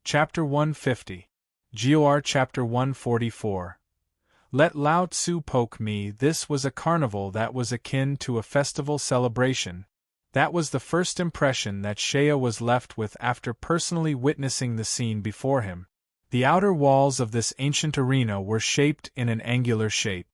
Chapter 150. GOR Chapter 144. Let Lao Tzu poke me. This was a carnival that was akin to a festival celebration. That was the first impression that Shea was left with after personally witnessing the scene before him. The outer walls of this ancient arena were shaped in an angular shape.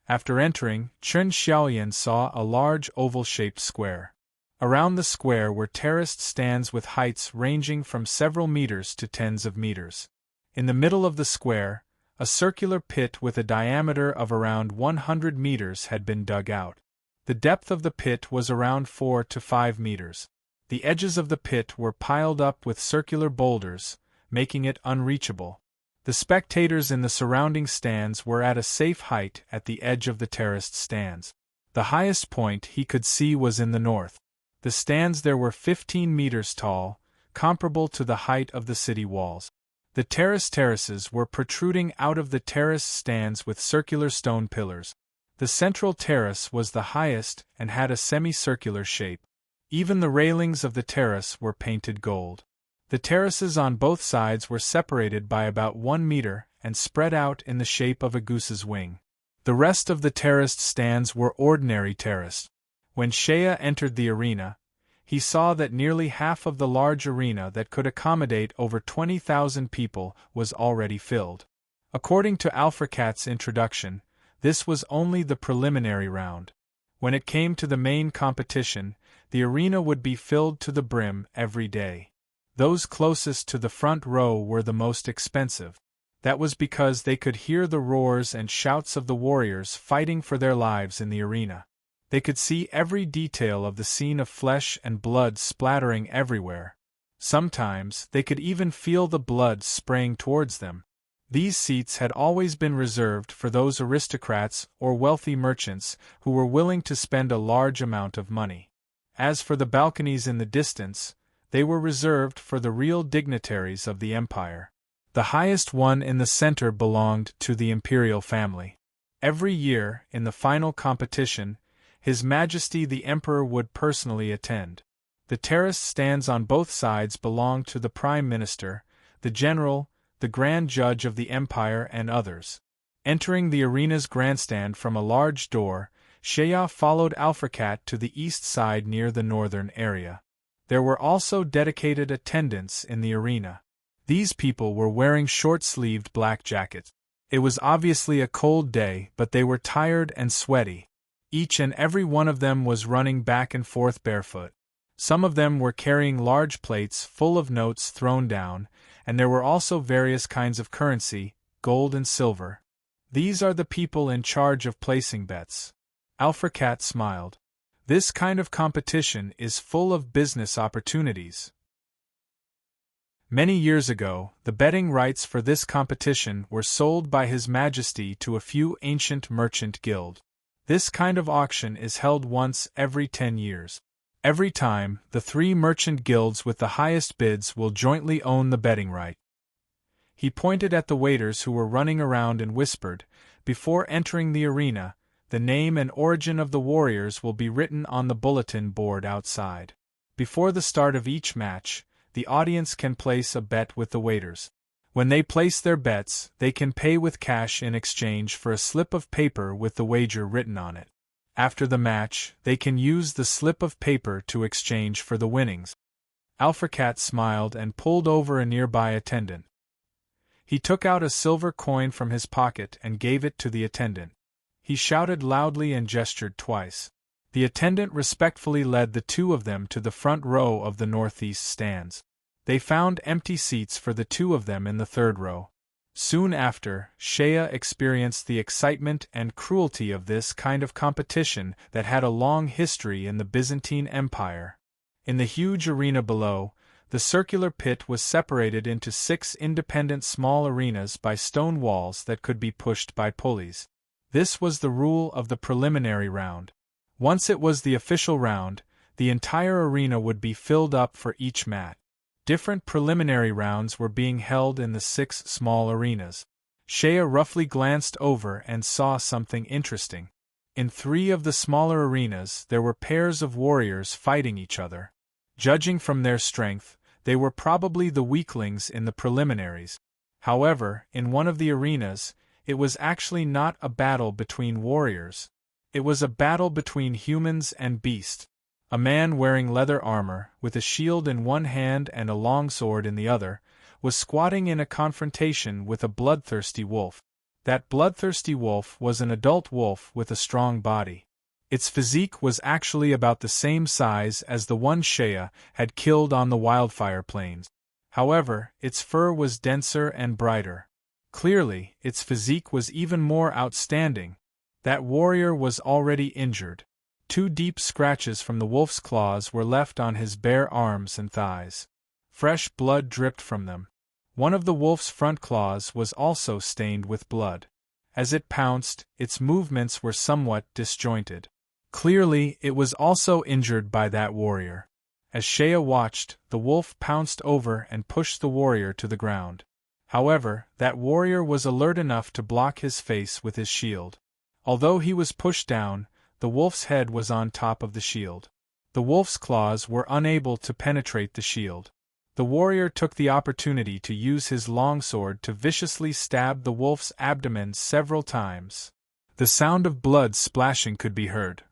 After entering, Chen Xiaoyan saw a large oval-shaped square. Around the square were terraced stands with heights ranging from several meters to tens of meters. In the middle of the square, a circular pit with a diameter of around 100 meters had been dug out. The depth of the pit was around 4 to 5 meters. The edges of the pit were piled up with circular boulders, making it unreachable. The spectators in the surrounding stands were at a safe height at the edge of the terraced stands. The highest point he could see was in the north. The stands there were 15 meters tall, comparable to the height of the city walls. The terraces were protruding out of the terrace stands with circular stone pillars. The central terrace was the highest and had a semicircular shape. Even the railings of the terrace were painted gold. The terraces on both sides were separated by about 1 meter and spread out in the shape of a goose's wing. The rest of the terraced stands were ordinary terraced. When Shea entered the arena, he saw that nearly half of the large arena that could accommodate over 20,000 people was already filled. According to Alfrecat's introduction, this was only the preliminary round. When it came to the main competition, the arena would be filled to the brim every day. Those closest to the front row were the most expensive. That was because they could hear the roars and shouts of the warriors fighting for their lives in the arena. They could see every detail of the scene of flesh and blood splattering everywhere. Sometimes they could even feel the blood spraying towards them. These seats had always been reserved for those aristocrats or wealthy merchants who were willing to spend a large amount of money. As for the balconies in the distance, they were reserved for the real dignitaries of the empire. The highest one in the center belonged to the imperial family. Every year, in the final competition, His Majesty the Emperor would personally attend. The terrace stands on both sides belonged to the Prime Minister, the General, the Grand Judge of the Empire and others. Entering the arena's grandstand from a large door, Shea followed Alfrecat to the east side near the northern area. There were also dedicated attendants in the arena. These people were wearing short-sleeved black jackets. It was obviously a cold day, but they were tired and sweaty. Each and every one of them was running back and forth barefoot. Some of them were carrying large plates full of notes thrown down, and there were also various kinds of currency, gold and silver. These are the people in charge of placing bets. Alfrecat smiled. This kind of competition is full of business opportunities. Many years ago, the betting rights for this competition were sold by His Majesty to a few ancient merchant guild. This kind of auction is held once every 10 years. Every time, the 3 merchant guilds with the highest bids will jointly own the betting right. He pointed at the waiters who were running around and whispered, "Before entering the arena, the name and origin of the warriors will be written on the bulletin board outside. Before the start of each match, the audience can place a bet with the waiters. When they place their bets, they can pay with cash in exchange for a slip of paper with the wager written on it. After the match, they can use the slip of paper to exchange for the winnings." Alfrecat smiled and pulled over a nearby attendant. He took out a silver coin from his pocket and gave it to the attendant. He shouted loudly and gestured twice. The attendant respectfully led the 2 of them to the front row of the northeast stands. They found empty seats for the 2 of them in the 3rd row. Soon after, Shea experienced the excitement and cruelty of this kind of competition that had a long history in the Byzantine Empire. In the huge arena below, the circular pit was separated into 6 independent small arenas by stone walls that could be pushed by pulleys. This was the rule of the preliminary round. Once it was the official round, the entire arena would be filled up for each match. Different preliminary rounds were being held in the 6 small arenas. Shea roughly glanced over and saw something interesting. In 3 of the smaller arenas there were pairs of warriors fighting each other. Judging from their strength, They were probably the weaklings in the preliminaries. However, in one of the arenas, it was actually not a battle between warriors. It was a battle between humans and beasts. A man wearing leather armor, with a shield in one hand and a longsword in the other, was squatting in a confrontation with a bloodthirsty wolf. That bloodthirsty wolf was an adult wolf with a strong body. Its physique was actually about the same size as the one Shea had killed on the wildfire plains. However, its fur was denser and brighter. Clearly, its physique was even more outstanding. That warrior was already injured. 2 deep scratches from the wolf's claws were left on his bare arms and thighs. Fresh blood dripped from them. One of the wolf's front claws was also stained with blood. As it pounced, its movements were somewhat disjointed. Clearly, it was also injured by that warrior. As Shea watched, the wolf pounced over and pushed the warrior to the ground. However, that warrior was alert enough to block his face with his shield. Although he was pushed down, the wolf's head was on top of the shield. The wolf's claws were unable to penetrate the shield. The warrior took the opportunity to use his longsword to viciously stab the wolf's abdomen several times. The sound of blood splashing could be heard.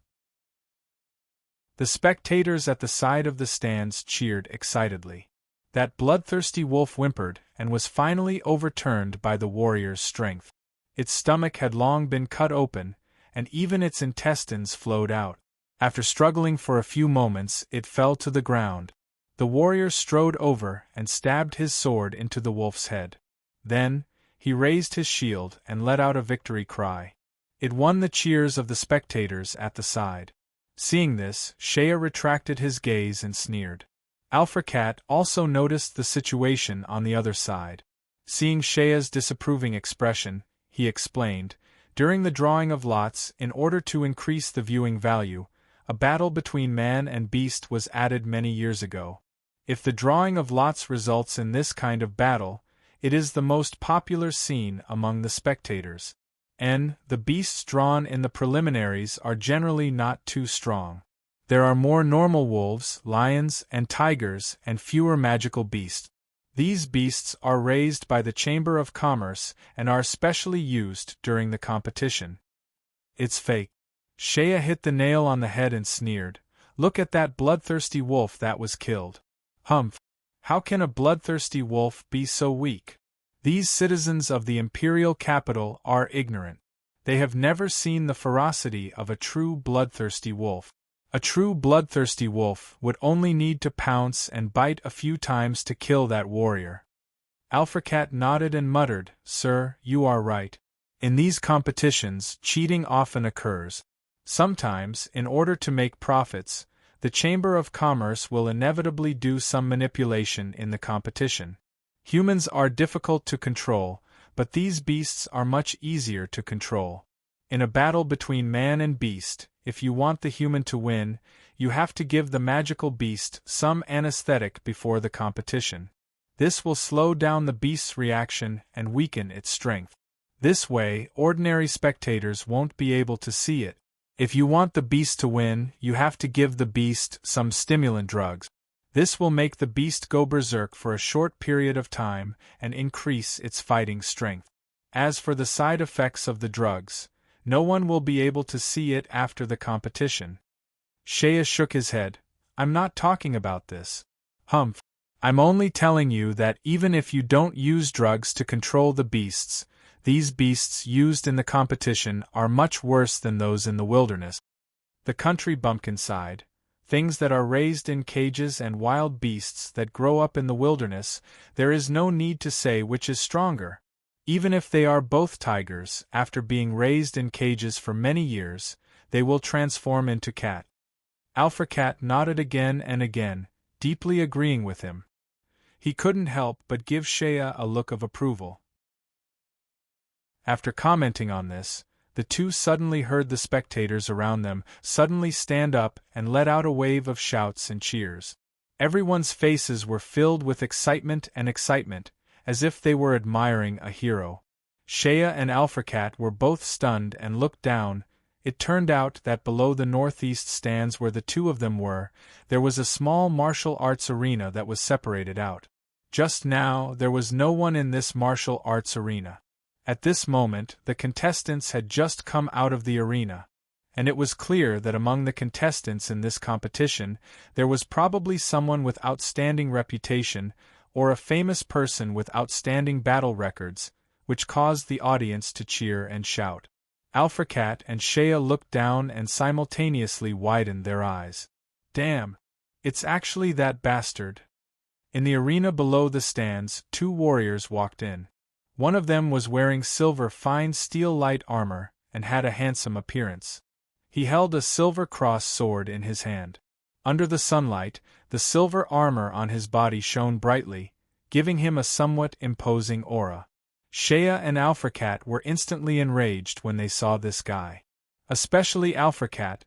The spectators at the side of the stands cheered excitedly. That bloodthirsty wolf whimpered and was finally overturned by the warrior's strength. Its stomach had long been cut open, and even its intestines flowed out. After struggling for a few moments, it fell to the ground. The warrior strode over and stabbed his sword into the wolf's head. Then, he raised his shield and let out a victory cry. It won the cheers of the spectators at the side. Seeing this, Shea retracted his gaze and sneered. Alfracat also noticed the situation on the other side. Seeing Shea's disapproving expression, he explained, "During the drawing of lots, in order to increase the viewing value, a battle between man and beast was added many years ago. If the drawing of lots results in this kind of battle, it is the most popular scene among the spectators. The beasts drawn in the preliminaries are generally not too strong. There are more normal wolves, lions, and tigers, and fewer magical beasts. These beasts are raised by the Chamber of Commerce and are specially used during the competition." "It's fake." Shea hit the nail on the head and sneered. "Look at that bloodthirsty wolf that was killed." "Humph! How can a bloodthirsty wolf be so weak? These citizens of the imperial capital are ignorant. They have never seen the ferocity of a true bloodthirsty wolf. A true bloodthirsty wolf would only need to pounce and bite a few times to kill that warrior." Alfracat nodded and muttered, "Sir, you are right. In these competitions, cheating often occurs. Sometimes, in order to make profits, the Chamber of Commerce will inevitably do some manipulation in the competition. Humans are difficult to control, but these beasts are much easier to control. In a battle between man and beast, if you want the human to win, you have to give the magical beast some anesthetic before the competition. This will slow down the beast's reaction and weaken its strength. This way, ordinary spectators won't be able to see it. If you want the beast to win, you have to give the beast some stimulant drugs. This will make the beast go berserk for a short period of time and increase its fighting strength. As for the side effects of the drugs, no one will be able to see it after the competition." Shea shook his head. "I'm not talking about this." "Humph! I'm only telling you that even if you don't use drugs to control the beasts, these beasts used in the competition are much worse than those in the wilderness. The country bumpkin sighed. Things that are raised in cages and wild beasts that grow up in the wilderness, there is no need to say which is stronger. Even if they are both tigers, after being raised in cages for many years, they will transform into cat." Alfracat nodded again and again, deeply agreeing with him. He couldn't help but give Shea a look of approval. After commenting on this, the two suddenly heard the spectators around them suddenly stand up and let out a wave of shouts and cheers. Everyone's faces were filled with excitement, as if they were admiring a hero. Shea and Alfracat were both stunned and looked down. It turned out that below the northeast stands where the two of them were, there was a small martial arts arena that was separated out. Just now, there was no one in this martial arts arena. At this moment, the contestants had just come out of the arena, and it was clear that among the contestants in this competition, there was probably someone with outstanding reputation, or a famous person with outstanding battle records, which caused the audience to cheer and shout. Alphracat and Shea looked down and simultaneously widened their eyes. Damn! It's actually that bastard. In the arena below the stands, two warriors walked in. One of them was wearing silver fine steel light armor, and had a handsome appearance. He held a silver cross sword in his hand. Under the sunlight, the silver armor on his body shone brightly, giving him a somewhat imposing aura. Shea and Alphracat were instantly enraged when they saw this guy. Especially Alphracat.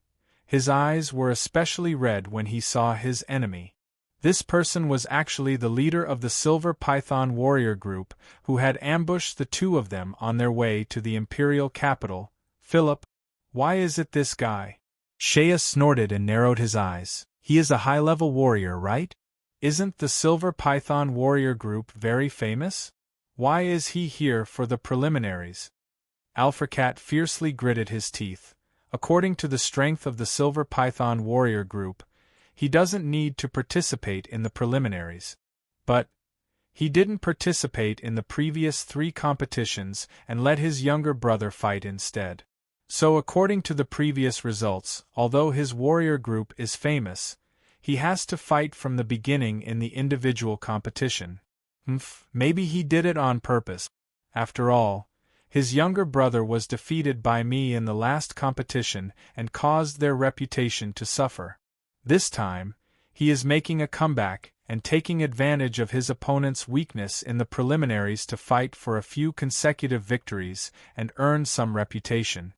His eyes were especially red when he saw his enemy. This person was actually the leader of the Silver Python warrior group, who had ambushed the two of them on their way to the imperial capital. Philip, why is it this guy? Shea snorted and narrowed his eyes. He is a high-level warrior, right? Isn't the Silver Python warrior group very famous? Why is he here for the preliminaries? Alphracat fiercely gritted his teeth. According to the strength of the Silver Python warrior group, he doesn't need to participate in the preliminaries. But he didn't participate in the previous 3 competitions and let his younger brother fight instead. So according to the previous results, although his warrior group is famous, he has to fight from the beginning in the individual competition. Maybe he did it on purpose. After all, his younger brother was defeated by me in the last competition and caused their reputation to suffer. This time, he is making a comeback and taking advantage of his opponent's weakness in the preliminaries to fight for a few consecutive victories and earn some reputation.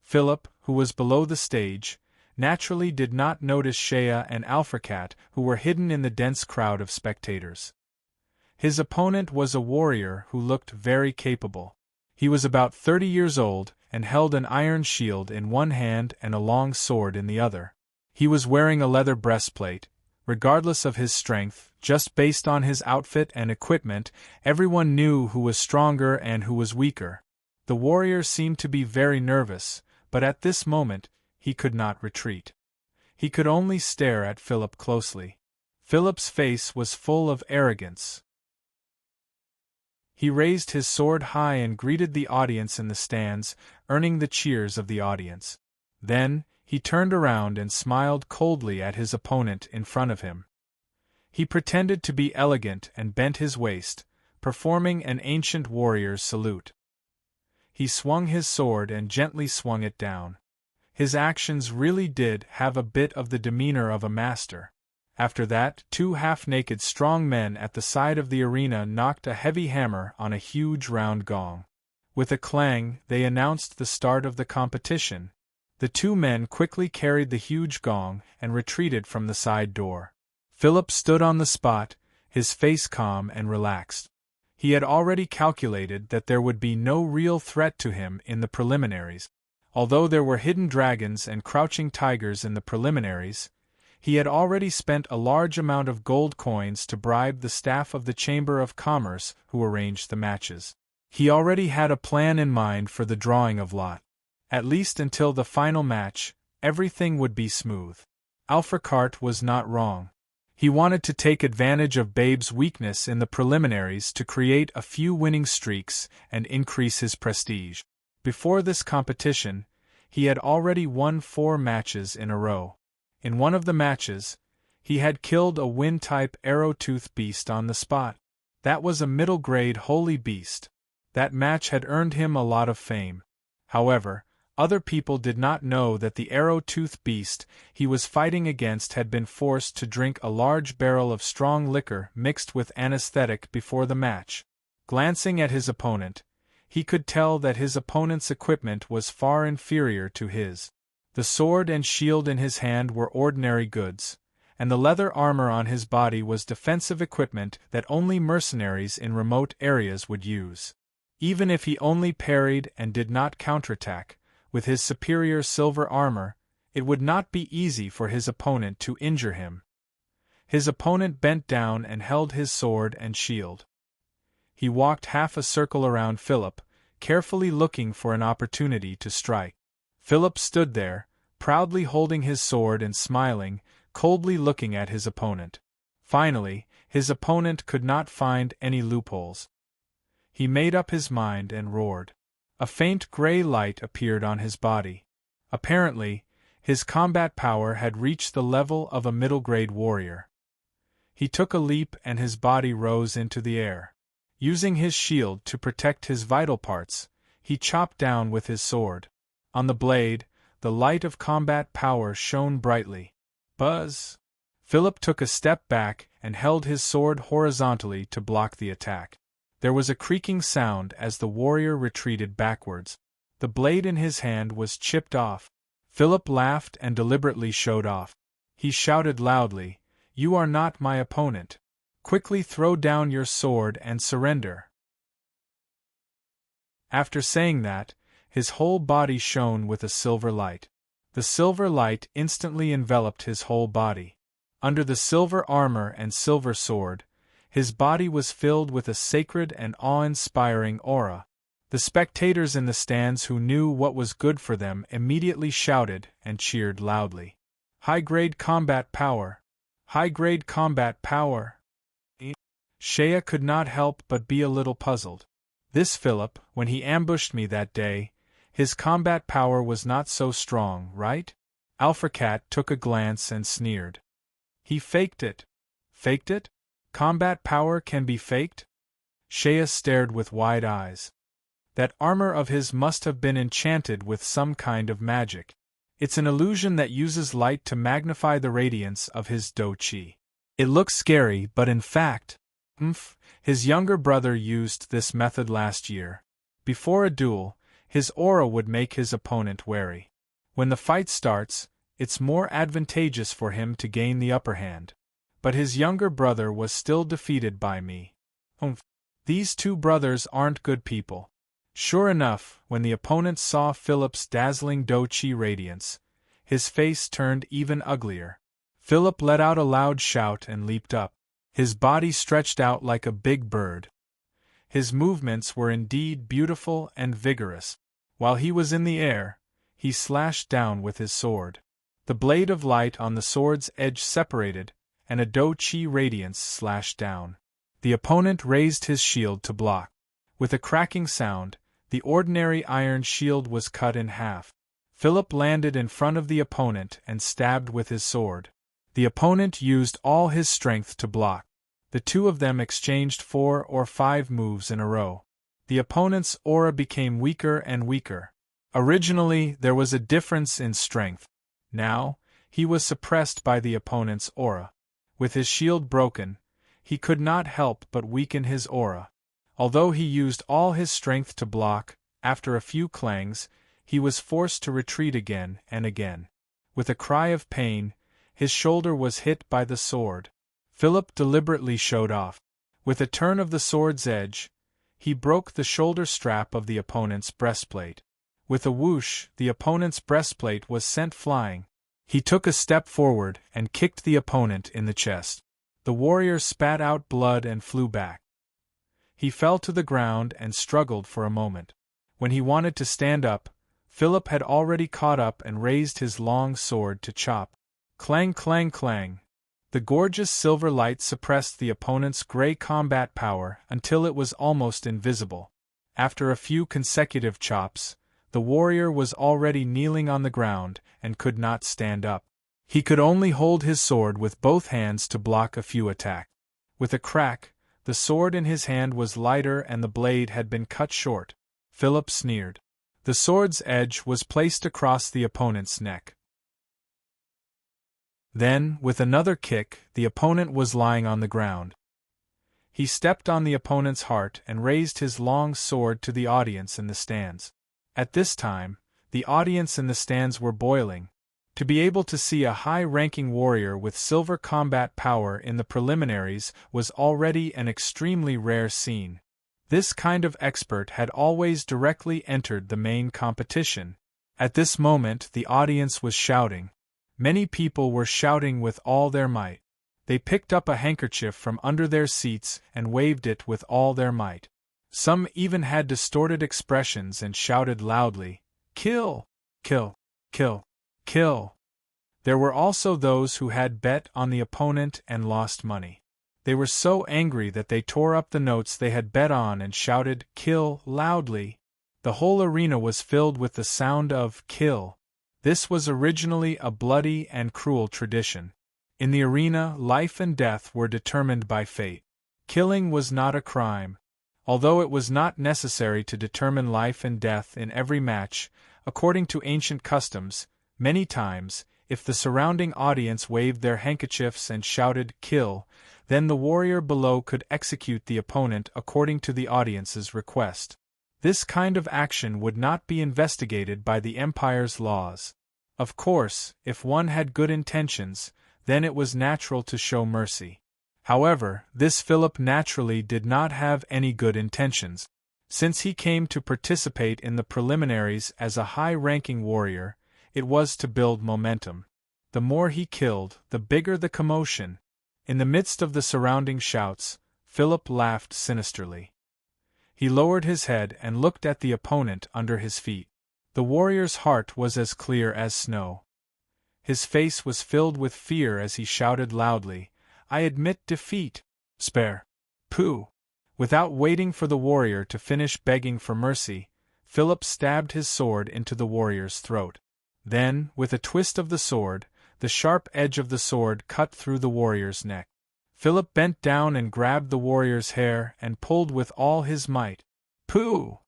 Philip, who was below the stage, naturally did not notice Shea and Alphracat, who were hidden in the dense crowd of spectators. His opponent was a warrior who looked very capable. He was about 30 years old and held an iron shield in one hand and a long sword in the other. He was wearing a leather breastplate. Regardless of his strength, just based on his outfit and equipment, everyone knew who was stronger and who was weaker. The warrior seemed to be very nervous, but at this moment, he could not retreat. He could only stare at Philip closely. Philip's face was full of arrogance. He raised his sword high and greeted the audience in the stands, earning the cheers of the audience. Then, he turned around and smiled coldly at his opponent in front of him. He pretended to be elegant and bent his waist, performing an ancient warrior's salute. He swung his sword and gently swung it down. His actions really did have a bit of the demeanor of a master. After that, 2 half-naked strong men at the side of the arena knocked a heavy hammer on a huge round gong. With a clang, they announced the start of the competition. The 2 men quickly carried the huge gong and retreated from the side door. Philip stood on the spot, his face calm and relaxed. He had already calculated that there would be no real threat to him in the preliminaries. Although there were hidden dragons and crouching tigers in the preliminaries, he had already spent a large amount of gold coins to bribe the staff of the Chamber of Commerce who arranged the matches. He already had a plan in mind for the drawing of lot. At least until the final match, everything would be smooth. Alphracat was not wrong. He wanted to take advantage of Babe's weakness in the preliminaries to create a few winning streaks and increase his prestige. Before this competition, he had already won 4 matches in a row. In one of the matches, he had killed a wind-type arrow-tooth beast on the spot. That was a middle-grade holy beast. That match had earned him a lot of fame. However, other people did not know that the arrow-tooth beast he was fighting against had been forced to drink a large barrel of strong liquor mixed with anesthetic before the match. Glancing at his opponent, he could tell that his opponent's equipment was far inferior to his. The sword and shield in his hand were ordinary goods, and the leather armor on his body was defensive equipment that only mercenaries in remote areas would use. Even if he only parried and did not counterattack, With his superior silver armor, it would not be easy for his opponent to injure him. His opponent bent down and held his sword and shield. He walked half a circle around Philip, carefully looking for an opportunity to strike. Philip stood there, proudly holding his sword and smiling, coldly looking at his opponent. Finally, his opponent could not find any loopholes. He made up his mind and roared. A faint gray light appeared on his body. Apparently, his combat power had reached the level of a middle-grade warrior. He took a leap and his body rose into the air. Using his shield to protect his vital parts, he chopped down with his sword. On the blade, the light of combat power shone brightly. Buzz! Philip took a step back and held his sword horizontally to block the attack. There was a creaking sound as the warrior retreated backwards. The blade in his hand was chipped off. Philip laughed and deliberately showed off. He shouted loudly, "You are not my opponent. Quickly throw down your sword and surrender." After saying that, his whole body shone with a silver light. The silver light instantly enveloped his whole body. Under the silver armor and silver sword, his body was filled with a sacred and awe-inspiring aura. The spectators in the stands who knew what was good for them immediately shouted and cheered loudly. High-grade combat power! High-grade combat power! Shea could not help but be a little puzzled. This Philip, when he ambushed me that day, his combat power was not so strong, right? Alphracat took a glance and sneered. He faked it. Faked it? Combat power can be faked? Shea stared with wide eyes. That armor of his must have been enchanted with some kind of magic. It's an illusion that uses light to magnify the radiance of his do-chi. It looks scary, but in fact, his younger brother used this method last year. Before a duel, his aura would make his opponent wary. When the fight starts, it's more advantageous for him to gain the upper hand. But his younger brother was still defeated by me. These two brothers aren't good people. Sure enough, when the opponent saw Philip's dazzling do-chi radiance, his face turned even uglier. Philip let out a loud shout and leaped up. His body stretched out like a big bird. His movements were indeed beautiful and vigorous. While he was in the air, he slashed down with his sword. The blade of light on the sword's edge separated, and a do-chi radiance slashed down. The opponent raised his shield to block. With a cracking sound, the ordinary iron shield was cut in half. Philip landed in front of the opponent and stabbed with his sword. The opponent used all his strength to block. The two of them exchanged 4 or 5 moves in a row. The opponent's aura became weaker and weaker. Originally, there was a difference in strength. Now, he was suppressed by the opponent's aura. With his shield broken, he could not help but weaken his aura. Although he used all his strength to block, after a few clangs, he was forced to retreat again and again. With a cry of pain, his shoulder was hit by the sword. Philip deliberately showed off. With a turn of the sword's edge, he broke the shoulder strap of the opponent's breastplate. With a whoosh, the opponent's breastplate was sent flying. He took a step forward and kicked the opponent in the chest. The warrior spat out blood and flew back. He fell to the ground and struggled for a moment. When he wanted to stand up, Philip had already caught up and raised his long sword to chop. Clang, clang, clang. The gorgeous silver light suppressed the opponent's gray combat power until it was almost invisible. After a few consecutive chops, the warrior was already kneeling on the ground and could not stand up. He could only hold his sword with both hands to block a few attacks. With a crack, the sword in his hand was lighter and the blade had been cut short. Philip sneered. The sword's edge was placed across the opponent's neck. Then, with another kick, the opponent was lying on the ground. He stepped on the opponent's heart and raised his long sword to the audience in the stands. At this time, the audience in the stands were boiling. To be able to see a high-ranking warrior with silver combat power in the preliminaries was already an extremely rare scene. This kind of expert had always directly entered the main competition. At this moment the audience was shouting. Many people were shouting with all their might. They picked up a handkerchief from under their seats and waved it with all their might. Some even had distorted expressions and shouted loudly, "Kill! Kill! Kill! Kill!" There were also those who had bet on the opponent and lost money. They were so angry that they tore up the notes they had bet on and shouted, "Kill!" loudly. The whole arena was filled with the sound of "kill." This was originally a bloody and cruel tradition. In the arena, life and death were determined by fate. Killing was not a crime. Although it was not necessary to determine life and death in every match, according to ancient customs, many times, if the surrounding audience waved their handkerchiefs and shouted "kill," then the warrior below could execute the opponent according to the audience's request. This kind of action would not be investigated by the empire's laws. Of course, if one had good intentions, then it was natural to show mercy. However, this Philip naturally did not have any good intentions. Since he came to participate in the preliminaries as a high-ranking warrior, it was to build momentum. The more he killed, the bigger the commotion. In the midst of the surrounding shouts, Philip laughed sinisterly. He lowered his head and looked at the opponent under his feet. The warrior's heart was as clear as snow. His face was filled with fear as he shouted loudly, "I admit defeat. Spare. Pooh!" Without waiting for the warrior to finish begging for mercy, Philip stabbed his sword into the warrior's throat. Then, with a twist of the sword, the sharp edge of the sword cut through the warrior's neck. Philip bent down and grabbed the warrior's hair and pulled with all his might. Pooh!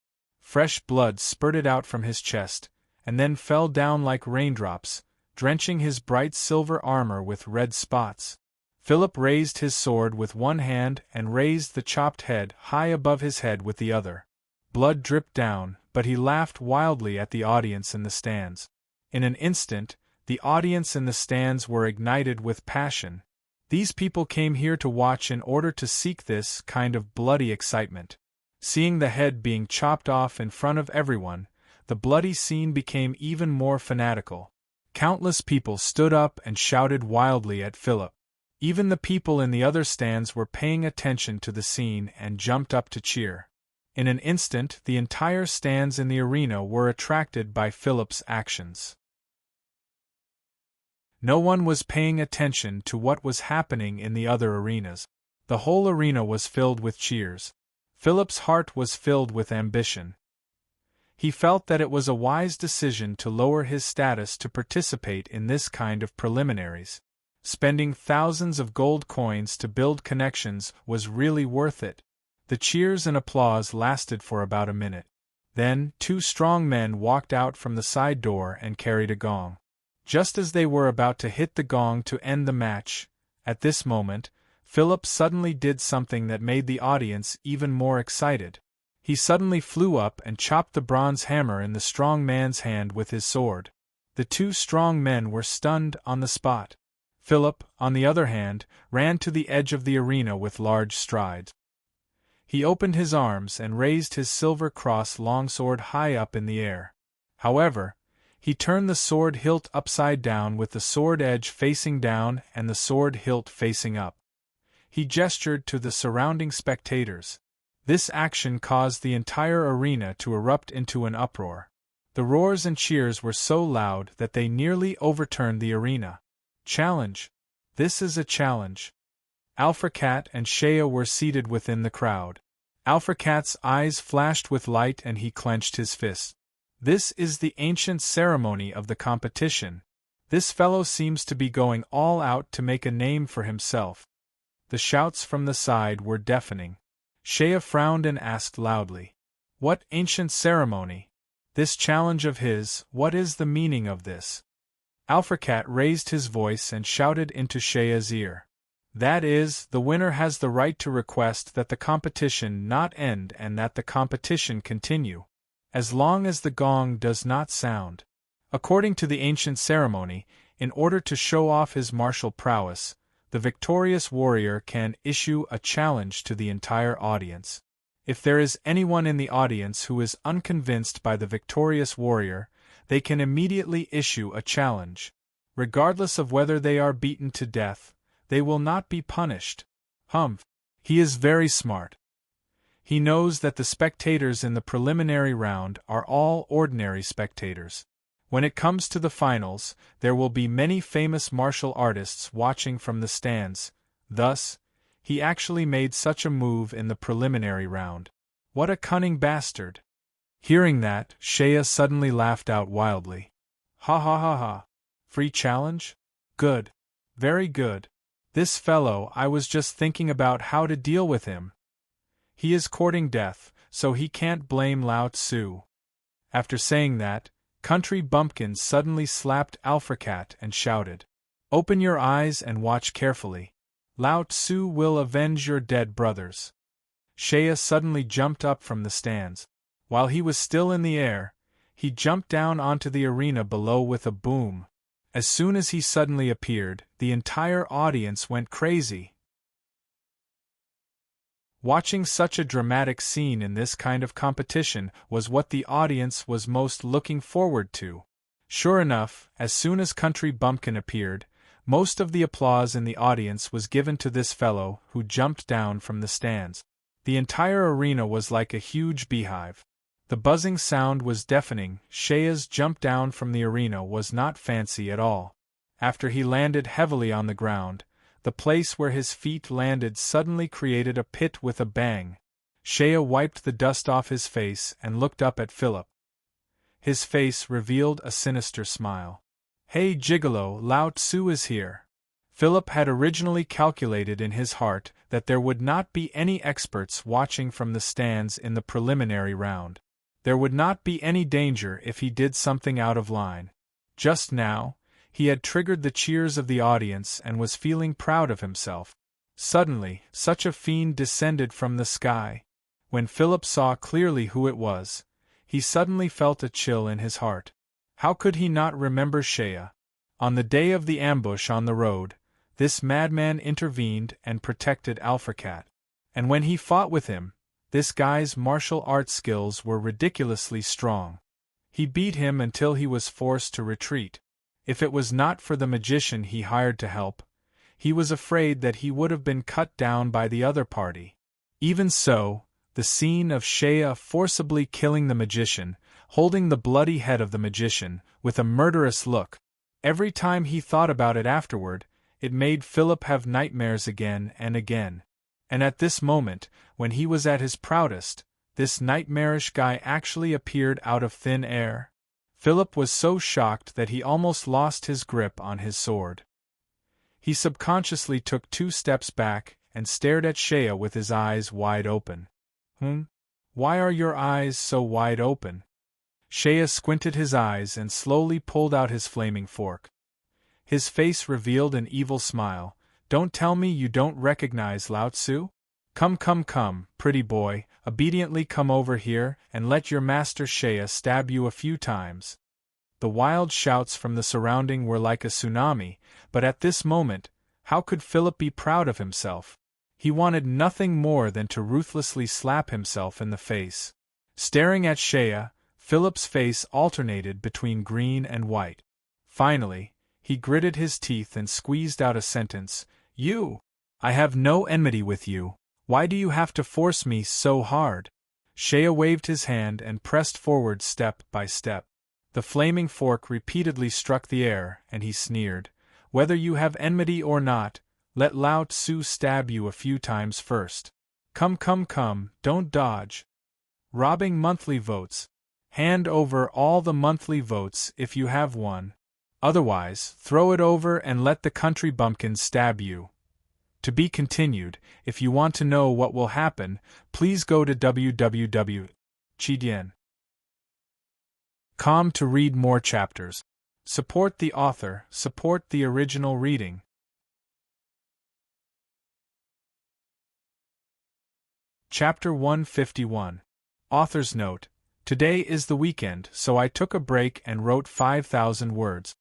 Fresh blood spurted out from his chest, and then fell down like raindrops, drenching his bright silver armor with red spots. Philip raised his sword with one hand and raised the chopped head high above his head with the other. Blood dripped down, but he laughed wildly at the audience in the stands. In an instant, the audience in the stands were ignited with passion. These people came here to watch in order to seek this kind of bloody excitement. Seeing the head being chopped off in front of everyone, the bloody scene became even more fanatical. Countless people stood up and shouted wildly at Philip. Even the people in the other stands were paying attention to the scene and jumped up to cheer. In an instant, the entire stands in the arena were attracted by Philip's actions. No one was paying attention to what was happening in the other arenas. The whole arena was filled with cheers. Philip's heart was filled with ambition. He felt that it was a wise decision to lower his status to participate in this kind of preliminaries. Spending thousands of gold coins to build connections was really worth it. The cheers and applause lasted for about a minute. Then, two strong men walked out from the side door and carried a gong. Just as they were about to hit the gong to end the match, at this moment, Philip suddenly did something that made the audience even more excited. He suddenly flew up and chopped the bronze hammer in the strong man's hand with his sword. The two strong men were stunned on the spot. Philip, on the other hand, ran to the edge of the arena with large strides. He opened his arms and raised his silver cross longsword high up in the air. However, he turned the sword hilt upside down with the sword edge facing down and the sword hilt facing up. He gestured to the surrounding spectators. This action caused the entire arena to erupt into an uproar. The roars and cheers were so loud that they nearly overturned the arena. Challenge! This is a challenge. Alfracat and Shea were seated within the crowd. Alfracat's eyes flashed with light and he clenched his fist. This is the ancient ceremony of the competition. This fellow seems to be going all out to make a name for himself. The shouts from the side were deafening. Shea frowned and asked loudly, "What ancient ceremony? This challenge of his, what is the meaning of this?" Alfracat raised his voice and shouted into Shea's ear. "That is, the winner has the right to request that the competition not end and that the competition continue, as long as the gong does not sound. According to the ancient ceremony, in order to show off his martial prowess, the victorious warrior can issue a challenge to the entire audience. If there is anyone in the audience who is unconvinced by the victorious warrior, they can immediately issue a challenge. Regardless of whether they are beaten to death, they will not be punished. Humph. He is very smart. He knows that the spectators in the preliminary round are all ordinary spectators. When it comes to the finals, there will be many famous martial artists watching from the stands. Thus, he actually made such a move in the preliminary round. What a cunning bastard! Hearing that, Shea suddenly laughed out wildly. Ha ha ha ha. Free challenge? Good. Very good. This fellow, I was just thinking about how to deal with him. He is courting death, so he can't blame Lao Tzu. After saying that, Country Bumpkin suddenly slapped Alfracat and shouted, "Open your eyes and watch carefully. Lao Tzu will avenge your dead brothers." Shea suddenly jumped up from the stands. While he was still in the air, he jumped down onto the arena below with a boom. As soon as he suddenly appeared, the entire audience went crazy. Watching such a dramatic scene in this kind of competition was what the audience was most looking forward to. Sure enough, as soon as Country Bumpkin appeared, most of the applause in the audience was given to this fellow who jumped down from the stands. The entire arena was like a huge beehive. The buzzing sound was deafening. Shea's jump down from the arena was not fancy at all. After he landed heavily on the ground, the place where his feet landed suddenly created a pit with a bang. Shea wiped the dust off his face and looked up at Philip. His face revealed a sinister smile. "Hey Gigolo, Lao Tzu is here." Philip had originally calculated in his heart that there would not be any experts watching from the stands in the preliminary round. There would not be any danger if he did something out of line. Just now, he had triggered the cheers of the audience and was feeling proud of himself. Suddenly, such a fiend descended from the sky. When Philip saw clearly who it was, he suddenly felt a chill in his heart. How could he not remember Shea? On the day of the ambush on the road, this madman intervened and protected Alfracat. And when he fought with him, this guy's martial arts skills were ridiculously strong. He beat him until he was forced to retreat. If it was not for the magician he hired to help, he was afraid that he would have been cut down by the other party. Even so, the scene of Shea forcibly killing the magician, holding the bloody head of the magician, with a murderous look, every time he thought about it afterward, it made Philip have nightmares again and again. And at this moment, when he was at his proudest, this nightmarish guy actually appeared out of thin air. Philip was so shocked that he almost lost his grip on his sword. He subconsciously took 2 steps back and stared at Shea with his eyes wide open. Why are your eyes so wide open?" Shea squinted his eyes and slowly pulled out his flaming fork. His face revealed an evil smile. "Don't tell me you don't recognize Lao Tzu? Come, pretty boy, obediently come over here and let your master Shea stab you a few times." The wild shouts from the surrounding were like a tsunami, but at this moment, how could Philip be proud of himself? He wanted nothing more than to ruthlessly slap himself in the face. Staring at Shea, Philip's face alternated between green and white. Finally, he gritted his teeth and squeezed out a sentence. I have no enmity with you. Why do you have to force me so hard?" Shea waved his hand and pressed forward step by step. The flaming fork repeatedly struck the air, and he sneered. "Whether you have enmity or not, let Lao Tzu stab you a few times first. Come, don't dodge. Robbing monthly votes. Hand over all the monthly votes if you have one. Otherwise, throw it over and let the Country Bumpkin stab you." To be continued. If you want to know what will happen, please go to www.chidien.com to read more chapters. Support the author, support the original reading. Chapter 151. Author's Note. Today is the weekend, so I took a break and wrote 5,000 words.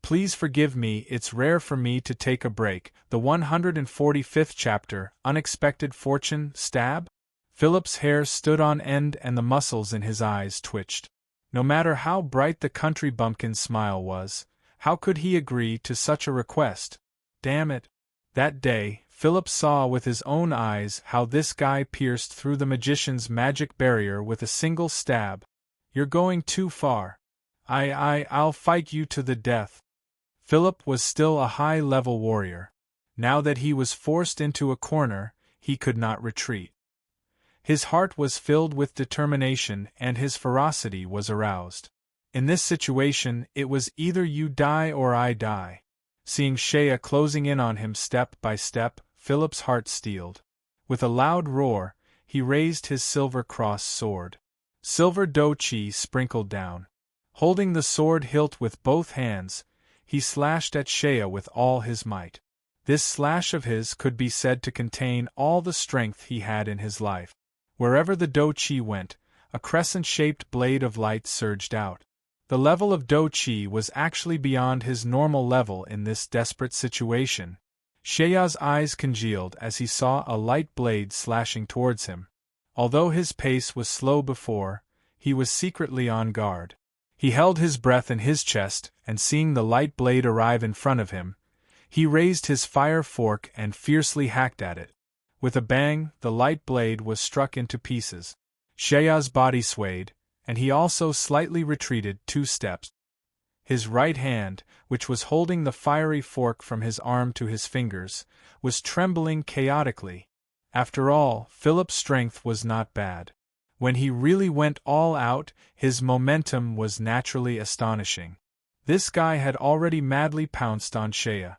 Please forgive me, it's rare for me to take a break. The 145th chapter, Unexpected Fortune, Stab? Philip's hair stood on end and the muscles in his eyes twitched. No matter how bright the country bumpkin's smile was, how could he agree to such a request? Damn it! That day, Philip saw with his own eyes how this guy pierced through the magician's magic barrier with a single stab. You're going too far. I'll fight you to the death. Philip was still a high-level warrior. Now that he was forced into a corner, he could not retreat. His heart was filled with determination and his ferocity was aroused. In this situation, it was either you die or I die. Seeing Shea closing in on him step by step, Philip's heart steeled. With a loud roar, he raised his silver-crossed sword. Silver dough-chi sprinkled down. Holding the sword hilt with both hands, he slashed at Shea with all his might. This slash of his could be said to contain all the strength he had in his life. Wherever the dough-chi went, a crescent-shaped blade of light surged out. The level of dough-chi was actually beyond his normal level in this desperate situation. Shea's eyes congealed as he saw a light blade slashing towards him. Although his pace was slow before, he was secretly on guard. He held his breath in his chest, and seeing the light blade arrive in front of him, he raised his fire fork and fiercely hacked at it. With a bang, the light blade was struck into pieces. Shea's body swayed, and he also slightly retreated 2 steps. His right hand, which was holding the fiery fork from his arm to his fingers, was trembling chaotically. After all, Philip's strength was not bad. When he really went all out, his momentum was naturally astonishing. This guy had already madly pounced on Shea.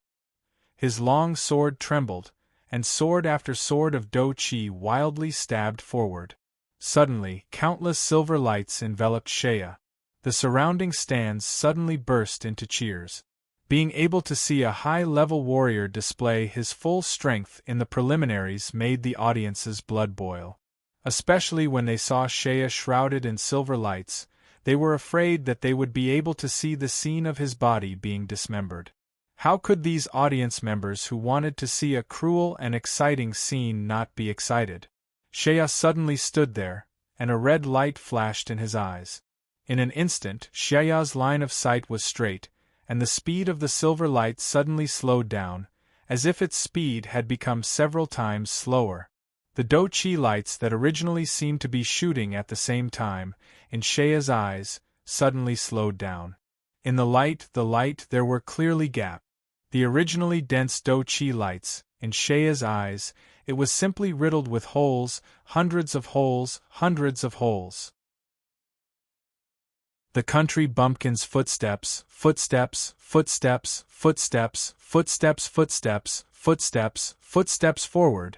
His long sword trembled, and sword after sword of dough-chi wildly stabbed forward. Suddenly, countless silver lights enveloped Shea. The surrounding stands suddenly burst into cheers. Being able to see a high-level warrior display his full strength in the preliminaries made the audience's blood boil. Especially when they saw Shea shrouded in silver lights, they were afraid that they would be able to see the scene of his body being dismembered. How could these audience members who wanted to see a cruel and exciting scene not be excited? Shea suddenly stood there, and a red light flashed in his eyes. In an instant, Shea's line of sight was straight, and the speed of the silver light suddenly slowed down, as if its speed had become several times slower. The dough-chi lights that originally seemed to be shooting at the same time, in Shea's eyes, suddenly slowed down. In the light there were clearly gaps. The originally dense dough-chi lights, in Shea's eyes, it was simply riddled with holes, hundreds of holes, hundreds of holes. The country bumpkin's footsteps, footsteps, footsteps, footsteps, footsteps, footsteps, footsteps, footsteps forward.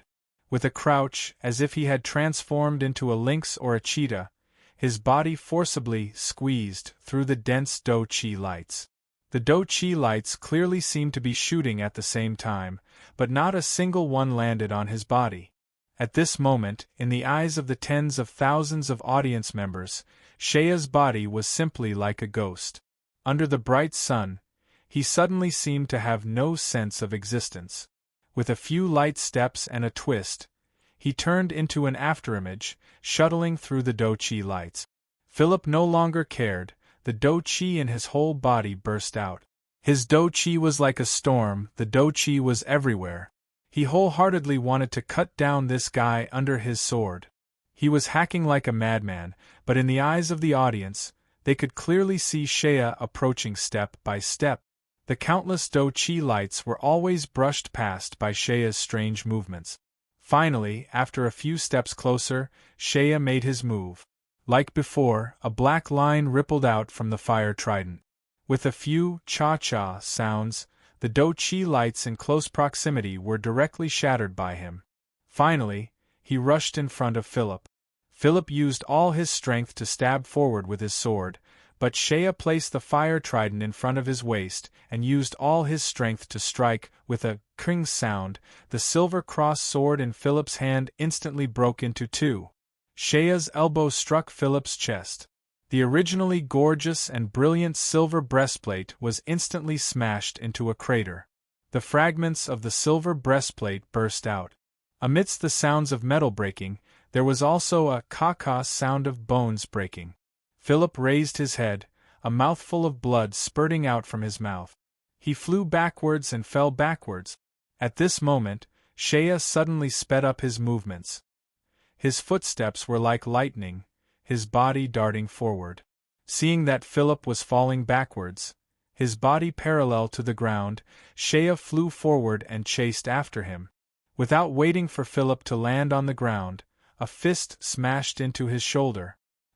With a crouch, as if he had transformed into a lynx or a cheetah, his body forcibly squeezed through the dense dough-chi lights. The dough-chi lights clearly seemed to be shooting at the same time, but not a single one landed on his body. At this moment, in the eyes of the tens of thousands of audience members, Shea's body was simply like a ghost. Under the bright sun, he suddenly seemed to have no sense of existence. With a few light steps and a twist, he turned into an afterimage, shuttling through the dough-chi lights. Philip no longer cared. The dough-chi in his whole body burst out. His dough-chi was like a storm, the dough-chi was everywhere. He wholeheartedly wanted to cut down this guy under his sword. He was hacking like a madman, but in the eyes of the audience, they could clearly see Shea approaching step by step. The countless dough-chi lights were always brushed past by Shea's strange movements. Finally, after a few steps closer, Shea made his move. Like before, a black line rippled out from the fire trident. With a few cha-cha sounds, the dough-chi lights in close proximity were directly shattered by him. Finally, he rushed in front of Philip. Philip used all his strength to stab forward with his sword, but Shea placed the fire trident in front of his waist and used all his strength to strike. With a cring sound, the silver-crossed sword in Philip's hand instantly broke into 2. Shea's elbow struck Philip's chest. The originally gorgeous and brilliant silver breastplate was instantly smashed into a crater. The fragments of the silver breastplate burst out. Amidst the sounds of metal breaking, there was also a caw-caw sound of bones breaking. Philip raised his head, a mouthful of blood spurting out from his mouth. He flew backwards and fell backwards. At this moment, Shea suddenly sped up his movements. His footsteps were like lightning, his body darting forward. Seeing that Philip was falling backwards, his body parallel to the ground, Shea flew forward and chased after him. Without waiting for Philip to land on the ground, a fist smashed into his shoulder.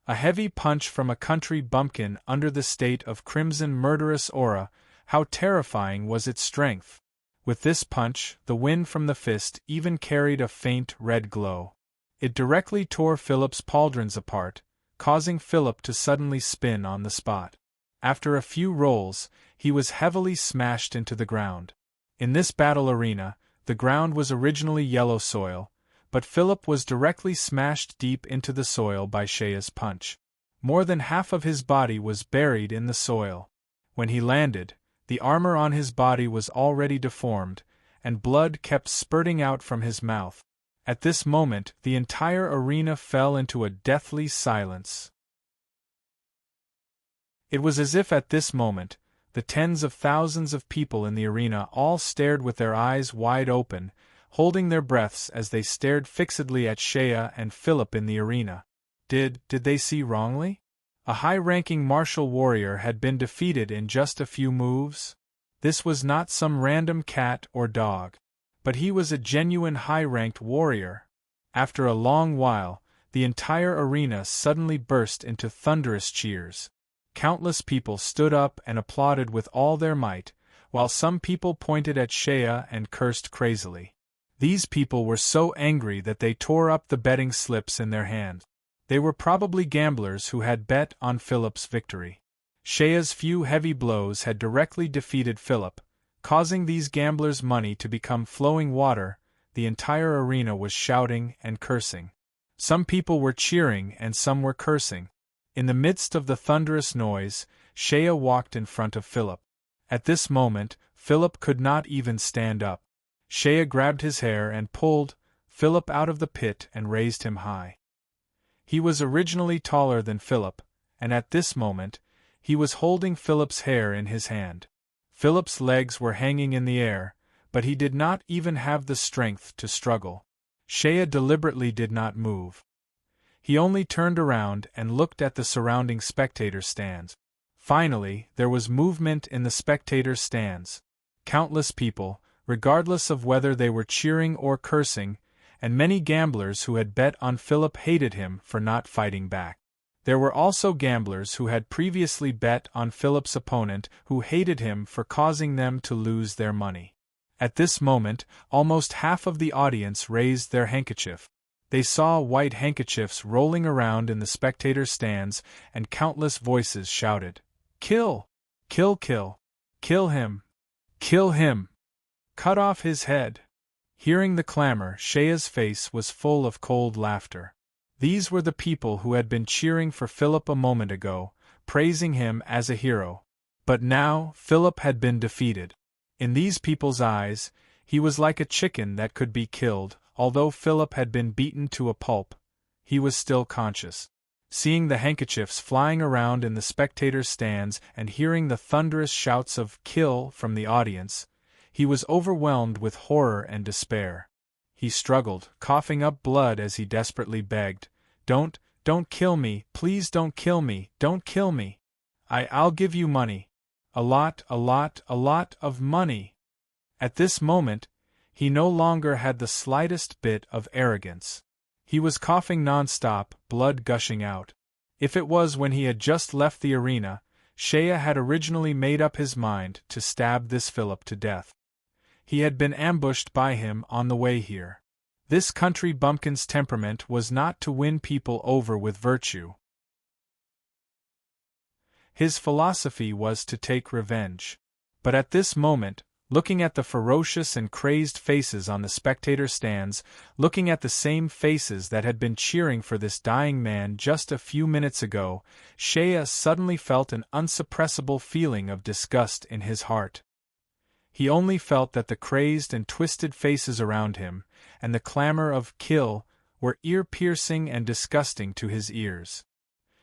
A heavy punch from a country bumpkin under the state of crimson murderous aura, how terrifying was its strength! With this punch, the wind from the fist even carried a faint red glow. It directly tore Philip's pauldrons apart, causing Philip to suddenly spin on the spot. After a few rolls, he was heavily smashed into the ground. In this battle arena, the ground was originally yellow soil, but Philip was directly smashed deep into the soil by Shea's punch. More than half of his body was buried in the soil. When he landed, the armor on his body was already deformed, and blood kept spurting out from his mouth. At this moment, the entire arena fell into a deathly silence. It was as if at this moment, the tens of thousands of people in the arena all stared with their eyes wide open, holding their breaths as they stared fixedly at Shea and Philip in the arena. Did they see wrongly? A high-ranking martial warrior had been defeated in just a few moves? This was not some random cat or dog. But he was a genuine high-ranked warrior. After a long while, the entire arena suddenly burst into thunderous cheers. Countless people stood up and applauded with all their might, while some people pointed at Shea and cursed crazily. These people were so angry that they tore up the betting slips in their hands. They were probably gamblers who had bet on Philip's victory. Shea's few heavy blows had directly defeated Philip, causing these gamblers' money to become flowing water. The entire arena was shouting and cursing. Some people were cheering and some were cursing. In the midst of the thunderous noise, Shea walked in front of Philip. At this moment, Philip could not even stand up. Shea grabbed his hair and pulled Philip out of the pit and raised him high. He was originally taller than Philip, and at this moment, he was holding Philip's hair in his hand. Philip's legs were hanging in the air, but he did not even have the strength to struggle. Shea deliberately did not move. He only turned around and looked at the surrounding spectator stands. Finally, there was movement in the spectator stands. Countless people, regardless of whether they were cheering or cursing, and many gamblers who had bet on Philip hated him for not fighting back. There were also gamblers who had previously bet on Philip's opponent who hated him for causing them to lose their money. At this moment, almost half of the audience raised their handkerchief. They saw white handkerchiefs rolling around in the spectator stands, and countless voices shouted, "Kill! Kill! Kill! Kill him! Kill him! Cut off his head!" Hearing the clamor, Shea's face was full of cold laughter. These were the people who had been cheering for Philip a moment ago, praising him as a hero. But now, Philip had been defeated. In these people's eyes, he was like a chicken that could be killed. Although Philip had been beaten to a pulp, he was still conscious. Seeing the handkerchiefs flying around in the spectators' stands and hearing the thunderous shouts of "kill" from the audience, he was overwhelmed with horror and despair. He struggled, coughing up blood as he desperately begged, Don't kill me, please don't kill me, don't kill me. I'll give you money. A lot of money." At this moment, he no longer had the slightest bit of arrogance. He was coughing non-stop, blood gushing out. If it was when he had just left the arena, Shea had originally made up his mind to stab this Philip to death. He had been ambushed by him on the way here. This country bumpkin's temperament was not to win people over with virtue. His philosophy was to take revenge. But at this moment, looking at the ferocious and crazed faces on the spectator stands, looking at the same faces that had been cheering for this dying man just a few minutes ago, Shea suddenly felt an unsuppressible feeling of disgust in his heart. He only felt that the crazed and twisted faces around him, and the clamor of "kill," were ear-piercing and disgusting to his ears.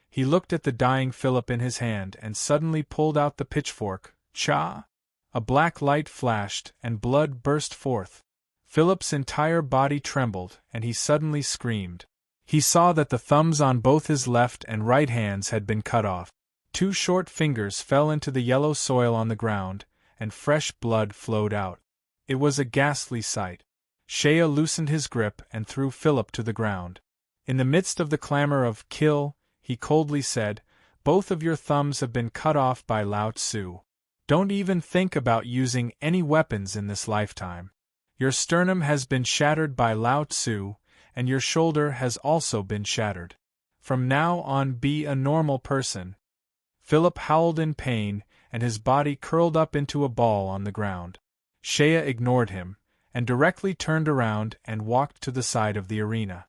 He looked at the dying Philip in his hand and suddenly pulled out the pitchfork. Cha! A black light flashed and blood burst forth. Philip's entire body trembled and he suddenly screamed. He saw that the thumbs on both his left and right hands had been cut off. 2 short fingers fell into the yellow soil on the ground, and fresh blood flowed out. It was a ghastly sight. Shea loosened his grip and threw Philip to the ground. In the midst of the clamor of "kill," he coldly said, "Both of your thumbs have been cut off by Lao Tzu. Don't even think about using any weapons in this lifetime. Your sternum has been shattered by Lao Tzu, and your shoulder has also been shattered. From now on, be a normal person." Philip howled in pain, and his body curled up into a ball on the ground. Shea ignored him, and directly turned around and walked to the side of the arena.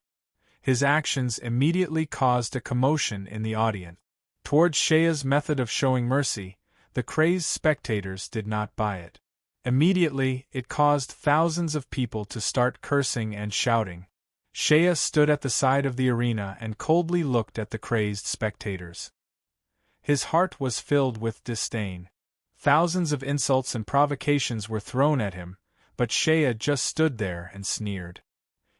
His actions immediately caused a commotion in the audience. Towards Shea's method of showing mercy, the crazed spectators did not buy it. Immediately, it caused thousands of people to start cursing and shouting. Shea stood at the side of the arena and coldly looked at the crazed spectators. His heart was filled with disdain. Thousands of insults and provocations were thrown at him, but Shea just stood there and sneered.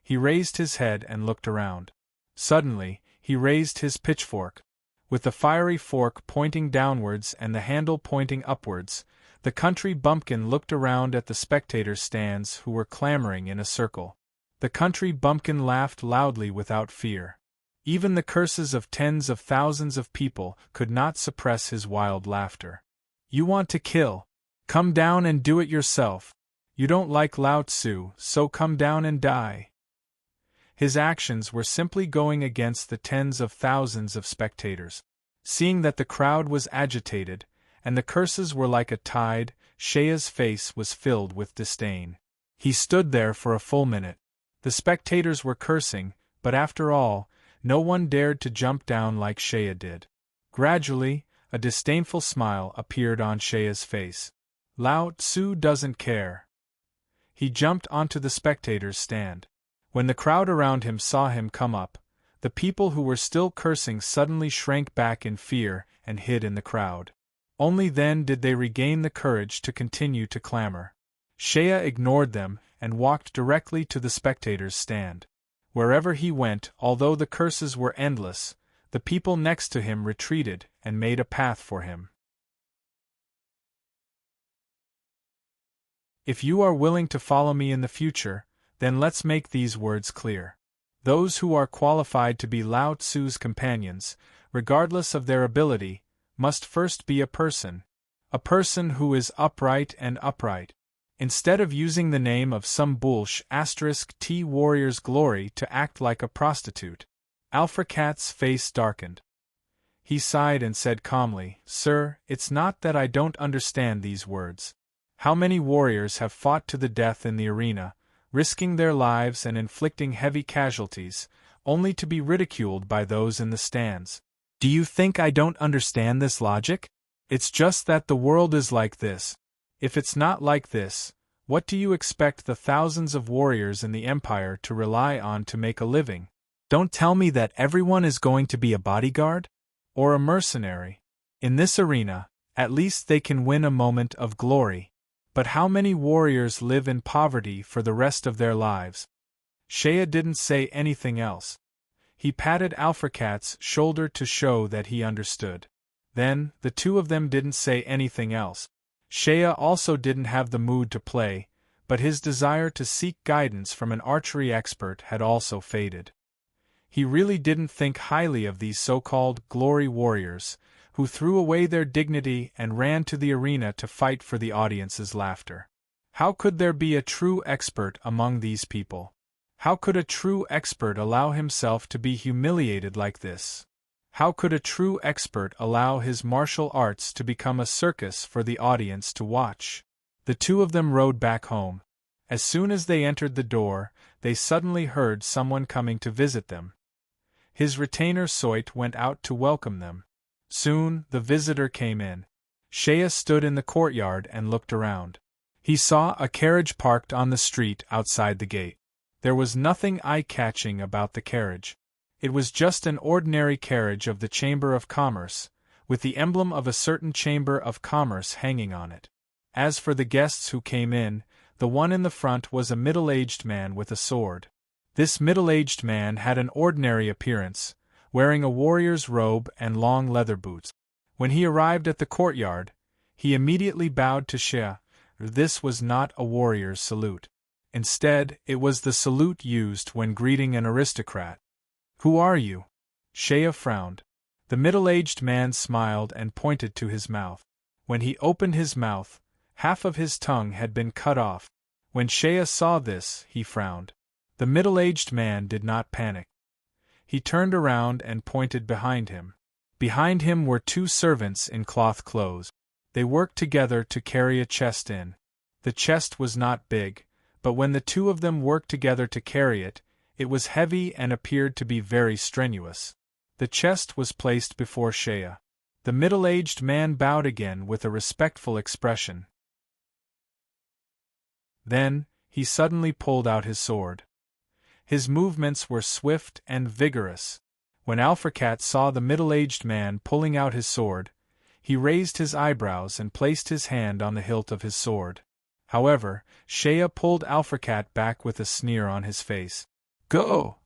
He raised his head and looked around. Suddenly, he raised his pitchfork. With the fiery fork pointing downwards and the handle pointing upwards, the country bumpkin looked around at the spectators' stands who were clamoring in a circle. The country bumpkin laughed loudly without fear. Even the curses of tens of thousands of people could not suppress his wild laughter. "You want to kill? Come down and do it yourself. You don't like Lao Tzu, so come down and die." His actions were simply going against the tens of thousands of spectators. Seeing that the crowd was agitated, and the curses were like a tide, Shea's face was filled with disdain. He stood there for a full minute. The spectators were cursing, but after all, no one dared to jump down like Shea did. Gradually, a disdainful smile appeared on Shea's face. Lao Tzu doesn't care. He jumped onto the spectators' stand. When the crowd around him saw him come up, the people who were still cursing suddenly shrank back in fear and hid in the crowd. Only then did they regain the courage to continue to clamor. Shea ignored them and walked directly to the spectators' stand. Wherever he went, although the curses were endless, the people next to him retreated and made a path for him. If you are willing to follow me in the future, then let's make these words clear. Those who are qualified to be Lao Tzu's companions, regardless of their ability, must first be a person who is upright and upright. Instead of using the name of some *T warrior's glory to act like a prostitute. Alfrecat's face darkened. He sighed and said calmly, "Sir, it's not that I don't understand these words. How many warriors have fought to the death in the arena, risking their lives and inflicting heavy casualties, only to be ridiculed by those in the stands? Do you think I don't understand this logic? It's just that the world is like this. If it's not like this, what do you expect the thousands of warriors in the empire to rely on to make a living? Don't tell me that everyone is going to be a bodyguard? Or a mercenary? In this arena, at least they can win a moment of glory. But how many warriors live in poverty for the rest of their lives?" Shea didn't say anything else. He patted Alfrecat's shoulder to show that he understood. Then, the two of them didn't say anything else. Shea also didn't have the mood to play, but his desire to seek guidance from an archery expert had also faded. He really didn't think highly of these so-called glory warriors, who threw away their dignity and ran to the arena to fight for the audience's laughter. How could there be a true expert among these people? How could a true expert allow himself to be humiliated like this? How could a true expert allow his martial arts to become a circus for the audience to watch? The two of them rode back home. As soon as they entered the door, they suddenly heard someone coming to visit them. His retainer Soit went out to welcome them. Soon, the visitor came in. Shea stood in the courtyard and looked around. He saw a carriage parked on the street outside the gate. There was nothing eye-catching about the carriage. It was just an ordinary carriage of the Chamber of Commerce, with the emblem of a certain Chamber of Commerce hanging on it. As for the guests who came in, the one in the front was a middle-aged man with a sword. This middle-aged man had an ordinary appearance, wearing a warrior's robe and long leather boots. When he arrived at the courtyard, he immediately bowed to Shea. This was not a warrior's salute. Instead, it was the salute used when greeting an aristocrat. "Who are you?" Shea frowned. The middle-aged man smiled and pointed to his mouth. When he opened his mouth, half of his tongue had been cut off. When Shea saw this, he frowned. The middle-aged man did not panic. He turned around and pointed behind him. Behind him were two servants in cloth clothes. They worked together to carry a chest in. The chest was not big, but when the two of them worked together to carry it, it was heavy and appeared to be very strenuous. The chest was placed before Shea. The middle-aged man bowed again with a respectful expression. Then, he suddenly pulled out his sword. His movements were swift and vigorous. When Alfracat saw the middle-aged man pulling out his sword, he raised his eyebrows and placed his hand on the hilt of his sword. However, Shea pulled Alfracat back with a sneer on his face. "Go!"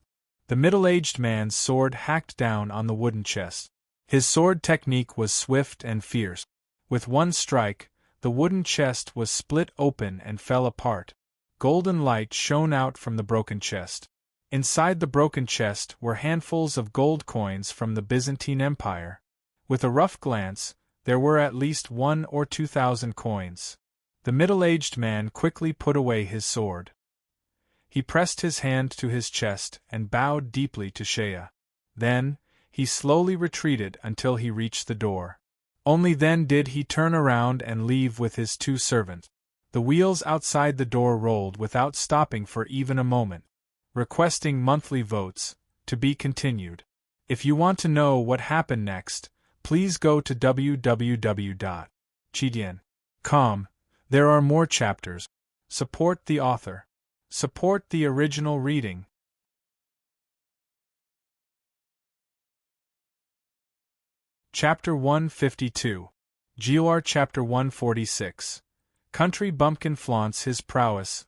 The middle-aged man's sword hacked down on the wooden chest. His sword technique was swift and fierce. With one strike, the wooden chest was split open and fell apart. Golden light shone out from the broken chest. Inside the broken chest were handfuls of gold coins from the Byzantine Empire. With a rough glance, there were at least 1,000 or 2,000 coins. The middle-aged man quickly put away his sword. He pressed his hand to his chest and bowed deeply to Shea. Then, he slowly retreated until he reached the door. Only then did he turn around and leave with his two servants. The wheels outside the door rolled without stopping for even a moment. Requesting monthly votes, to be continued. If you want to know what happened next, please go to www.chidian.com. There are more chapters. Support the author. Support the original reading. Chapter 152. GOR Chapter 146. Country Bumpkin flaunts his prowess.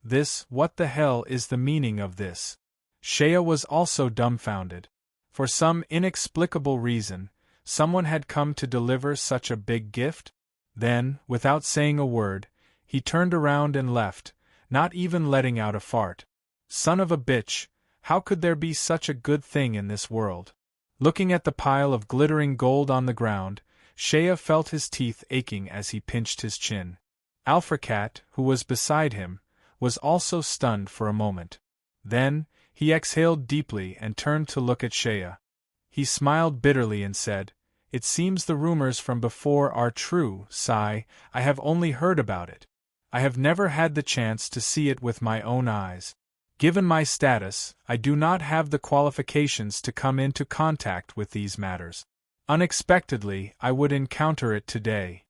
What the hell is the meaning of this? Shea was also dumbfounded. For some inexplicable reason, someone had come to deliver such a big gift? Then, without saying a word, he turned around and left, not even letting out a fart. Son of a bitch, how could there be such a good thing in this world? Looking at the pile of glittering gold on the ground, Shea felt his teeth aching as he pinched his chin. Alfracat, who was beside him, was also stunned for a moment. Then, he exhaled deeply and turned to look at Shea. He smiled bitterly and said, "It seems the rumors from before are true, Sigh. I have only heard about it. I have never had the chance to see it with my own eyes. Given my status, I do not have the qualifications to come into contact with these matters. Unexpectedly, I would encounter it today."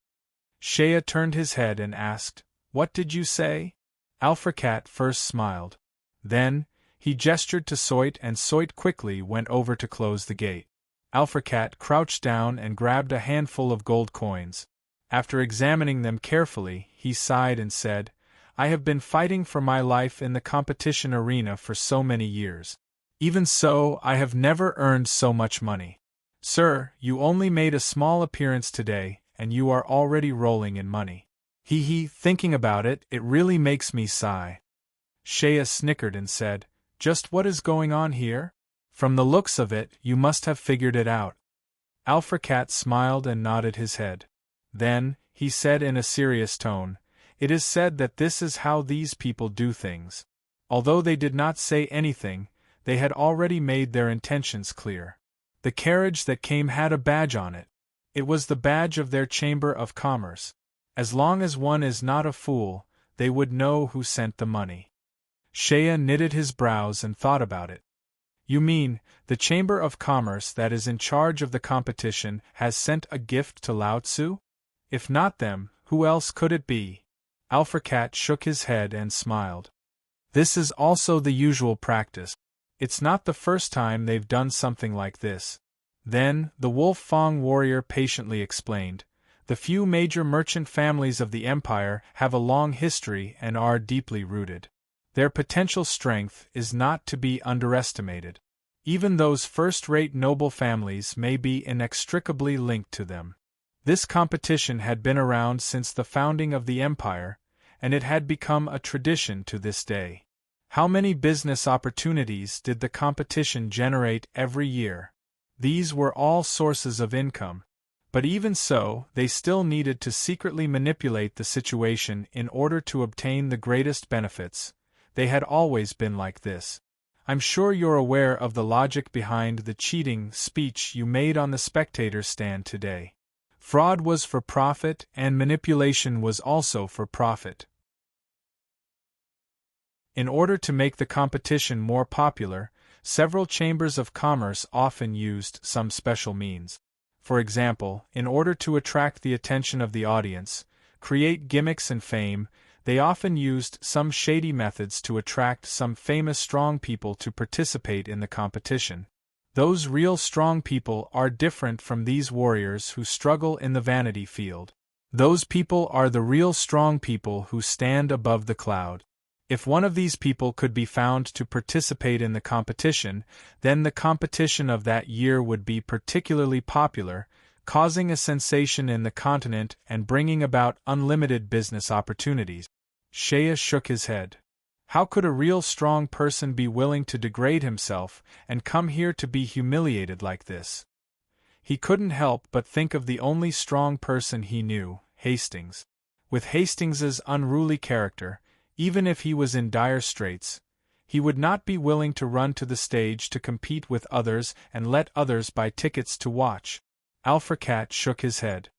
Shea turned his head and asked, "What did you say?" Alfracat first smiled. Then, he gestured to Soit and Soit quickly went over to close the gate. Alfracat crouched down and grabbed a handful of gold coins. After examining them carefully, he sighed and said, "I have been fighting for my life in the competition arena for so many years. Even so, I have never earned so much money. Sir, you only made a small appearance today, and you are already rolling in money. Thinking about it, it really makes me sigh." Shea snickered and said, "Just what is going on here? From the looks of it, you must have figured it out." Alfracat smiled and nodded his head. Then, he said in a serious tone, "It is said that this is how these people do things." Although they did not say anything, they had already made their intentions clear. The carriage that came had a badge on it. It was the badge of their Chamber of Commerce. As long as one is not a fool, they would know who sent the money. Shea knitted his brows and thought about it. "You mean, the Chamber of Commerce that is in charge of the competition has sent a gift to Lao Tzu? If not them, who else could it be?" Alfracat shook his head and smiled. "This is also the usual practice. It's not the first time they've done something like this. Then, the Wolf Fong warrior patiently explained, the few major merchant families of the empire have a long history and are deeply rooted. Their potential strength is not to be underestimated. Even those first-rate noble families may be inextricably linked to them. This competition had been around since the founding of the empire, and it had become a tradition to this day. How many business opportunities did the competition generate every year? These were all sources of income. But even so, they still needed to secretly manipulate the situation in order to obtain the greatest benefits. They had always been like this. I'm sure you're aware of the logic behind the cheating speech you made on the spectator stand today. Fraud was for profit, and manipulation was also for profit. In order to make the competition more popular, several chambers of commerce often used some special means. For example, in order to attract the attention of the audience, create gimmicks and fame, they often used some shady methods to attract some famous strong people to participate in the competition. Those real strong people are different from these warriors who struggle in the vanity field. Those people are the real strong people who stand above the cloud. If one of these people could be found to participate in the competition, then the competition of that year would be particularly popular, causing a sensation in the continent and bringing about unlimited business opportunities. Shea shook his head. How could a real strong person be willing to degrade himself and come here to be humiliated like this? He couldn't help but think of the only strong person he knew, Hastings. With Hastings's unruly character, even if he was in dire straits, he would not be willing to run to the stage to compete with others and let others buy tickets to watch. Alfracat shook his head.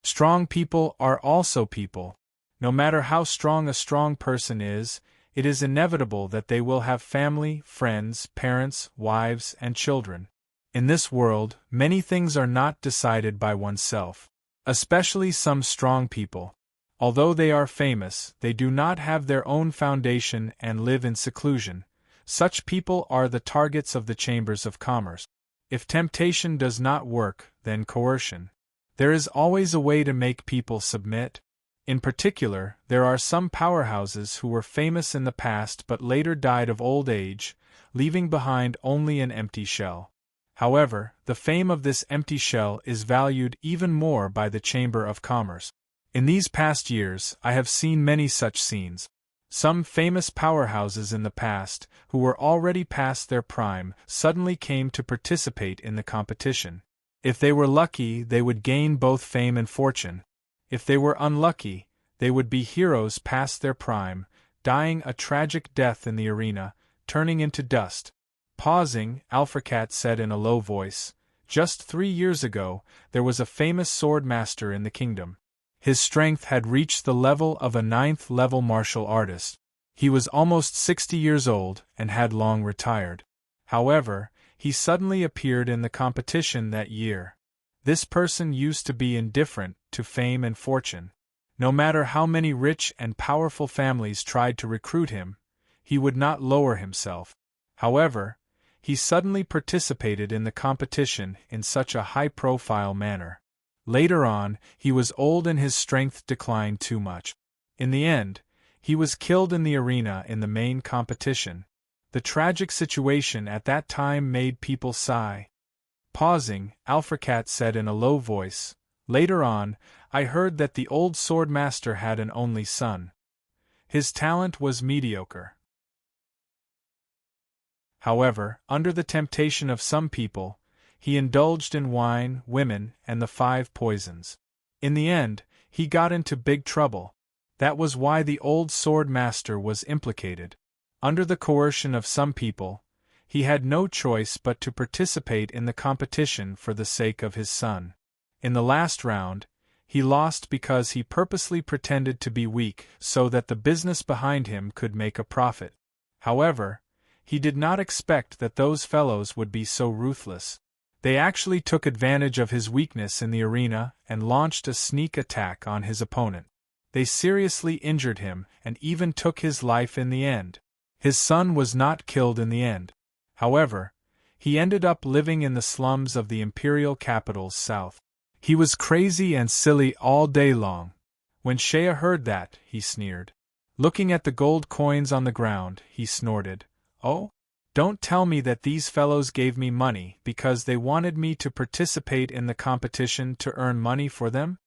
Strong people are also people. No matter how strong a strong person is, it is inevitable that they will have family, friends, parents, wives, and children. In this world, many things are not decided by oneself. Especially some strong people. Although they are famous, they do not have their own foundation and live in seclusion. Such people are the targets of the chambers of commerce. If temptation does not work, then coercion. There is always a way to make people submit. In particular, there are some powerhouses who were famous in the past but later died of old age, leaving behind only an empty shell. However, the fame of this empty shell is valued even more by the Chamber of Commerce. In these past years, I have seen many such scenes. Some famous powerhouses in the past, who were already past their prime, suddenly came to participate in the competition. If they were lucky, they would gain both fame and fortune. If they were unlucky, they would be heroes past their prime, dying a tragic death in the arena, turning into dust. Pausing, Alfracat said in a low voice, "Just 3 years ago, there was a famous sword master in the kingdom. His strength had reached the level of a 9th-level martial artist. He was almost 60 years old and had long retired. However, he suddenly appeared in the competition that year. This person used to be indifferent to fame and fortune. No matter how many rich and powerful families tried to recruit him, he would not lower himself. However, he suddenly participated in the competition in such a high-profile manner. Later on, he was old and his strength declined too much. In the end, he was killed in the arena in the main competition. The tragic situation at that time made people sigh." Pausing, Alfracat said in a low voice, "Later on, I heard that the old sword master had an only son. His talent was mediocre. However, under the temptation of some people, he indulged in wine, women, and the 5 poisons. In the end, he got into big trouble. That was why the old sword master was implicated. Under the coercion of some people, he had no choice but to participate in the competition for the sake of his son. In the last round, he lost because he purposely pretended to be weak so that the business behind him could make a profit. However, he did not expect that those fellows would be so ruthless. They actually took advantage of his weakness in the arena and launched a sneak attack on his opponent. They seriously injured him and even took his life in the end. His son was not killed in the end. However, he ended up living in the slums of the imperial capital's south. He was crazy and silly all day long. When Shea heard that, he sneered. Looking at the gold coins on the ground, he snorted, "Oh? Don't tell me that these fellows gave me money because they wanted me to participate in the competition to earn money for them?"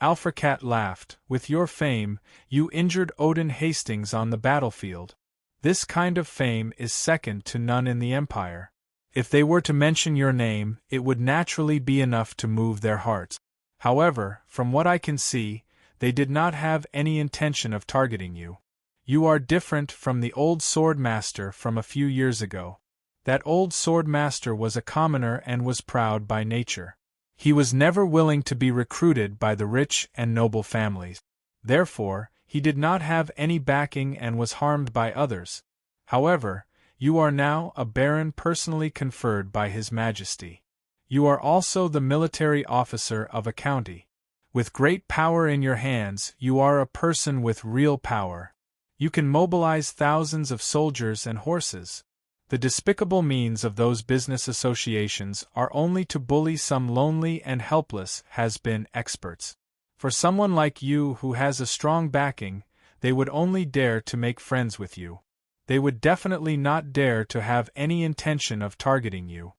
Alfracat laughed. "With your fame, you injured Odin Hastings on the battlefield. This kind of fame is second to none in the Empire. If they were to mention your name, it would naturally be enough to move their hearts. However, from what I can see, they did not have any intention of targeting you. You are different from the old sword master from a few years ago. That old sword master was a commoner and was proud by nature. He was never willing to be recruited by the rich and noble families. Therefore, he did not have any backing and was harmed by others. However, you are now a baron personally conferred by His Majesty. You are also the military officer of a county. With great power in your hands, you are a person with real power. You can mobilize thousands of soldiers and horses. The despicable means of those business associations are only to bully some lonely and helpless has-been experts. For someone like you who has a strong backing, they would only dare to make friends with you. They would definitely not dare to have any intention of targeting you."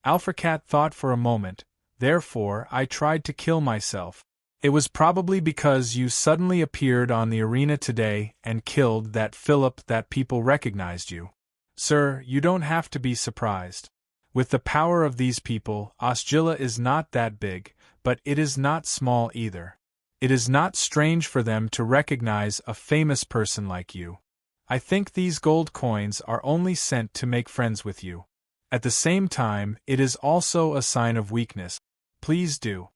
Alfracat thought for a moment. "Therefore, I tried to kill myself. It was probably because you suddenly appeared on the arena today and killed that Philip that people recognized you. Sir, you don't have to be surprised. With the power of these people, Osgilla is not that big, but it is not small either. It is not strange for them to recognize a famous person like you. I think these gold coins are only sent to make friends with you. At the same time, it is also a sign of weakness. Please do."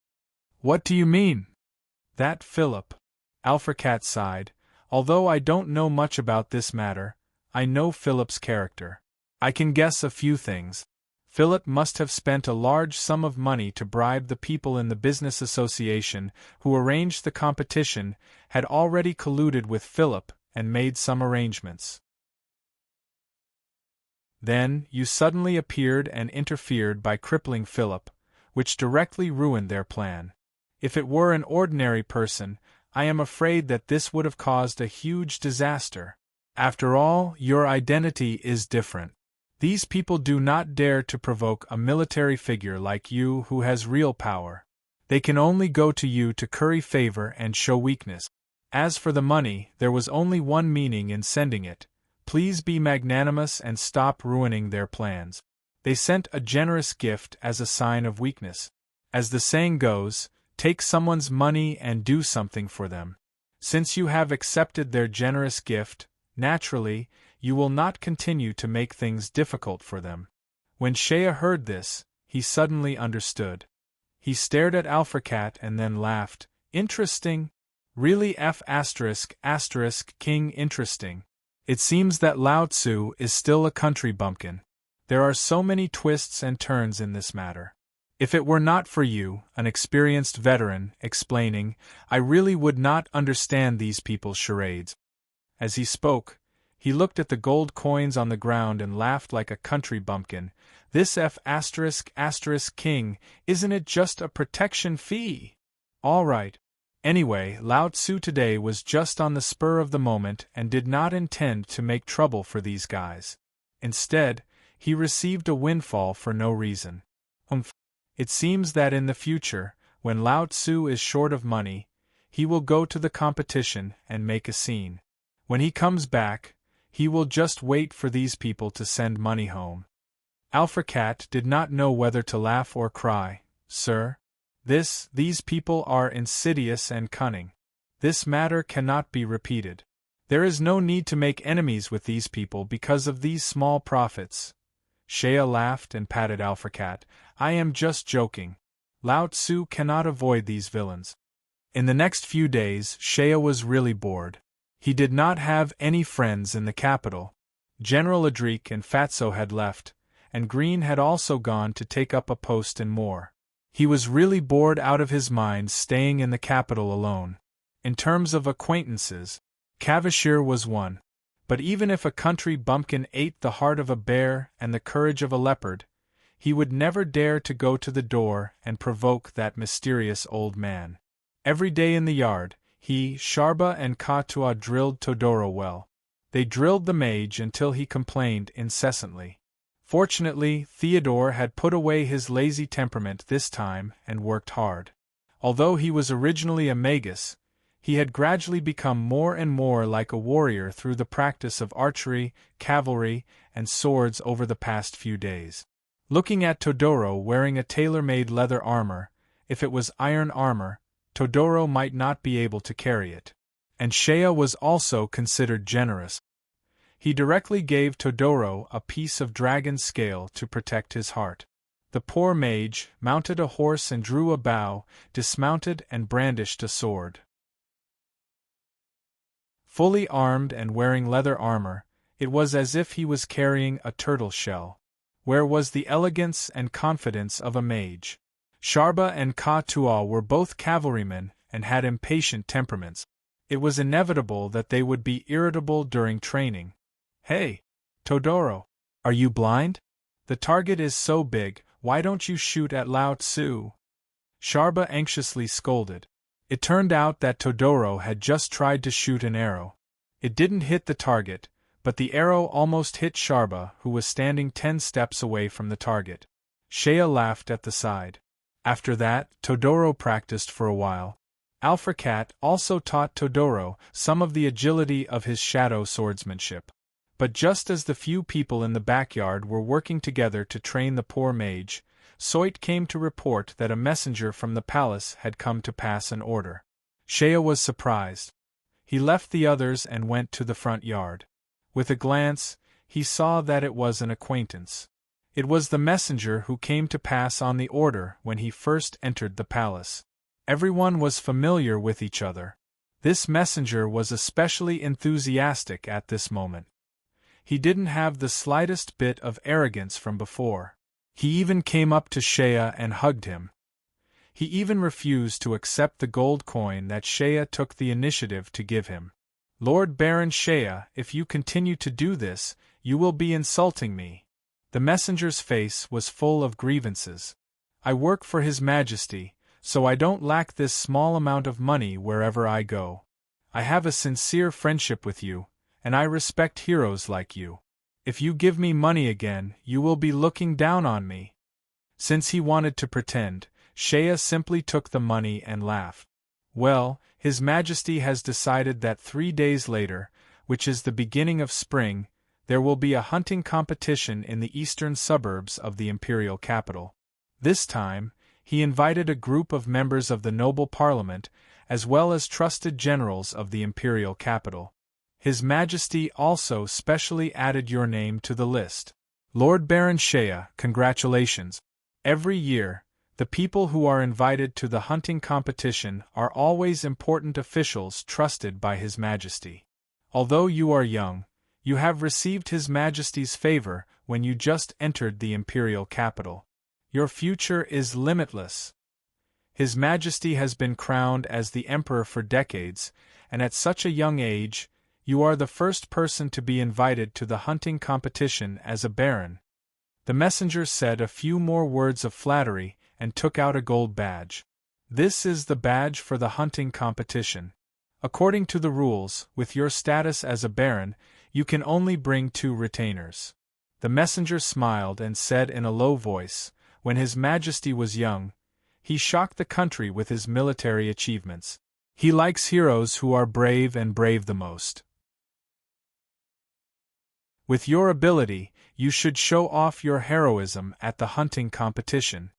"What do you mean?" "That Philip." Alfracat sighed. "Although I don't know much about this matter, I know Philip's character. I can guess a few things. Philip must have spent a large sum of money to bribe the people in the business association who arranged the competition, had already colluded with Philip, and made some arrangements. Then, you suddenly appeared and interfered by crippling Philip, which directly ruined their plan. If it were an ordinary person, I am afraid that this would have caused a huge disaster. After all, your identity is different. These people do not dare to provoke a military figure like you who has real power. They can only go to you to curry favor and show weakness. As for the money, there was only one meaning in sending it. Please be magnanimous and stop ruining their plans. They sent a generous gift as a sign of weakness. As the saying goes, take someone's money and do something for them. Since you have accepted their generous gift, naturally, you will not continue to make things difficult for them. When Shea heard this, he suddenly understood. He stared at Alfracat and then laughed. Interesting. Really King interesting. It seems that Lao Tzu is still a country bumpkin. There are so many twists and turns in this matter. If it were not for you, an experienced veteran, explaining, I really would not understand these people's charades. As he spoke, he looked at the gold coins on the ground and laughed like a country bumpkin. This King, isn't it just a protection fee? All right. Anyway, Lao Tzu today was just on the spur of the moment and did not intend to make trouble for these guys. Instead, he received a windfall for no reason. It seems that in the future, when Lao Tzu is short of money, he will go to the competition and make a scene. When he comes back, he will just wait for these people to send money home. Alfracat did not know whether to laugh or cry. Sir, these people are insidious and cunning. This matter cannot be repeated. There is no need to make enemies with these people because of these small profits. Shea laughed and patted Alfracat. I am just joking. Lao Tzu cannot avoid these villains. In the next few days, Shea was really bored. He did not have any friends in the capital. General Adric and Fatso had left, and Green had also gone to take up a post in Moor. He was really bored out of his mind staying in the capital alone. In terms of acquaintances, Cavashir was one. But even if a country bumpkin ate the heart of a bear and the courage of a leopard, he would never dare to go to the door and provoke that mysterious old man. Every day in the yard, he, Sharba and Ka-Tua drilled Todoro well. They drilled the mage until he complained incessantly. Fortunately, Theodore had put away his lazy temperament this time and worked hard. Although he was originally a magus, he had gradually become more and more like a warrior through the practice of archery, cavalry, and swords over the past few days. Looking at Todoro wearing a tailor-made leather armor, if it was iron armor, Todoro might not be able to carry it. And Shea was also considered generous. He directly gave Todoro a piece of dragon scale to protect his heart. The poor mage mounted a horse and drew a bow, dismounted and brandished a sword. Fully armed and wearing leather armor, it was as if he was carrying a turtle shell. Where was the elegance and confidence of a mage? Sharba and Ka-Tua were both cavalrymen and had impatient temperaments. It was inevitable that they would be irritable during training. "Hey, Todoro, are you blind? The target is so big, why don't you shoot at Lao Tzu?" Sharba anxiously scolded. It turned out that Todoro had just tried to shoot an arrow. It didn't hit the target, but the arrow almost hit Sharba, who was standing 10 steps away from the target. Shea laughed at the side. After that, Todoro practiced for a while. Alfracat also taught Todoro some of the agility of his shadow swordsmanship. But just as the few people in the backyard were working together to train the poor mage, Soit came to report that a messenger from the palace had come to pass an order. Shea was surprised. He left the others and went to the front yard. With a glance, he saw that it was an acquaintance. It was the messenger who came to pass on the order when he first entered the palace. Everyone was familiar with each other. This messenger was especially enthusiastic at this moment. He didn't have the slightest bit of arrogance from before. He even came up to Shea and hugged him. He even refused to accept the gold coin that Shea took the initiative to give him. "Lord Baron Shea, if you continue to do this, you will be insulting me." The messenger's face was full of grievances. "I work for His Majesty, so I don't lack this small amount of money wherever I go. I have a sincere friendship with you, and I respect heroes like you. If you give me money again, you will be looking down on me." Since he wanted to pretend, Shea simply took the money and laughed. "Well, His Majesty has decided that 3 days later, which is the beginning of spring, there will be a hunting competition in the eastern suburbs of the imperial capital. This time, he invited a group of members of the noble parliament, as well as trusted generals of the imperial capital. His Majesty also specially added your name to the list. Lord Baron Shea, congratulations. Every year, the people who are invited to the hunting competition are always important officials trusted by His Majesty. Although you are young, you have received His Majesty's favor when you just entered the imperial capital. Your future is limitless. His Majesty has been crowned as the Emperor for decades, and at such a young age, you are the first person to be invited to the hunting competition as a baron." The messenger said a few more words of flattery and took out a gold badge. "This is the badge for the hunting competition. According to the rules, with your status as a baron, you can only bring 2 retainers." The messenger smiled and said in a low voice, "When His Majesty was young, he shocked the country with his military achievements. He likes heroes who are brave and brave the most. With your ability, you should show off your heroism at the hunting competition.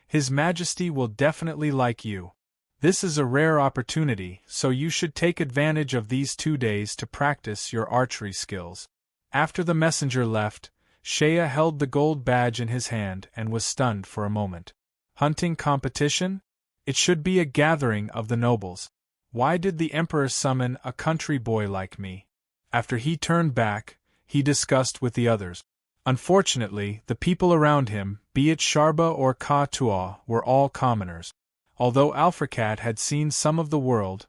His Majesty will definitely like you. This is a rare opportunity, so you should take advantage of these 2 days to practice your archery skills." After the messenger left, Shea held the gold badge in his hand and was stunned for a moment. Hunting competition? It should be a gathering of the nobles. Why did the Emperor summon a country boy like me? After he turned back, he discussed with the others. Unfortunately, the people around him, be it Sharba or Ka-Tua, were all commoners. Although Alfracat had seen some of the world,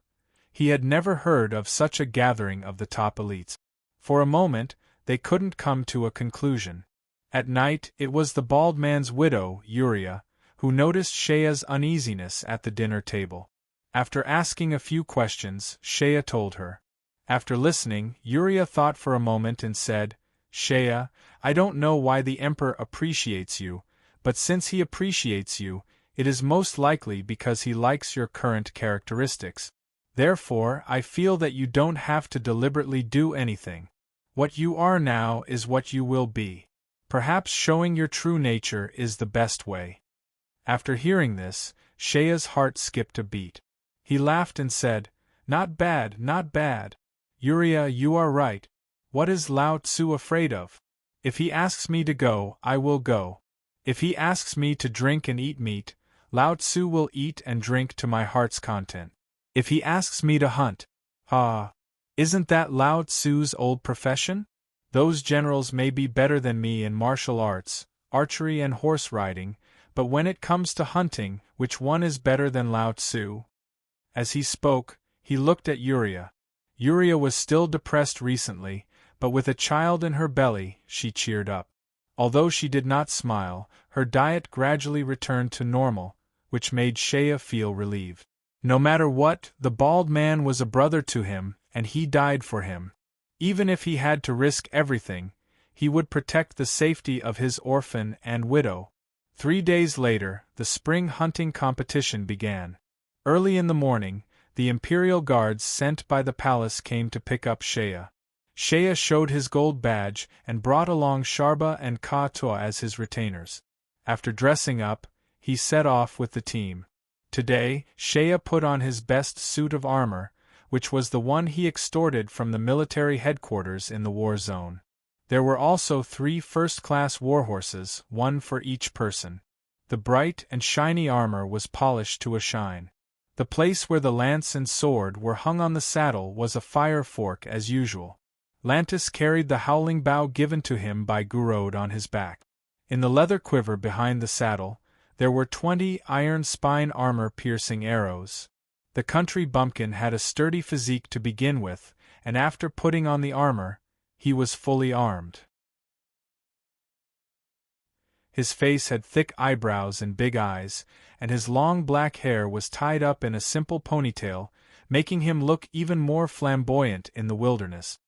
he had never heard of such a gathering of the top elites. For a moment, they couldn't come to a conclusion. At night, it was the bald man's widow, Uriah, who noticed Shea's uneasiness at the dinner table. After asking a few questions, Shea told her. After listening, Uriah thought for a moment and said, Shea, I don't know why the Emperor appreciates you, but since he appreciates you, it is most likely because he likes your current characteristics. Therefore, I feel that you don't have to deliberately do anything. What you are now is what you will be. Perhaps showing your true nature is the best way. After hearing this, Shea's heart skipped a beat. He laughed and said, Not bad, not bad. Uriah, you are right. What is Lao Tzu afraid of? If he asks me to go, I will go. If he asks me to drink and eat meat, Lao Tzu will eat and drink to my heart's content. If he asks me to hunt, isn't that Lao Tzu's old profession? Those generals may be better than me in martial arts, archery and horse riding, but when it comes to hunting, which one is better than Lao Tzu? As he spoke, he looked at Uriah. Uriah was still depressed recently, but with a child in her belly, she cheered up. Although she did not smile, her diet gradually returned to normal, which made Shea feel relieved. No matter what, the bald man was a brother to him, and he died for him. Even if he had to risk everything, he would protect the safety of his orphan and widow. 3 days later, the spring hunting competition began. Early in the morning, the imperial guards sent by the palace came to pick up Shea. Shea showed his gold badge and brought along Sharba and Ka-Tua as his retainers. After dressing up, he set off with the team. Today, Shea put on his best suit of armor, which was the one he extorted from the military headquarters in the war zone. There were also 3 first-class warhorses, one for each person. The bright and shiny armor was polished to a shine. The place where the lance and sword were hung on the saddle was a fire fork as usual. Lantis carried the howling bow given to him by Gurod on his back. In the leather quiver behind the saddle, there were 20 iron spine armor-piercing arrows. The country bumpkin had a sturdy physique to begin with, and after putting on the armor, he was fully armed. His face had thick eyebrows and big eyes, and his long black hair was tied up in a simple ponytail, making him look even more flamboyant in the wilderness.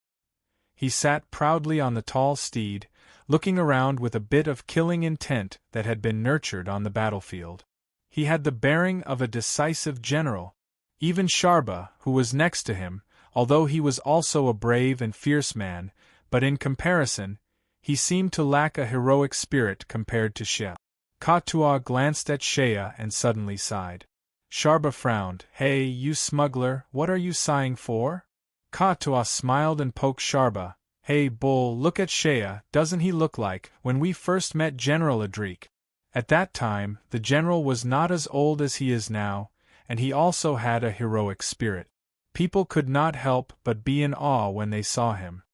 He sat proudly on the tall steed, looking around with a bit of killing intent that had been nurtured on the battlefield. He had the bearing of a decisive general. Even Sharba, who was next to him, although he was also a brave and fierce man, but in comparison, he seemed to lack a heroic spirit compared to Shea. Ka-Tua glanced at Shea and suddenly sighed. Sharba frowned. Hey, you smuggler, what are you sighing for? Ka-Tua smiled and poked Sharba. Hey, bull, look at Shea, doesn't he look like when we first met General Adrik? At that time, the general was not as old as he is now, and he also had a heroic spirit. People could not help but be in awe when they saw him.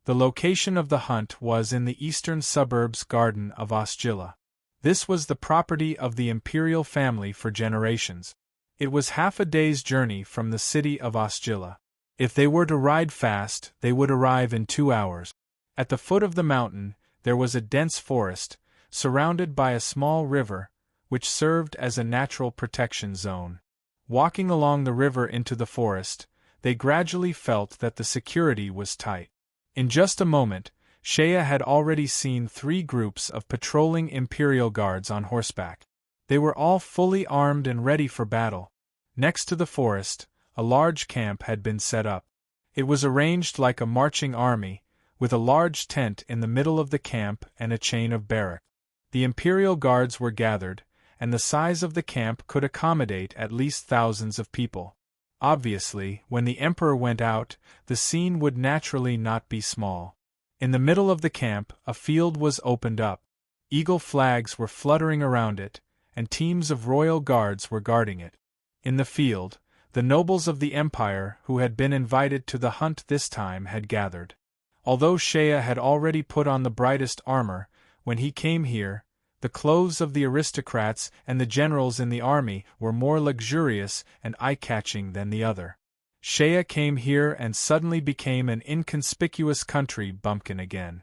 The location of the hunt was in the eastern suburbs garden of Osgilla. This was the property of the imperial family for generations. It was half a day's journey from the city of Osgilla. If they were to ride fast, they would arrive in 2 hours. At the foot of the mountain, there was a dense forest, surrounded by a small river, which served as a natural protection zone. Walking along the river into the forest, they gradually felt that the security was tight. In just a moment, Shea had already seen 3 groups of patrolling imperial guards on horseback. They were all fully armed and ready for battle. Next to the forest, a large camp had been set up. It was arranged like a marching army, with a large tent in the middle of the camp and a chain of barracks. The imperial guards were gathered, and the size of the camp could accommodate at least thousands of people. Obviously, when the emperor went out, the scene would naturally not be small. In the middle of the camp, a field was opened up. Eagle flags were fluttering around it, and teams of royal guards were guarding it. In the field, the nobles of the empire who had been invited to the hunt this time had gathered. Although Shea had already put on the brightest armor, when he came here, the clothes of the aristocrats and the generals in the army were more luxurious and eye-catching than the other. Shea came here and suddenly became an inconspicuous country bumpkin again.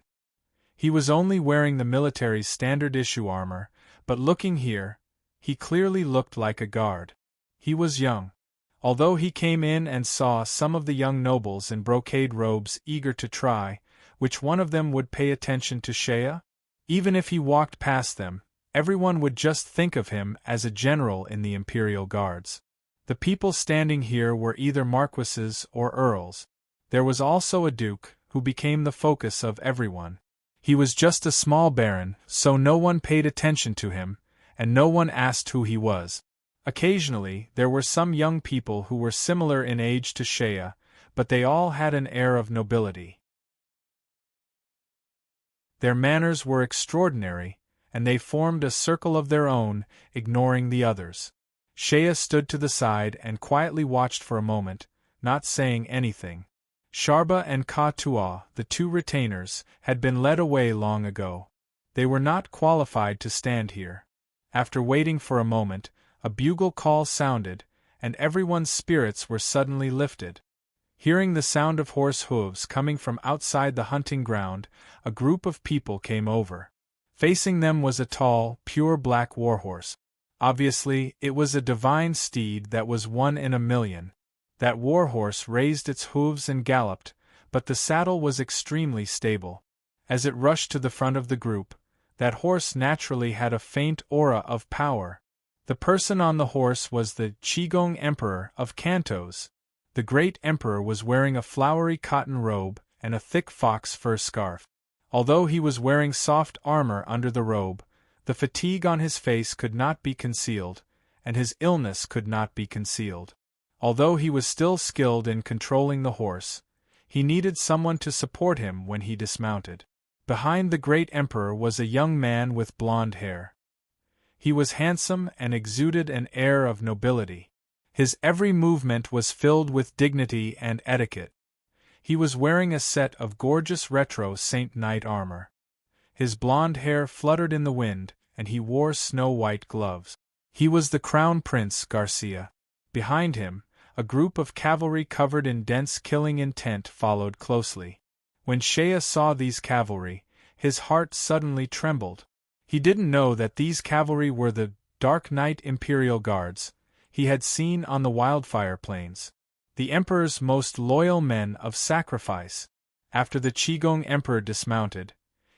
He was only wearing the military's standard issue armor, but looking here, he clearly looked like a guard. He was young. Although he came in and saw some of the young nobles in brocade robes eager to try which one of them would pay attention to Shea, even if he walked past them, everyone would just think of him as a general in the Imperial Guards. The people standing here were either marquises or earls. There was also a duke, who became the focus of everyone. He was just a small baron, so no one paid attention to him, and no one asked who he was. Occasionally, there were some young people who were similar in age to Shea, but they all had an air of nobility. Their manners were extraordinary, and they formed a circle of their own, ignoring the others. Shea stood to the side and quietly watched for a moment, not saying anything. Sharba and Ka-Tua, the two retainers, had been led away long ago. They were not qualified to stand here. After waiting for a moment, a bugle call sounded, and everyone's spirits were suddenly lifted. Hearing the sound of horse hooves coming from outside the hunting ground, a group of people came over. Facing them was a tall, pure black warhorse. Obviously, it was a divine steed that was one in a million. That warhorse raised its hooves and galloped, but the saddle was extremely stable. As it rushed to the front of the group, that horse naturally had a faint aura of power. The person on the horse was the Qigong Emperor of Kantos. The great emperor was wearing a flowery cotton robe and a thick fox fur scarf. Although he was wearing soft armor under the robe, the fatigue on his face could not be concealed, and his illness could not be concealed. Although he was still skilled in controlling the horse, he needed someone to support him when he dismounted. Behind the great emperor was a young man with blonde hair. He was handsome and exuded an air of nobility. His every movement was filled with dignity and etiquette. He was wearing a set of gorgeous retro Saint Knight armor. His blonde hair fluttered in the wind, and he wore snow-white gloves. He was the Crown Prince Garcia. Behind him, a group of cavalry covered in dense killing intent followed closely. When Shea saw these cavalry, his heart suddenly trembled. He didn't know that these cavalry were the Dark Knight Imperial Guards he had seen on the wildfire plains. The Emperor's most loyal men of sacrifice. After the Qigong Emperor dismounted,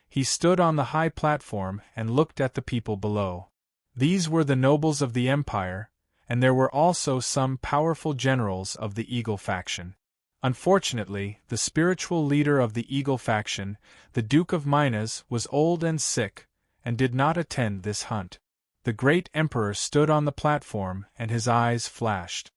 he stood on the high platform and looked at the people below. These were the nobles of the Empire, and there were also some powerful generals of the Eagle faction. Unfortunately, the spiritual leader of the Eagle faction, the Duke of Minas, was old and sick, and did not attend this hunt. The great emperor stood on the platform, and his eyes flashed.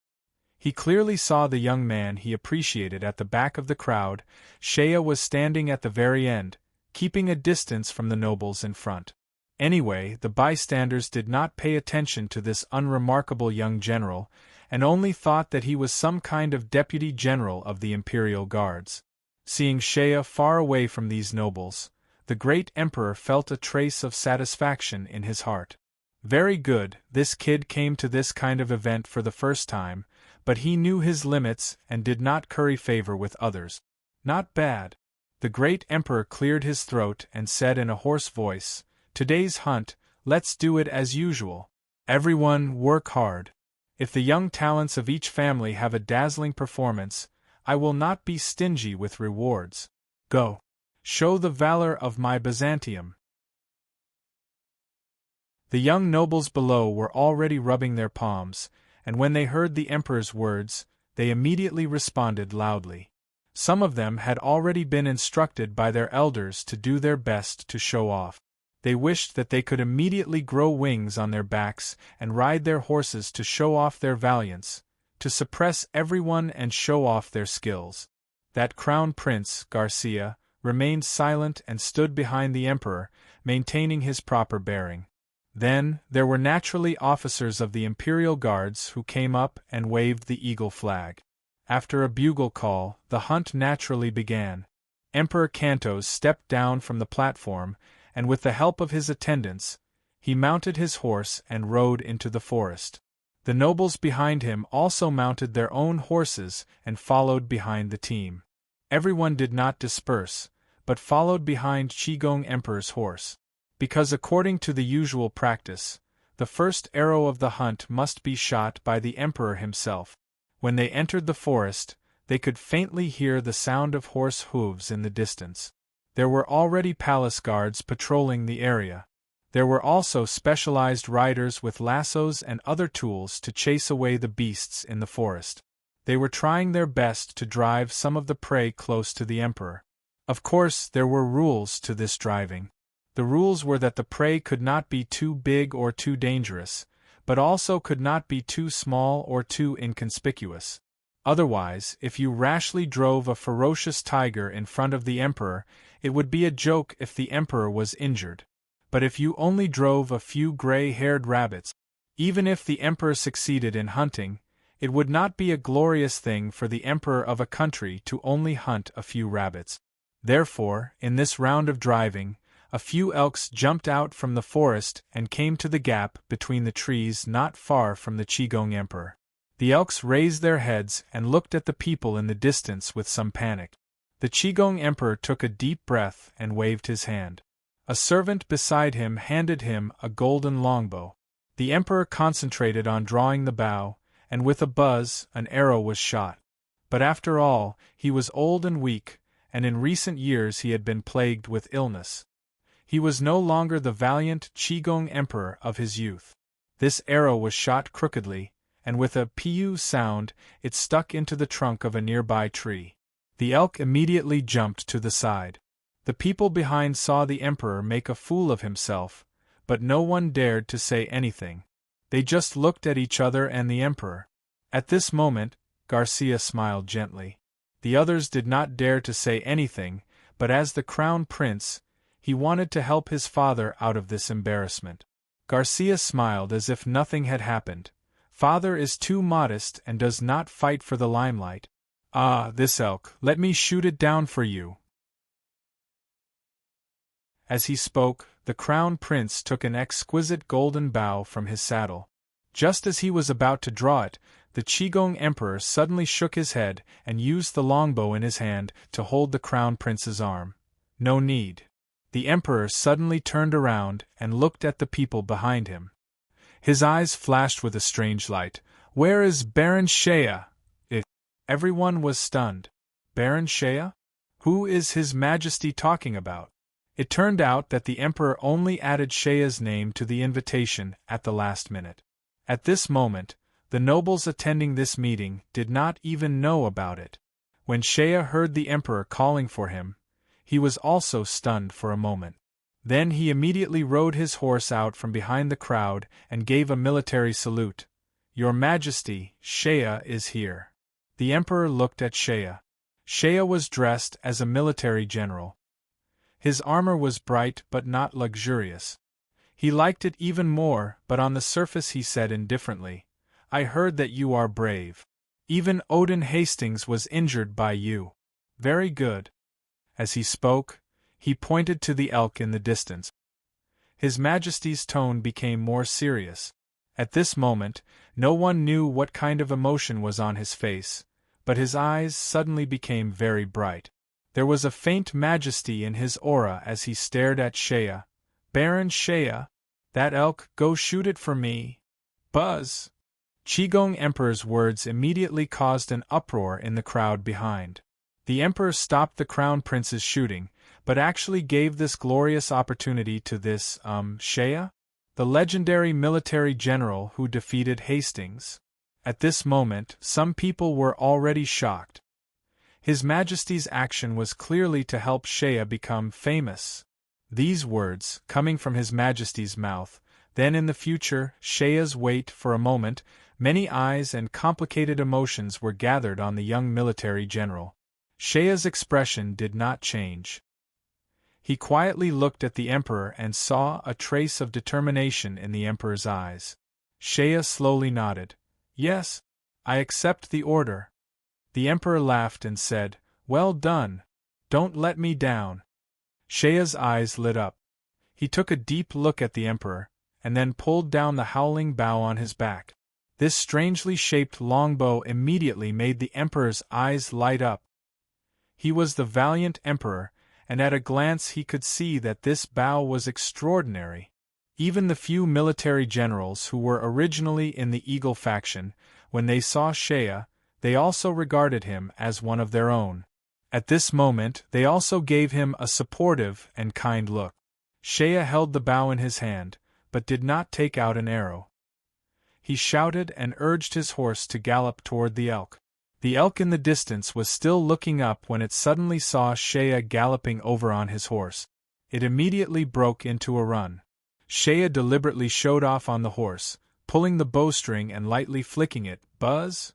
He clearly saw the young man he appreciated at the back of the crowd. Shea was standing at the very end, keeping a distance from the nobles in front. Anyway, the bystanders did not pay attention to this unremarkable young general, and only thought that he was some kind of deputy general of the Imperial Guards. Seeing Shea far away from these nobles, the great emperor felt a trace of satisfaction in his heart. Very good, this kid came to this kind of event for the first time, but he knew his limits and did not curry favor with others. Not bad. The great emperor cleared his throat and said in a hoarse voice, "Today's hunt, let's do it as usual. Everyone work hard. If the young talents of each family have a dazzling performance, I will not be stingy with rewards. Go. Show the valor of my Byzantium." The young nobles below were already rubbing their palms, and when they heard the emperor's words, they immediately responded loudly. Some of them had already been instructed by their elders to do their best to show off. They wished that they could immediately grow wings on their backs and ride their horses to show off their valiance, to suppress everyone and show off their skills. That Crown Prince, Garcia, remained silent and stood behind the emperor, maintaining his proper bearing. Then, there were naturally officers of the Imperial Guards who came up and waved the eagle flag. After a bugle call, the hunt naturally began. Emperor Kantos stepped down from the platform, and with the help of his attendants, he mounted his horse and rode into the forest. The nobles behind him also mounted their own horses and followed behind the team. Everyone did not disperse, but followed behind Qigong Emperor's horse. Because according to the usual practice, the first arrow of the hunt must be shot by the emperor himself. When they entered the forest, they could faintly hear the sound of horse hooves in the distance. There were already palace guards patrolling the area. There were also specialized riders with lassos and other tools to chase away the beasts in the forest. They were trying their best to drive some of the prey close to the emperor. Of course, there were rules to this driving. The rules were that the prey could not be too big or too dangerous, but also could not be too small or too inconspicuous. Otherwise, if you rashly drove a ferocious tiger in front of the emperor, it would be a joke if the emperor was injured. But if you only drove a few gray-haired rabbits, even if the emperor succeeded in hunting, it would not be a glorious thing for the emperor of a country to only hunt a few rabbits. Therefore, in this round of driving, a few elks jumped out from the forest and came to the gap between the trees not far from the Qigong Emperor. The elks raised their heads and looked at the people in the distance with some panic. The Qigong Emperor took a deep breath and waved his hand. A servant beside him handed him a golden longbow. The emperor concentrated on drawing the bow, and with a buzz, an arrow was shot. But after all, he was old and weak, and in recent years he had been plagued with illness. He was no longer the valiant Qigong Emperor of his youth. This arrow was shot crookedly, and with a "piu" sound, it stuck into the trunk of a nearby tree. The elk immediately jumped to the side. The people behind saw the emperor make a fool of himself, but no one dared to say anything. They just looked at each other and the emperor. At this moment, Garcia smiled gently. The others did not dare to say anything, but as the crown prince, he wanted to help his father out of this embarrassment. Garcia smiled as if nothing had happened. Father is too modest and does not fight for the limelight. Ah, this elk, let me shoot it down for you. As he spoke, the crown prince took an exquisite golden bow from his saddle. Just as he was about to draw it, the Qigong Emperor suddenly shook his head and used the longbow in his hand to hold the crown prince's arm. No need. The emperor suddenly turned around and looked at the people behind him. His eyes flashed with a strange light. "Where is Baron Shea?" Everyone was stunned. Baron Shea? Who is His Majesty talking about? It turned out that the emperor only added Shea's name to the invitation at the last minute. At this moment, the nobles attending this meeting did not even know about it. When Shea heard the emperor calling for him, he was also stunned for a moment. Then he immediately rode his horse out from behind the crowd and gave a military salute. "Your Majesty, Shea is here." The emperor looked at Shea. Shea was dressed as a military general. His armor was bright but not luxurious. He liked it even more, but on the surface he said indifferently, "I heard that you are brave. Even Odin Hastings was injured by you. Very good." As he spoke, he pointed to the elk in the distance. His Majesty's tone became more serious. At this moment, no one knew what kind of emotion was on his face, but his eyes suddenly became very bright. There was a faint majesty in his aura as he stared at Shea. "Baron Shea, that elk, go shoot it for me." Buzz! Qigong Emperor's words immediately caused an uproar in the crowd behind. The emperor stopped the crown prince's shooting, but actually gave this glorious opportunity to this, Shea? The legendary military general who defeated Hastings. At this moment, some people were already shocked. His Majesty's action was clearly to help Shea become famous. These words, coming from His Majesty's mouth, then in the future, Shea's wait for a moment, many eyes and complicated emotions were gathered on the young military general. Shea's expression did not change. He quietly looked at the emperor and saw a trace of determination in the emperor's eyes. Shea slowly nodded. "Yes, I accept the order." The emperor laughed and said, "Well done. Don't let me down." Shea's eyes lit up. He took a deep look at the emperor, and then pulled down the howling bow on his back. This strangely shaped longbow immediately made the emperor's eyes light up. He was the valiant emperor, and at a glance he could see that this bow was extraordinary. Even the few military generals who were originally in the Eagle faction, when they saw Shea, they also regarded him as one of their own. At this moment they also gave him a supportive and kind look. Shea held the bow in his hand, but did not take out an arrow. He shouted and urged his horse to gallop toward the elk. The elk in the distance was still looking up when it suddenly saw Shea galloping over on his horse. It immediately broke into a run. Shea deliberately showed off on the horse, pulling the bowstring and lightly flicking it. Buzz!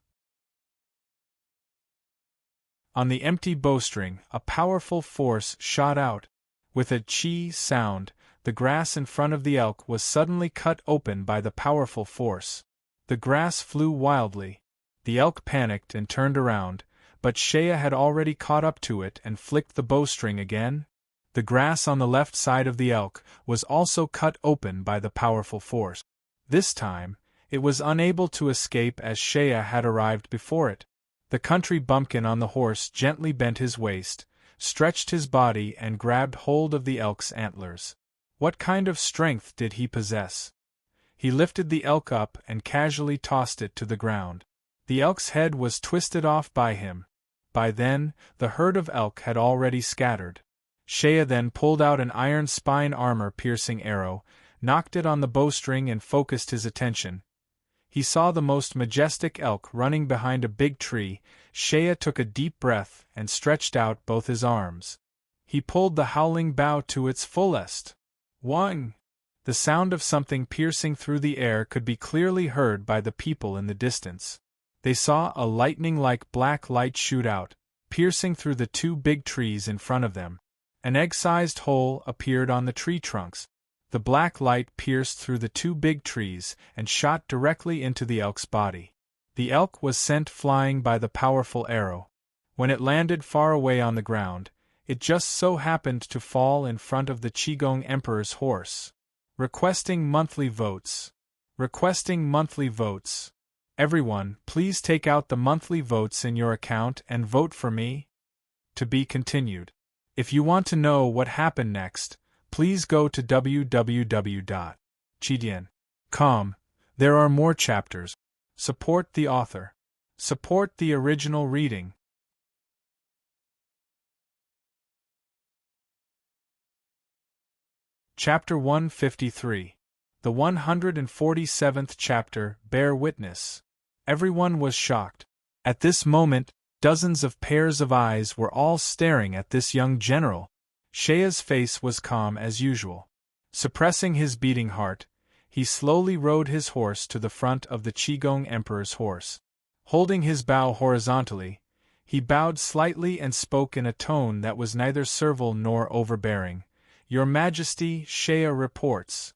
On the empty bowstring, a powerful force shot out. With a chee sound, the grass in front of the elk was suddenly cut open by the powerful force. The grass flew wildly. The elk panicked and turned around, but Shea had already caught up to it and flicked the bowstring again. The grass on the left side of the elk was also cut open by the powerful force. This time, it was unable to escape as Shea had arrived before it. The country bumpkin on the horse gently bent his waist, stretched his body and grabbed hold of the elk's antlers. What kind of strength did he possess? He lifted the elk up and casually tossed it to the ground. The elk's head was twisted off by him. By then, the herd of elk had already scattered. Shea then pulled out an iron spine armor-piercing arrow, knocked it on the bowstring and focused his attention. He saw the most majestic elk running behind a big tree. Shea took a deep breath and stretched out both his arms. He pulled the howling bow to its fullest. Whang! The sound of something piercing through the air could be clearly heard by the people in the distance. They saw a lightning-like black light shoot out, piercing through the two big trees in front of them. An egg-sized hole appeared on the tree trunks. The black light pierced through the two big trees and shot directly into the elk's body. The elk was sent flying by the powerful arrow. When it landed far away on the ground, it just so happened to fall in front of the Qigong Emperor's horse. Requesting monthly votes. Requesting monthly votes. Everyone, please take out the monthly votes in your account and vote for me. To be continued. If you want to know what happened next, please go to www.chidian.com. There are more chapters. Support the author. Support the original reading. Chapter 153. The 147th chapter, Bear Witness. Everyone was shocked. At this moment, dozens of pairs of eyes were all staring at this young general. Shea's face was calm as usual. Suppressing his beating heart, he slowly rode his horse to the front of the Qigong Emperor's horse. Holding his bow horizontally, he bowed slightly and spoke in a tone that was neither servile nor overbearing. Your Majesty, Shea reports.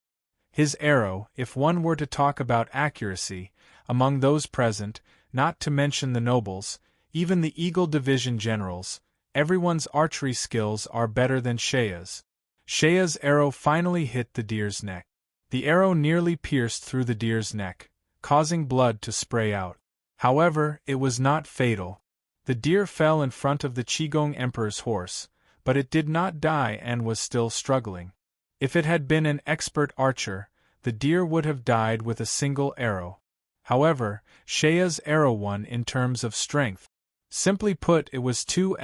His arrow, if one were to talk about accuracy, among those present, not to mention the nobles, even the Eagle Division generals, everyone's archery skills are better than Shea's. Shea's arrow finally hit the deer's neck. The arrow nearly pierced through the deer's neck, causing blood to spray out. However, it was not fatal. The deer fell in front of the Qigong Emperor's horse, but it did not die and was still struggling. If it had been an expert archer, the deer would have died with a single arrow. However, Shea's arrow won in terms of strength. Simply put, it was too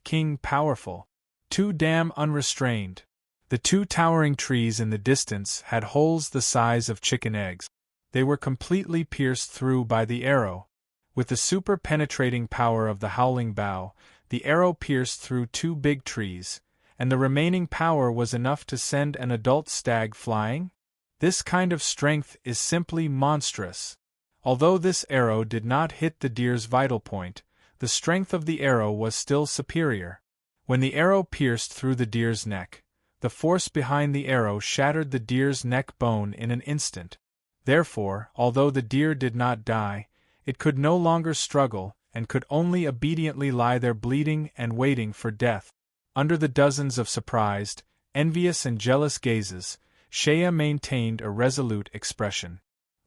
king powerful. Too damn unrestrained. The two towering trees in the distance had holes the size of chicken eggs. They were completely pierced through by the arrow. With the super-penetrating power of the howling bow, the arrow pierced through two big trees, and the remaining power was enough to send an adult stag flying? This kind of strength is simply monstrous. Although this arrow did not hit the deer's vital point, the strength of the arrow was still superior. When the arrow pierced through the deer's neck, the force behind the arrow shattered the deer's neck bone in an instant. Therefore, although the deer did not die, it could no longer struggle, and could only obediently lie there bleeding and waiting for death. Under the dozens of surprised, envious and jealous gazes, Shea maintained a resolute expression.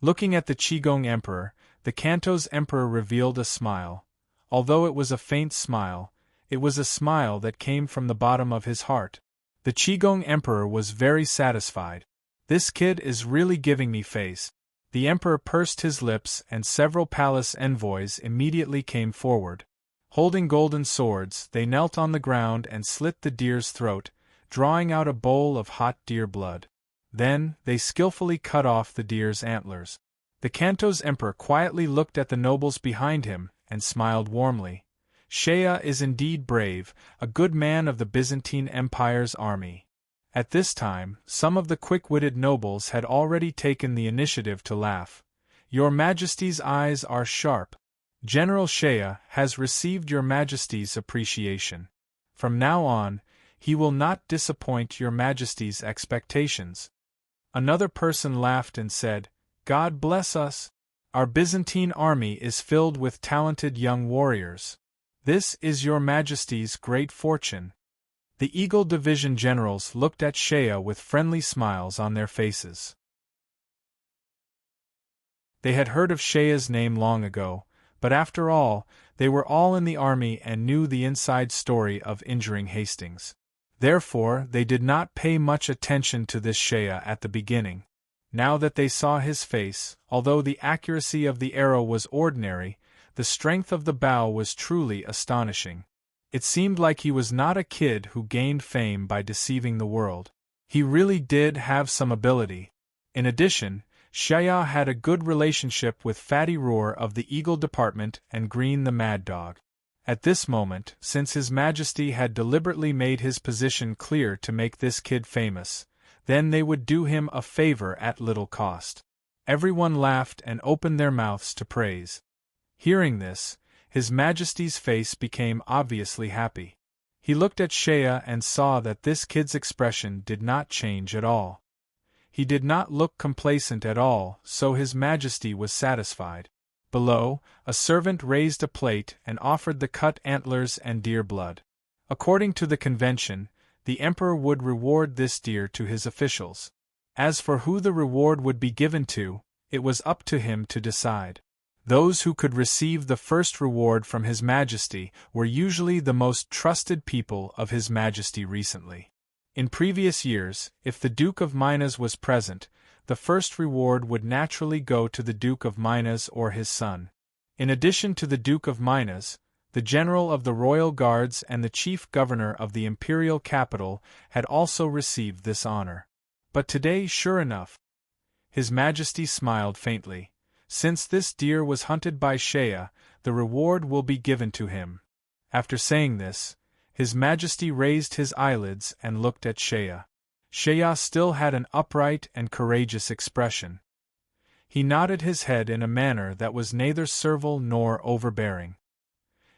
Looking at the Qigong Emperor, the Kanto's Emperor revealed a smile. Although it was a faint smile, it was a smile that came from the bottom of his heart. The Qigong Emperor was very satisfied. This kid is really giving me face. The Emperor pursed his lips and several palace envoys immediately came forward. Holding golden swords, they knelt on the ground and slit the deer's throat, drawing out a bowl of hot deer blood. Then, they skillfully cut off the deer's antlers. The Kanto's Emperor quietly looked at the nobles behind him and smiled warmly. Shea is indeed brave, a good man of the Byzantine Empire's army. At this time, some of the quick-witted nobles had already taken the initiative to laugh. Your Majesty's eyes are sharp. General Shea has received your Majesty's appreciation. From now on, he will not disappoint your Majesty's expectations. Another person laughed and said, God bless us. Our Byzantine army is filled with talented young warriors. This is your Majesty's great fortune. The Eagle Division generals looked at Shea with friendly smiles on their faces. They had heard of Shea's name long ago, but after all, they were all in the army and knew the inside story of injuring Hastings. Therefore, they did not pay much attention to this Shea at the beginning. Now that they saw his face, although the accuracy of the arrow was ordinary, the strength of the bow was truly astonishing. It seemed like he was not a kid who gained fame by deceiving the world. He really did have some ability. In addition, Shea had a good relationship with Fatty Roar of the Eagle Department and Green the Mad Dog. At this moment, since His Majesty had deliberately made his position clear to make this kid famous, then they would do him a favor at little cost. Everyone laughed and opened their mouths to praise. Hearing this, His Majesty's face became obviously happy. He looked at Shea and saw that this kid's expression did not change at all. He did not look complacent at all, so His Majesty was satisfied. Below, a servant raised a plate and offered the cut antlers and deer blood. According to the convention, the Emperor would reward this deer to his officials. As for who the reward would be given to, it was up to him to decide. Those who could receive the first reward from His Majesty were usually the most trusted people of His Majesty recently. In previous years, if the Duke of Minas was present, the first reward would naturally go to the Duke of Minas or his son. In addition to the Duke of Minas, the General of the Royal Guards and the Chief Governor of the Imperial Capital had also received this honor. But today, sure enough, His Majesty smiled faintly. Since this deer was hunted by Shea, the reward will be given to him. After saying this, His Majesty raised his eyelids and looked at Shea. Shea still had an upright and courageous expression. He nodded his head in a manner that was neither servile nor overbearing.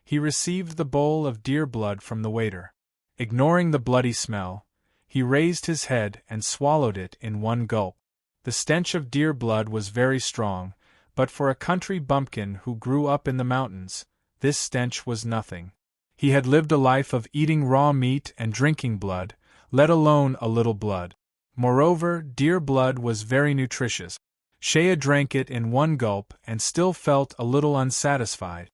He received the bowl of deer blood from the waiter. Ignoring the bloody smell, he raised his head and swallowed it in one gulp. The stench of deer blood was very strong, but for a country bumpkin who grew up in the mountains, this stench was nothing. He had lived a life of eating raw meat and drinking blood, let alone a little blood. Moreover, deer blood was very nutritious. Shea drank it in one gulp and still felt a little unsatisfied.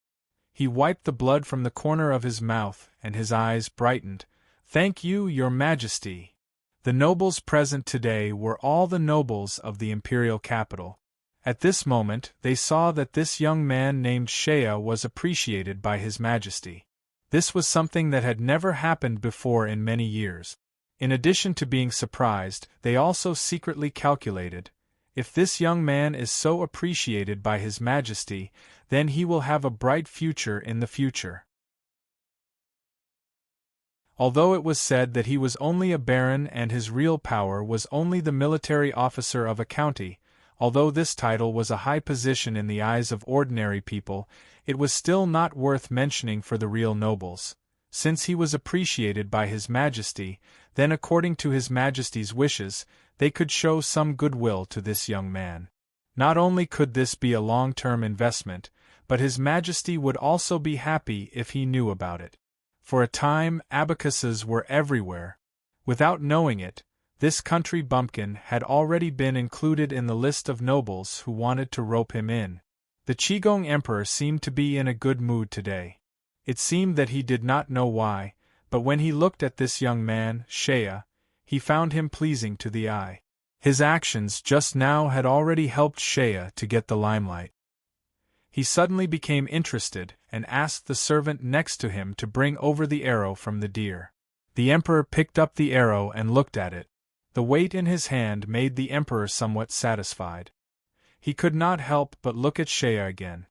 He wiped the blood from the corner of his mouth and his eyes brightened. Thank you, Your Majesty. The nobles present today were all the nobles of the imperial capital. At this moment, they saw that this young man named Shea was appreciated by His Majesty. This was something that had never happened before in many years. In addition to being surprised, they also secretly calculated, if this young man is so appreciated by His Majesty, then he will have a bright future in the future. Although it was said that he was only a baron and his real power was only the military officer of a county, although this title was a high position in the eyes of ordinary people, it was still not worth mentioning for the real nobles. Since he was appreciated by His Majesty, then according to His Majesty's wishes, they could show some goodwill to this young man. Not only could this be a long-term investment, but His Majesty would also be happy if he knew about it. For a time, abacuses were everywhere. Without knowing it, This country bumpkin had already been included in the list of nobles who wanted to rope him in. The Qigong Emperor seemed to be in a good mood today. It seemed that he did not know why, but when he looked at this young man, Shea, he found him pleasing to the eye. His actions just now had already helped Shea to get the limelight. He suddenly became interested and asked the servant next to him to bring over the arrow from the deer. The emperor picked up the arrow and looked at it. The weight in his hand made the emperor somewhat satisfied. He could not help but look at Shea again.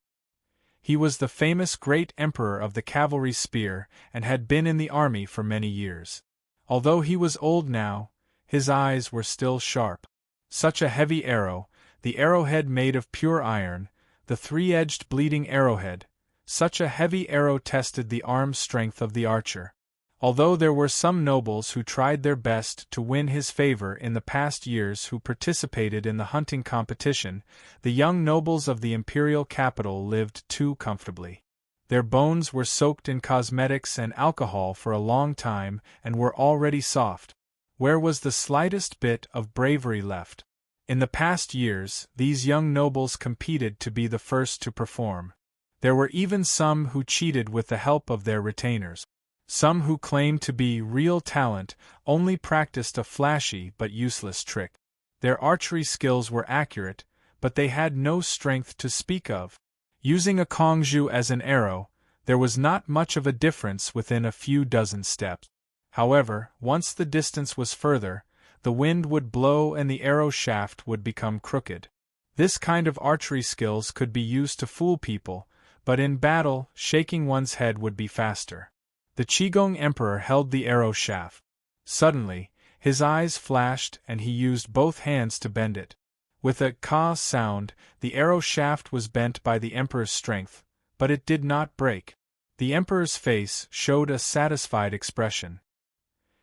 He was the famous great emperor of the cavalry spear and had been in the army for many years. Although he was old now, his eyes were still sharp. Such a heavy arrow, the arrowhead made of pure iron, the three-edged bleeding arrowhead, such a heavy arrow tested the arm strength of the archer. Although there were some nobles who tried their best to win his favor in the past years who participated in the hunting competition, the young nobles of the imperial capital lived too comfortably. Their bones were soaked in cosmetics and alcohol for a long time and were already soft. Where was the slightest bit of bravery left? In the past years, these young nobles competed to be the first to perform. There were even some who cheated with the help of their retainers. Some who claimed to be real talent only practiced a flashy but useless trick. Their archery skills were accurate, but they had no strength to speak of. Using a kongju as an arrow, there was not much of a difference within a few dozen steps. However, once the distance was further, the wind would blow and the arrow shaft would become crooked. This kind of archery skills could be used to fool people, but in battle, shaking one's head would be faster. The Qigong Emperor held the arrow shaft. Suddenly, his eyes flashed and he used both hands to bend it. With a ka sound, the arrow shaft was bent by the Emperor's strength, but it did not break. The Emperor's face showed a satisfied expression.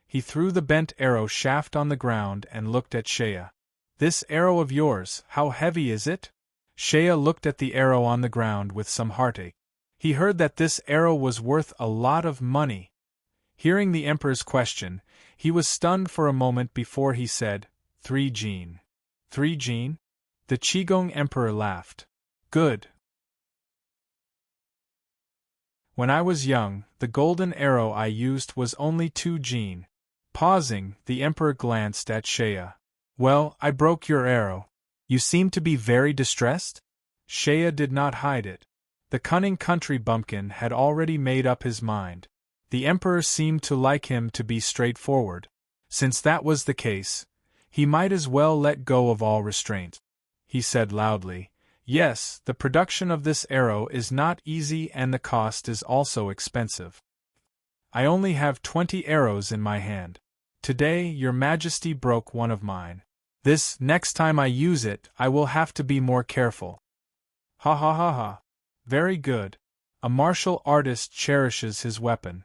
He threw the bent arrow shaft on the ground and looked at Shea. "This arrow of yours, how heavy is it?" Shea looked at the arrow on the ground with some heartache. He heard that this arrow was worth a lot of money. Hearing the Emperor's question, he was stunned for a moment before he said, 3 jin. 3 jin? The Qigong Emperor laughed. Good. When I was young, the golden arrow I used was only 2 jin. Pausing, the Emperor glanced at Shea. Well, I broke your arrow. You seem to be very distressed? Shea did not hide it. The cunning country bumpkin had already made up his mind. The Emperor seemed to like him to be straightforward. Since that was the case, he might as well let go of all restraint. He said loudly, "Yes, the production of this arrow is not easy and the cost is also expensive. I only have 20 arrows in my hand. Today, Your Majesty broke one of mine. Next time I use it, I will have to be more careful." Ha ha ha ha. Very good. A martial artist cherishes his weapon.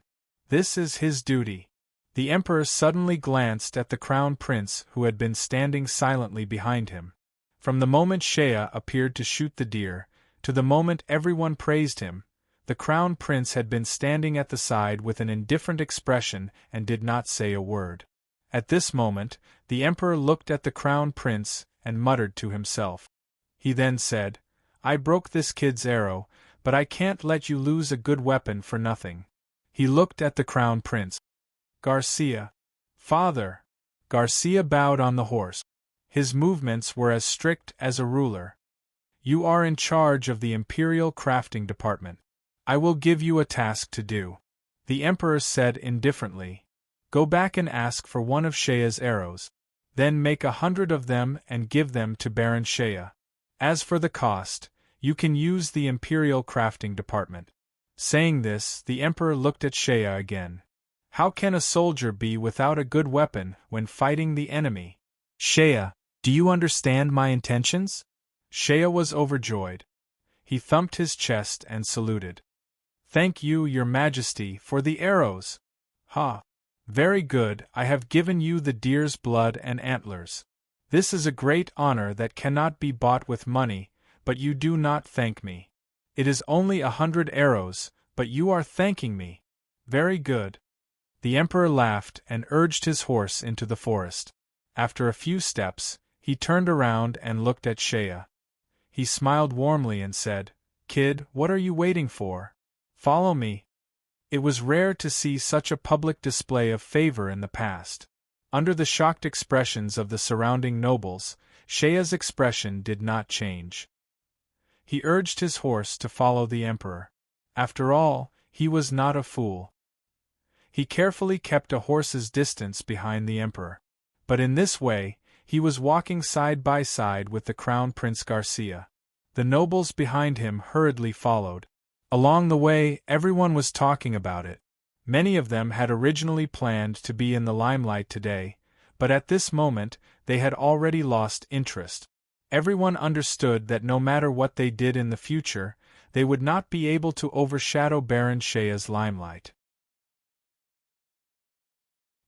This is his duty. The Emperor suddenly glanced at the Crown Prince who had been standing silently behind him. From the moment Shea appeared to shoot the deer, to the moment everyone praised him, the Crown Prince had been standing at the side with an indifferent expression and did not say a word. At this moment, the Emperor looked at the Crown Prince and muttered to himself. He then said, "I broke this kid's arrow, but I can't let you lose a good weapon for nothing." He looked at the Crown Prince. "Garcia." "Father." Garcia bowed on the horse. His movements were as strict as a ruler. "You are in charge of the Imperial Crafting Department. I will give you a task to do." The Emperor said indifferently, "Go back and ask for one of Shea's arrows. Then make 100 of them and give them to Baron Shea. As for the cost, you can use the Imperial Crafting Department." Saying this, the Emperor looked at Shea again. How can a soldier be without a good weapon when fighting the enemy? "Shea, do you understand my intentions?" Shea was overjoyed. He thumped his chest and saluted. "Thank you, Your Majesty, for the arrows." "Ha! Very good, I have given you the deer's blood and antlers. This is a great honor that cannot be bought with money, but you do not thank me. It is only 100 arrows, but you are thanking me. Very good." The Emperor laughed and urged his horse into the forest. After a few steps, he turned around and looked at Shea. He smiled warmly and said, "Kid, what are you waiting for? Follow me." It was rare to see such a public display of favor in the past. Under the shocked expressions of the surrounding nobles, Shea's expression did not change. He urged his horse to follow the emperor. After all, he was not a fool. He carefully kept a horse's distance behind the emperor. But in this way, he was walking side by side with the Crown Prince Garcia. The nobles behind him hurriedly followed. Along the way, everyone was talking about it. Many of them had originally planned to be in the limelight today, but at this moment, they had already lost interest. Everyone understood that no matter what they did in the future, they would not be able to overshadow Baron Shea's limelight.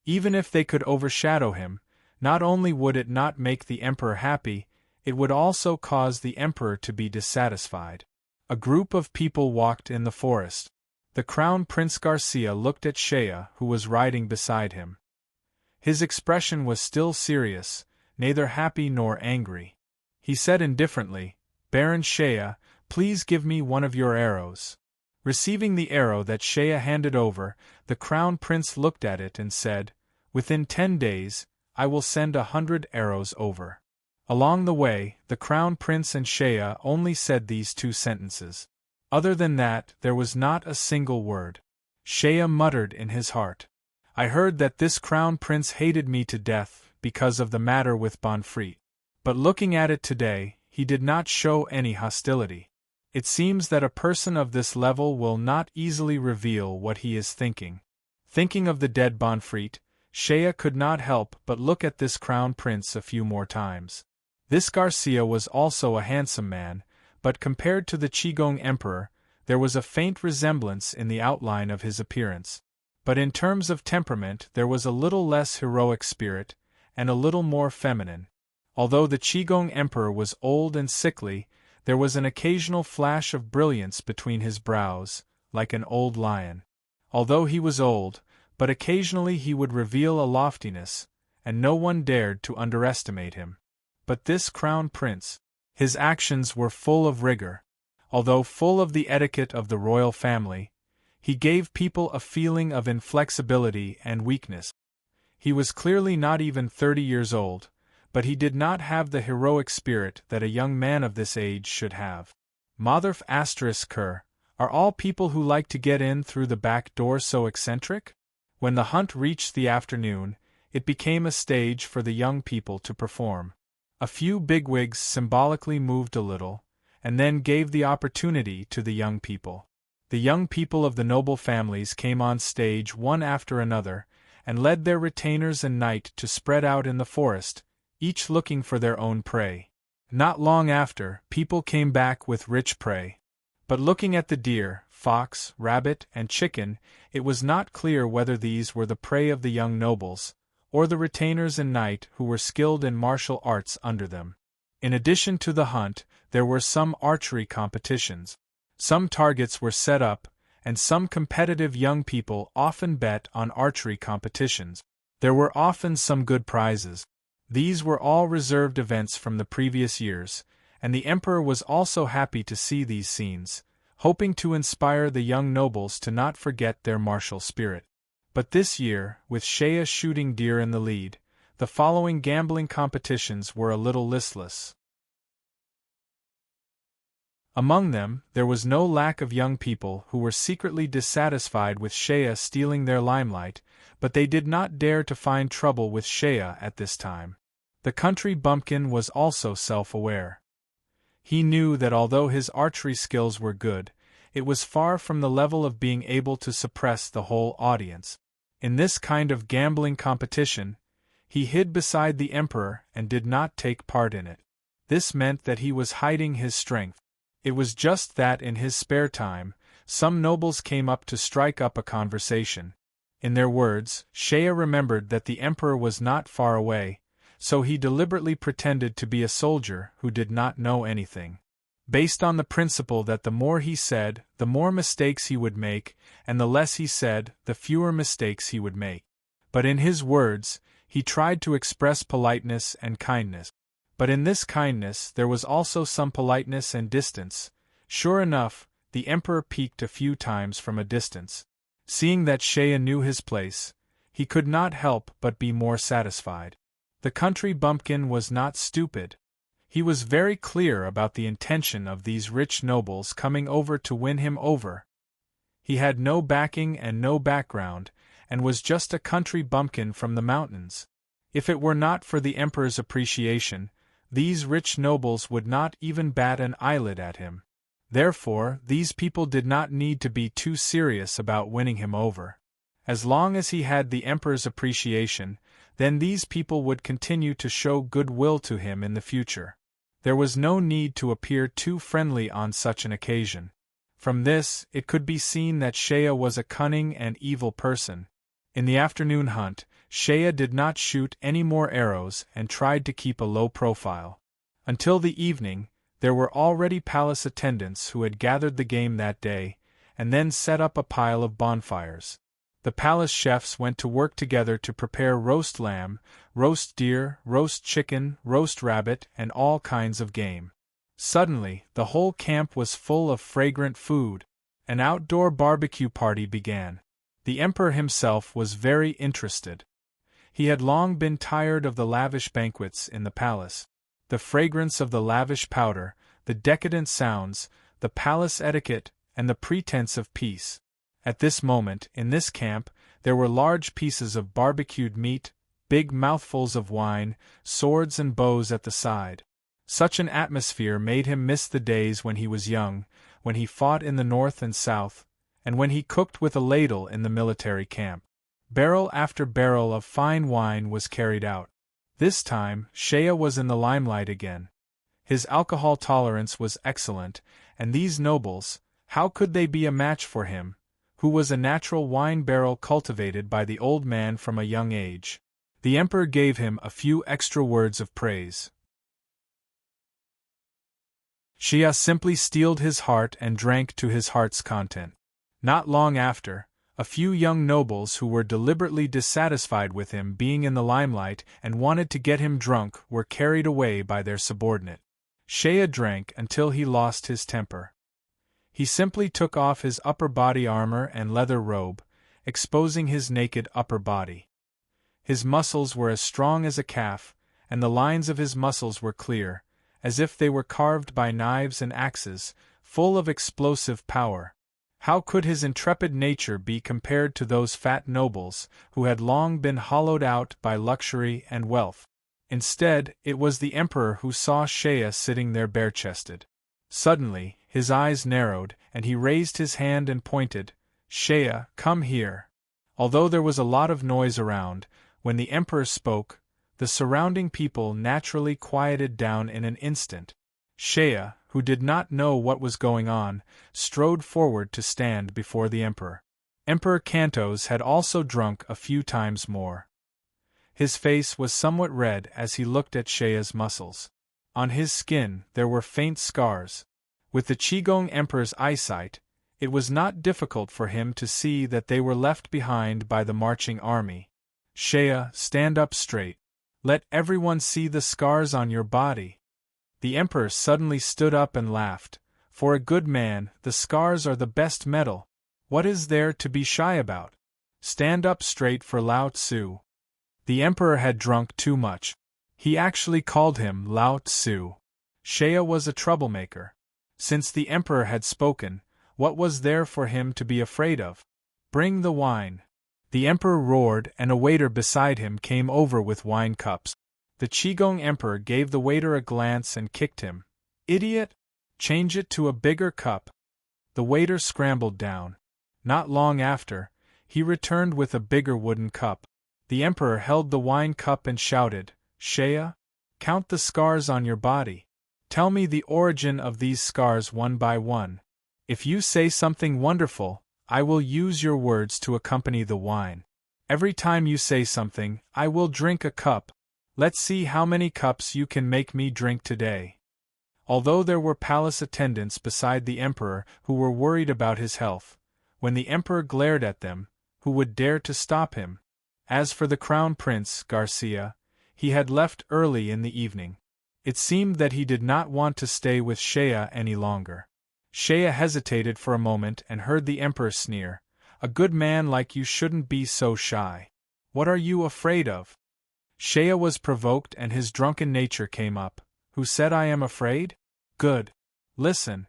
Even if they could overshadow him, not only would it not make the emperor happy, it would also cause the emperor to be dissatisfied. A group of people walked in the forest. The Crown Prince Garcia looked at Shea, who was riding beside him. His expression was still serious, neither happy nor angry. He said indifferently, "Baron Shea, please give me one of your arrows." Receiving the arrow that Shea handed over, the Crown Prince looked at it and said, "Within 10 days, I will send 100 arrows over." Along the way, the Crown Prince and Shea only said these 2 sentences. Other than that, there was not a single word. Shea muttered in his heart, "I heard that this Crown Prince hated me to death because of the matter with Bonfreit. But looking at it today, he did not show any hostility. It seems that a person of this level will not easily reveal what he is thinking." Thinking of the dead Bonfreit, Shea could not help but look at this Crown Prince a few more times. This Garcia was also a handsome man, but compared to the Qigong Emperor, there was a faint resemblance in the outline of his appearance. But in terms of temperament there was a little less heroic spirit, and a little more feminine. Although the Qigong Emperor was old and sickly, there was an occasional flash of brilliance between his brows, like an old lion. Although he was old, but occasionally he would reveal a loftiness, and no one dared to underestimate him. But this Crown Prince, his actions were full of rigor. Although full of the etiquette of the royal family, he gave people a feeling of inflexibility and weakness. He was clearly not even 30 years old, but he did not have the heroic spirit that a young man of this age should have. Motherf **Ker, are all people who like to get in through the back door so eccentric? When the hunt reached the afternoon, it became a stage for the young people to perform. A few bigwigs symbolically moved a little, and then gave the opportunity to the young people. The young people of the noble families came on stage one after another, and led their retainers and knight to spread out in the forest, each looking for their own prey. Not long after, people came back with rich prey. But looking at the deer, fox, rabbit, and chicken, it was not clear whether these were the prey of the young nobles, or the retainers and knight who were skilled in martial arts under them. In addition to the hunt, there were some archery competitions. Some targets were set up, and some competitive young people often bet on archery competitions. There were often some good prizes. These were all reserved events from the previous years, and the emperor was also happy to see these scenes, hoping to inspire the young nobles to not forget their martial spirit. But this year, with Shea shooting deer in the lead, the following gambling competitions were a little listless. Among them, there was no lack of young people who were secretly dissatisfied with Shea stealing their limelight, but they did not dare to find trouble with Shea at this time. The country bumpkin was also self-aware. He knew that although his archery skills were good, it was far from the level of being able to suppress the whole audience. In this kind of gambling competition, he hid beside the emperor and did not take part in it. This meant that he was hiding his strength. It was just that in his spare time, some nobles came up to strike up a conversation. In their words, Shea remembered that the emperor was not far away, so he deliberately pretended to be a soldier who did not know anything. Based on the principle that the more he said, the more mistakes he would make, and the less he said, the fewer mistakes he would make. But in his words, He tried to express politeness and kindness. But in this kindness there was also some politeness and distance. Sure enough, the emperor peeked a few times from a distance. Seeing that Shea knew his place, he could not help but be more satisfied. The country bumpkin was not stupid. He was very clear about the intention of these rich nobles coming over to win him over. He had no backing and no background, and was just a country bumpkin from the mountains. If it were not for the emperor's appreciation, these rich nobles would not even bat an eyelid at him. Therefore, these people did not need to be too serious about winning him over. As long as he had the emperor's appreciation, then these people would continue to show goodwill to him in the future. There was no need to appear too friendly on such an occasion. From this, it could be seen that Shea was a cunning and evil person. In the afternoon hunt, Shea did not shoot any more arrows and tried to keep a low profile. Until the evening, there were already palace attendants who had gathered the game that day, and then set up a pile of bonfires. The palace chefs went to work together to prepare roast lamb, roast deer, roast chicken, roast rabbit, and all kinds of game. Suddenly, the whole camp was full of fragrant food. An outdoor barbecue party began. The emperor himself was very interested. He had long been tired of the lavish banquets in the palace. The fragrance of the lavish powder, the decadent sounds, the palace etiquette, and the pretense of peace. At this moment, in this camp, there were large pieces of barbecued meat, big mouthfuls of wine, swords and bows at the side. Such an atmosphere made him miss the days when he was young, when he fought in the north and south, and when he cooked with a ladle in the military camp. Barrel after barrel of fine wine was carried out. This time, Shea was in the limelight again. His alcohol tolerance was excellent, and these nobles, how could they be a match for him, who was a natural wine barrel cultivated by the old man from a young age? The emperor gave him a few extra words of praise. Shea simply steeled his heart and drank to his heart's content. Not long after, a few young nobles who were deliberately dissatisfied with him being in the limelight and wanted to get him drunk were carried away by their subordinate. Shea drank until he lost his temper. He simply took off his upper body armor and leather robe, exposing his naked upper body. His muscles were as strong as a calf, and the lines of his muscles were clear, as if they were carved by knives and axes, full of explosive power. How could his intrepid nature be compared to those fat nobles, who had long been hollowed out by luxury and wealth? Instead, it was the emperor who saw Shea sitting there bare-chested. Suddenly, his eyes narrowed, and he raised his hand and pointed, "Shea, come here." Although there was a lot of noise around, when the emperor spoke, the surrounding people naturally quieted down in an instant. Shea, who did not know what was going on, strode forward to stand before the emperor. Emperor Cantos had also drunk a few times more. His face was somewhat red as he looked at Shea's muscles. On his skin there were faint scars. With the Qigong Emperor's eyesight, it was not difficult for him to see that they were left behind by the marching army. "Shea, stand up straight. Let everyone see the scars on your body." The emperor suddenly stood up and laughed. "For a good man, the scars are the best medal. What is there to be shy about? Stand up straight for Lao Tzu." The emperor had drunk too much. He actually called him Lao Tzu. Shea was a troublemaker. Since the emperor had spoken, what was there for him to be afraid of? "Bring the wine." The emperor roared, and a waiter beside him came over with wine cups. The Qigong Emperor gave the waiter a glance and kicked him. "Idiot! Change it to a bigger cup." The waiter scrambled down. Not long after, he returned with a bigger wooden cup. The emperor held the wine cup and shouted, "Shea, count the scars on your body. Tell me the origin of these scars one by one. If you say something wonderful, I will use your words to accompany the wine. Every time you say something, I will drink a cup. Let's see how many cups you can make me drink today." Although there were palace attendants beside the emperor who were worried about his health, when the emperor glared at them, who would dare to stop him? As for the Crown Prince, Garcia, he had left early in the evening. It seemed that he did not want to stay with Shea any longer. Shea hesitated for a moment and heard the Emperor sneer, "A good man like you shouldn't be so shy. What are you afraid of?" Shea was provoked and his drunken nature came up. "Who said I am afraid? Good. Listen.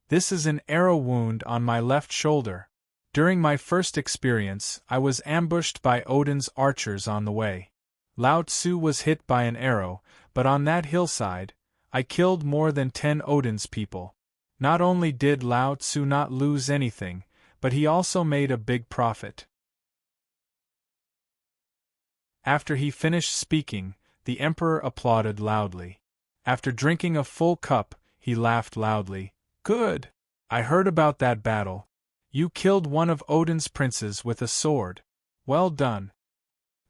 This is an arrow wound on my left shoulder. During my first experience, I was ambushed by Odin's archers on the way. Lao Tzu was hit by an arrow, but on that hillside, I killed more than 10 Odin's people. Not only did Lao Tzu not lose anything, but he also made a big profit." After he finished speaking, the Emperor applauded loudly. After drinking a full cup, he laughed loudly. "Good! I heard about that battle. You killed one of Odin's princes with a sword. Well done.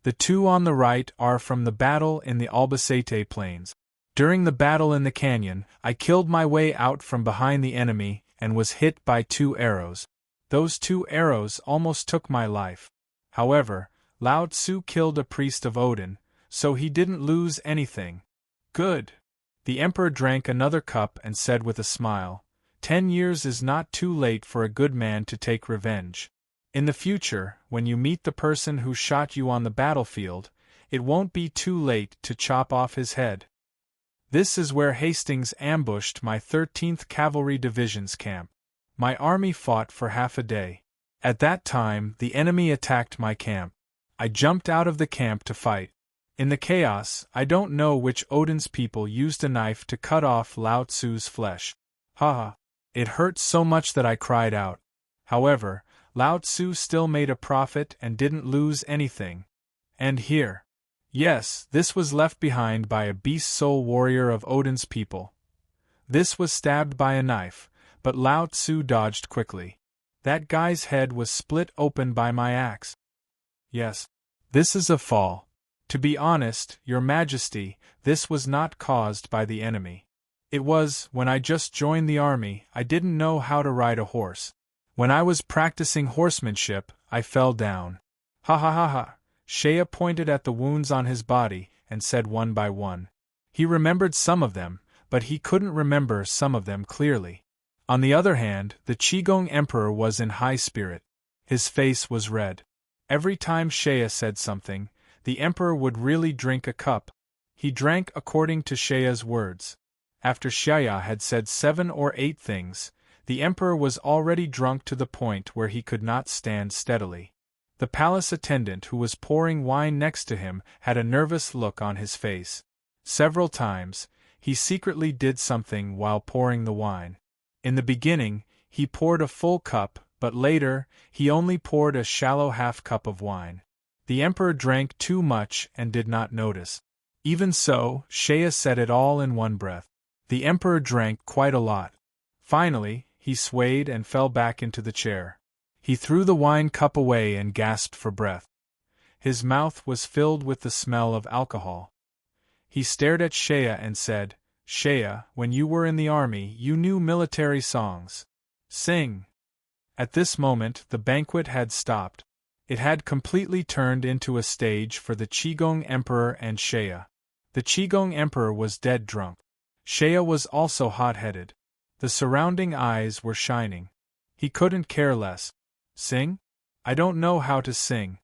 The two on the right are from the battle in the Albacete Plains. During the battle in the canyon, I killed my way out from behind the enemy and was hit by 2 arrows. Those 2 arrows almost took my life. However, Lao Tzu killed a priest of Odin, so he didn't lose anything." "Good." The Emperor drank another cup and said with a smile, 10 years is not too late for a good man to take revenge. In the future, when you meet the person who shot you on the battlefield, it won't be too late to chop off his head. This is where Hastings ambushed my 13th Cavalry Division's camp. My army fought for half a day. At that time, the enemy attacked my camp. I jumped out of the camp to fight. In the chaos, I don't know which Odin's people used a knife to cut off Lao Tzu's flesh. Haha. It hurt so much that I cried out. However, Lao Tzu still made a profit and didn't lose anything. And here. Yes, this was left behind by a beast soul warrior of Odin's people. This was stabbed by a knife, but Lao Tzu dodged quickly. That guy's head was split open by my axe. Yes. This is a fall. To be honest, Your Majesty, this was not caused by the enemy. It was, when I just joined the army, I didn't know how to ride a horse. When I was practicing horsemanship, I fell down. Ha ha ha ha. Shea pointed at the wounds on his body and said one by one. He remembered some of them, but he couldn't remember some of them clearly. On the other hand, the Qigong Emperor was in high spirit. His face was red. Every time Shea said something, the Emperor would really drink a cup. He drank according to Shea's words. After Shea had said 7 or 8 things, the Emperor was already drunk to the point where he could not stand steadily. The palace attendant who was pouring wine next to him had a nervous look on his face. Several times, he secretly did something while pouring the wine. In the beginning, he poured a full cup, but later, he only poured a shallow half-cup of wine. The Emperor drank too much and did not notice. Even so, Shea said it all in one breath. The Emperor drank quite a lot. Finally, he swayed and fell back into the chair. He threw the wine cup away and gasped for breath. His mouth was filled with the smell of alcohol. He stared at Shea and said, "Shea, when you were in the army, you knew military songs. Sing." At this moment, the banquet had stopped. It had completely turned into a stage for the Qigong Emperor and Shea. The Qigong Emperor was dead drunk. Shea was also hot-headed. The surrounding eyes were shining. He couldn't care less. Sing? I don't know how to sing.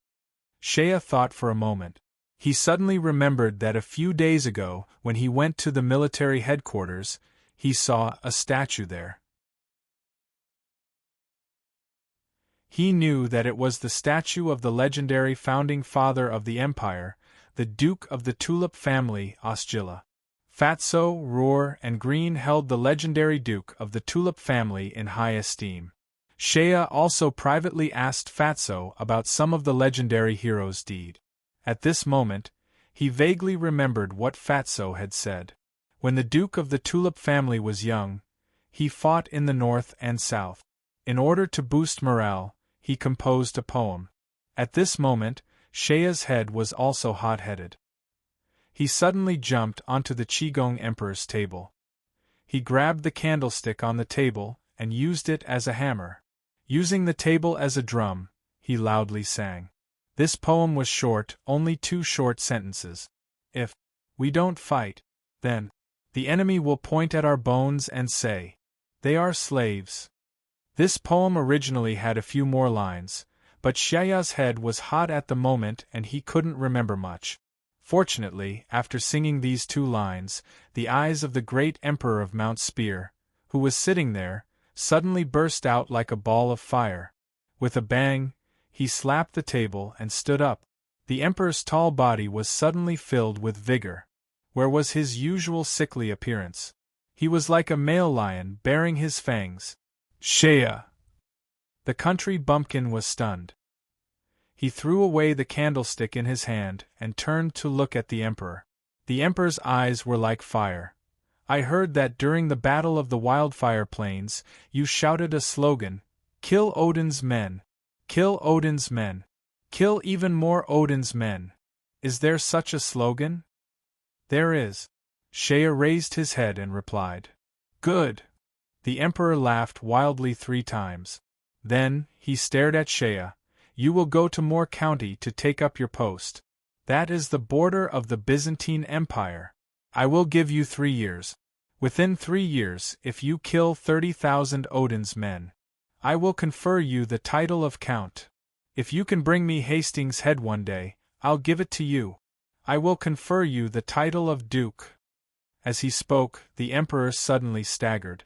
Shea thought for a moment. He suddenly remembered that a few days ago, when he went to the military headquarters, he saw a statue there. He knew that it was the statue of the legendary founding father of the empire, the Duke of the Tulip family, Osgilla. Fatso, Roar, and Green held the legendary Duke of the Tulip family in high esteem. Shea also privately asked Fatso about some of the legendary heroes' deed. At this moment, he vaguely remembered what Fatso had said. When the Duke of the Tulip family was young, he fought in the north and south. In order to boost morale, he composed a poem. At this moment, Shea's head was also hot-headed. He suddenly jumped onto the Qigong Emperor's table. He grabbed the candlestick on the table and used it as a hammer. Using the table as a drum, he loudly sang. This poem was short, only 2 short sentences. If we don't fight, then the enemy will point at our bones and say, they are slaves. This poem originally had a few more lines, but Shaya's head was hot at the moment and he couldn't remember much. Fortunately, after singing these 2 lines, the eyes of the great Emperor of Mount Spear, who was sitting there, suddenly burst out like a ball of fire. With a bang, he slapped the table and stood up. The Emperor's tall body was suddenly filled with vigor. Where was his usual sickly appearance? He was like a male lion baring his fangs. Shaya! The country bumpkin was stunned. He threw away the candlestick in his hand and turned to look at the Emperor. The Emperor's eyes were like fire. I heard that during the Battle of the Wildfire Plains, you shouted a slogan, "Kill Odin's men! Kill Odin's men! Kill even more Odin's men!" Is there such a slogan? There is. Shaya raised his head and replied. Good! The Emperor laughed wildly 3 times. Then, he stared at Shaya. You will go to Moor County to take up your post. That is the border of the Byzantine Empire. I will give you 3 years. Within 3 years, if you kill 30,000 Odin's men, I will confer you the title of Count. If you can bring me Hastings' head one day, I'll give it to you. I will confer you the title of Duke. As he spoke, the Emperor suddenly staggered.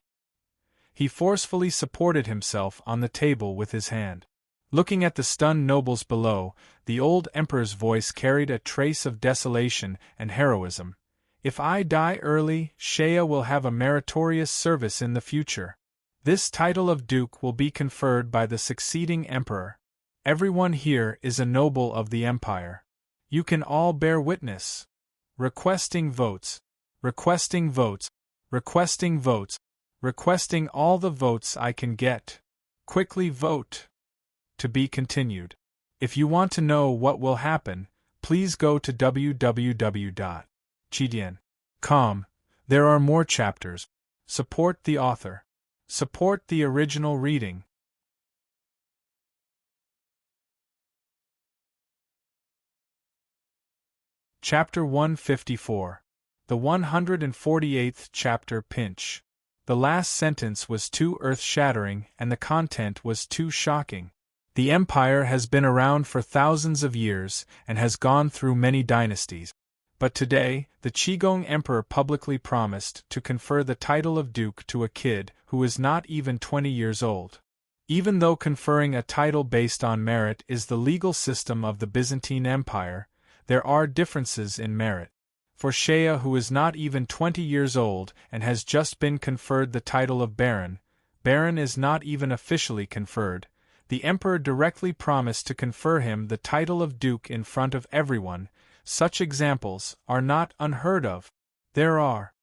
He forcefully supported himself on the table with his hand. Looking at the stunned nobles below, the old Emperor's voice carried a trace of desolation and heroism. If I die early, Shaya will have a meritorious service in the future. This title of Duke will be conferred by the succeeding Emperor. Everyone here is a noble of the Empire. You can all bear witness. Requesting votes. Requesting votes. Requesting votes. Requesting all the votes I can get. Quickly vote. To be continued. If you want to know what will happen, please go to www.chidian.com. There are more chapters. Support the author. Support the original reading. Chapter 154. The 148th chapter. Pinch. The last sentence was too earth-shattering and the content was too shocking. The Empire has been around for thousands of years and has gone through many dynasties. But today, the Qigong Emperor publicly promised to confer the title of Duke to a kid who is not even 20 years old. Even though conferring a title based on merit is the legal system of the Byzantine Empire, there are differences in merit. For Shaya, who is not even 20 years old and has just been conferred the title of Baron, Baron is not even officially conferred. The Emperor directly promised to confer him the title of Duke in front of everyone. Such examples are not unheard of. There are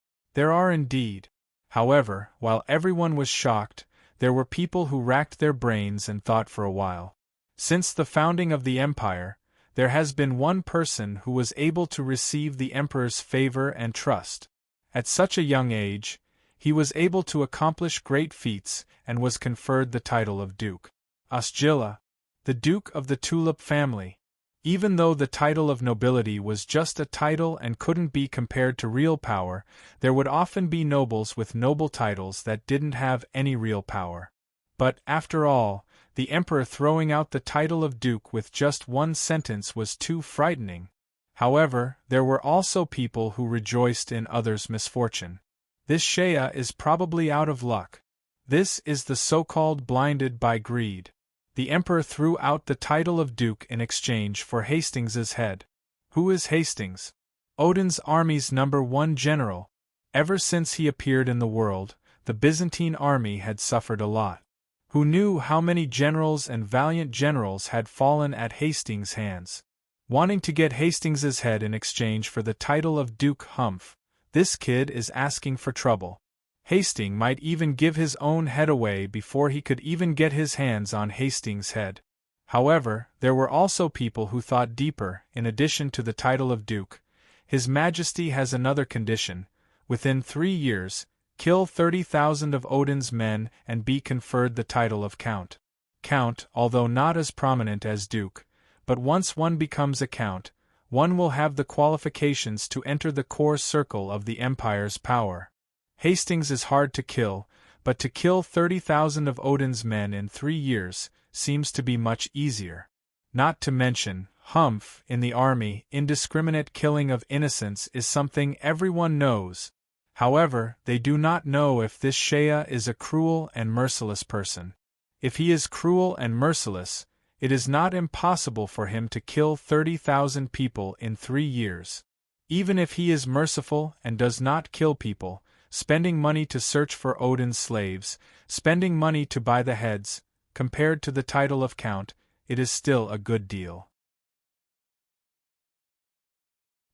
indeed. However, while everyone was shocked, there were people who racked their brains and thought for a while. Since the founding of the Empire, there has been one person who was able to receive the Emperor's favor and trust. At such a young age, he was able to accomplish great feats and was conferred the title of Duke. Osjila, the Duke of the Tulip family. Even though the title of nobility was just a title and couldn't be compared to real power, there would often be nobles with noble titles that didn't have any real power. But, after all, the Emperor throwing out the title of Duke with just 1 sentence was too frightening. However, there were also people who rejoiced in others' misfortune. This Shaya is probably out of luck. This is the so-called blinded by greed. The Emperor threw out the title of Duke in exchange for Hastings's head. Who is Hastings? Odin's army's #1 general. Ever since he appeared in the world, the Byzantine army had suffered a lot. Who knew how many generals and valiant generals had fallen at Hastings' hands? Wanting to get Hastings's head in exchange for the title of Duke. Humph, this kid is asking for trouble. Hastings might even give his own head away before he could even get his hands on Hastings' head. However, there were also people who thought deeper. In addition to the title of Duke, His Majesty has another condition. Within 3 years, kill 30,000 of Odin's men and be conferred the title of Count. Count, although not as prominent as Duke, but once one becomes a count, one will have the qualifications to enter the core circle of the empire's power. Hastings is hard to kill, but to kill 30,000 of Odin's men in 3 years seems to be much easier. Not to mention, humph, in the army, indiscriminate killing of innocents is something everyone knows. However, they do not know if this Shea is a cruel and merciless person. If he is cruel and merciless, it is not impossible for him to kill 30,000 people in 3 years. Even if he is merciful and does not kill people, spending money to search for Odin's slaves, spending money to buy the heads, compared to the title of count, it is still a good deal.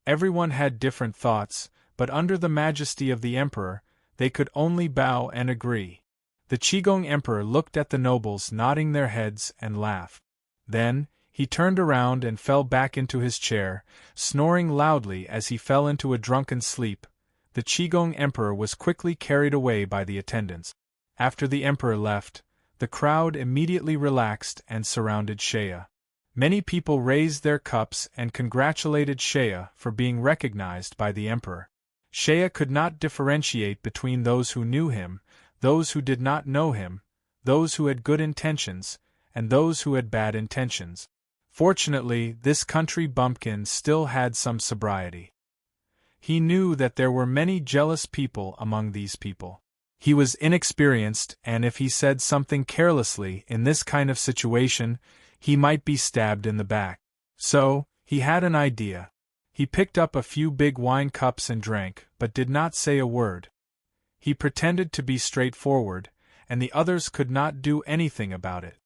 Everyone had different thoughts, but under the majesty of the emperor, they could only bow and agree. The Qigong emperor looked at the nobles nodding their heads and laughed. Then, he turned around and fell back into his chair, snoring loudly as he fell into a drunken sleep. The Qigong emperor was quickly carried away by the attendants. After the emperor left, the crowd immediately relaxed and surrounded Shea. Many people raised their cups and congratulated Shea for being recognized by the emperor. Shea could not differentiate between those who knew him, those who did not know him, those who had good intentions, and those who had bad intentions. Fortunately, this country bumpkin still had some sobriety. He knew that there were many jealous people among these people. He was inexperienced, and if he said something carelessly in this kind of situation, he might be stabbed in the back. So, he had an idea. He picked up a few big wine cups and drank, but did not say a word. He pretended to be straightforward, and the others could not do anything about it.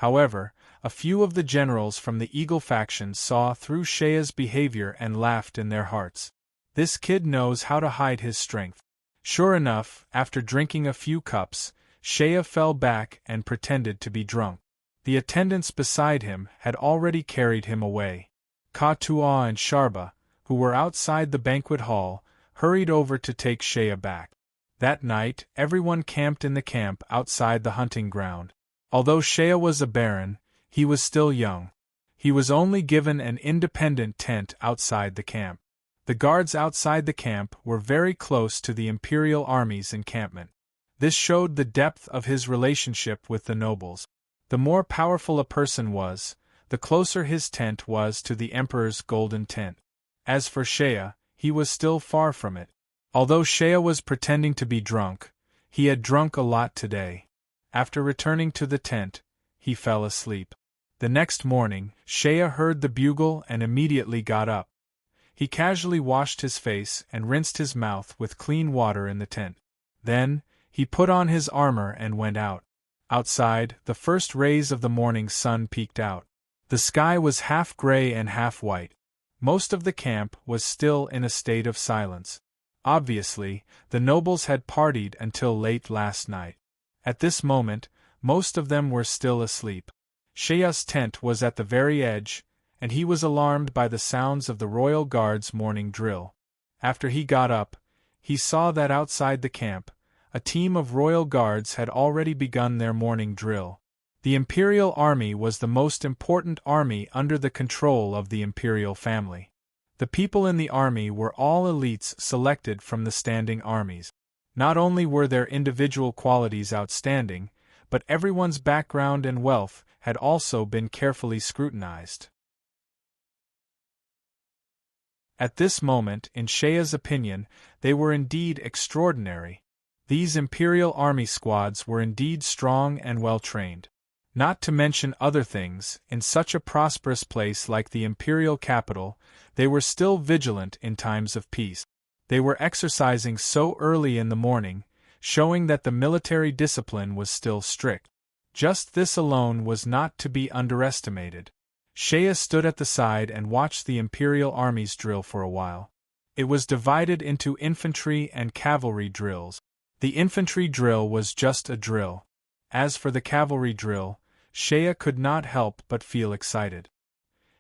However, a few of the generals from the Eagle faction saw through Shea's behavior and laughed in their hearts. This kid knows how to hide his strength. Sure enough, after drinking a few cups, Shea fell back and pretended to be drunk. The attendants beside him had already carried him away. Ka-Tua and Sharba, who were outside the banquet hall, hurried over to take Shea back. That night, everyone camped in the camp outside the hunting ground. Although Shea was a baron, he was still young. He was only given an independent tent outside the camp. The guards outside the camp were very close to the Imperial Army's encampment. This showed the depth of his relationship with the nobles. The more powerful a person was, the closer his tent was to the Emperor's golden tent. As for Shea, he was still far from it. Although Shea was pretending to be drunk, he had drunk a lot today. After returning to the tent, he fell asleep. The next morning, Shea heard the bugle and immediately got up. He casually washed his face and rinsed his mouth with clean water in the tent. Then, he put on his armor and went out. Outside, the first rays of the morning sun peeked out. The sky was half gray and half white. Most of the camp was still in a state of silence. Obviously, the nobles had partied until late last night. At this moment, most of them were still asleep. Shea's tent was at the very edge, and he was alarmed by the sounds of the Royal Guard's morning drill. After he got up, he saw that outside the camp, a team of Royal Guards had already begun their morning drill. The Imperial Army was the most important army under the control of the Imperial family. The people in the army were all elites selected from the standing armies. Not only were their individual qualities outstanding, but everyone's background and wealth had also been carefully scrutinized. At this moment, in Shea's opinion, they were indeed extraordinary. These Imperial Army squads were indeed strong and well-trained. Not to mention other things, in such a prosperous place like the Imperial capital, they were still vigilant in times of peace. They were exercising so early in the morning, showing that the military discipline was still strict. Just this alone was not to be underestimated. Shea stood at the side and watched the Imperial Army's drill for a while. It was divided into infantry and cavalry drills. The infantry drill was just a drill. As for the cavalry drill, Shea could not help but feel excited.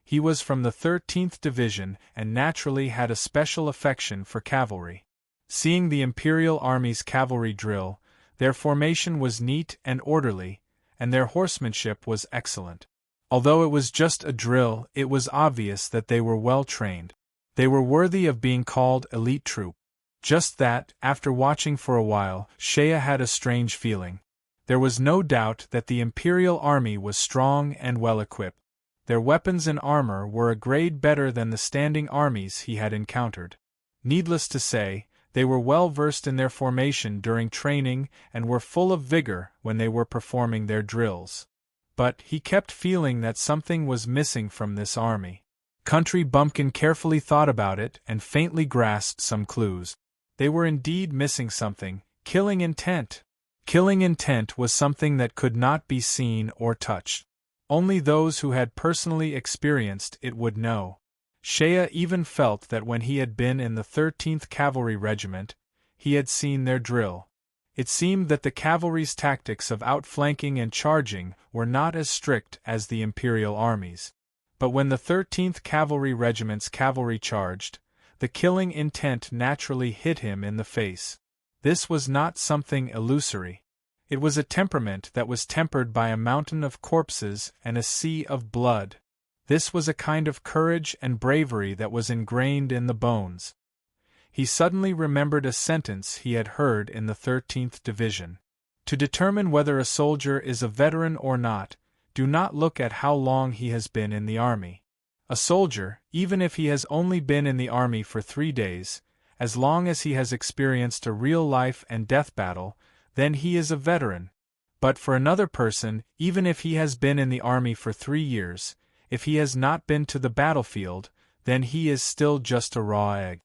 He was from the 13th Division and naturally had a special affection for cavalry. Seeing the Imperial Army's cavalry drill, their formation was neat and orderly, and their horsemanship was excellent. Although it was just a drill, it was obvious that they were well trained. They were worthy of being called elite troop. Just that, after watching for a while, Shea had a strange feeling. There was no doubt that the Imperial Army was strong and well equipped. Their weapons and armor were a grade better than the standing armies he had encountered. Needless to say, they were well versed in their formation during training and were full of vigor when they were performing their drills. But he kept feeling that something was missing from this army. Country Bumpkin carefully thought about it and faintly grasped some clues. They were indeed missing something: killing intent. Killing intent was something that could not be seen or touched. Only those who had personally experienced it would know. Shea even felt that when he had been in the 13th Cavalry Regiment, he had seen their drill. It seemed that the cavalry's tactics of outflanking and charging were not as strict as the Imperial armies. But when the 13th Cavalry Regiment's cavalry charged, the killing intent naturally hit him in the face. This was not something illusory. It was a temperament that was tempered by a mountain of corpses and a sea of blood. This was a kind of courage and bravery that was ingrained in the bones. He suddenly remembered a sentence he had heard in the 13th Division. To determine whether a soldier is a veteran or not, do not look at how long he has been in the army. A soldier, even if he has only been in the army for 3 days, as long as he has experienced a real life and death battle, then he is a veteran. But for another person, even if he has been in the army for 3 years, if he has not been to the battlefield, then he is still just a raw egg.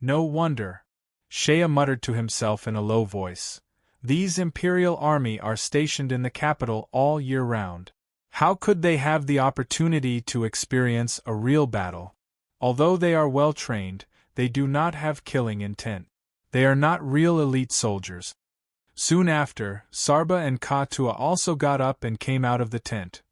No wonder. Shea muttered to himself in a low voice. These Imperial army are stationed in the capital all year round. How could they have the opportunity to experience a real battle? Although they are well trained, they do not have killing intent. They are not real elite soldiers. Soon after, Sarba and Katua also got up and came out of the tent.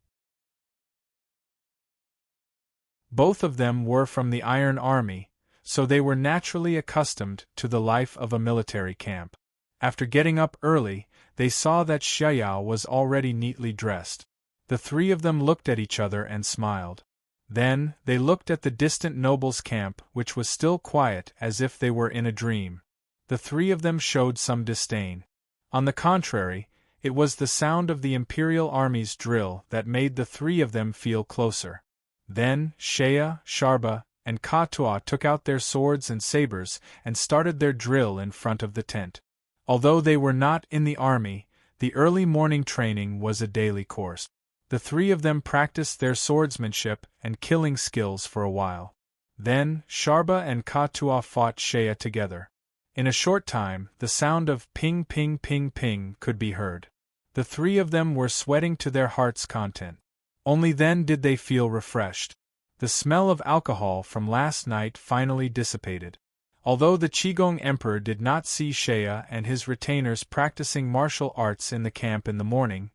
Both of them were from the Iron Army, so they were naturally accustomed to the life of a military camp. After getting up early, they saw that Xiaoyao was already neatly dressed. The three of them looked at each other and smiled. Then, they looked at the distant nobles' camp, which was still quiet as if they were in a dream. The three of them showed some disdain. On the contrary, it was the sound of the Imperial Army's drill that made the three of them feel closer. Then, Shea, Sharba, and Katua took out their swords and sabers and started their drill in front of the tent. Although they were not in the army, the early morning training was a daily course. The three of them practiced their swordsmanship and killing skills for a while. Then, Sharba and Katua fought Shea together. In a short time, the sound of ping ping ping ping could be heard. The three of them were sweating to their heart's content. Only then did they feel refreshed. The smell of alcohol from last night finally dissipated. Although the Qigong Emperor did not see Shea and his retainers practicing martial arts in the camp in the morning,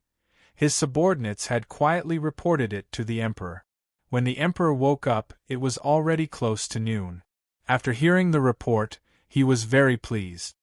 his subordinates had quietly reported it to the Emperor. When the Emperor woke up, it was already close to noon. After hearing the report, he was very pleased.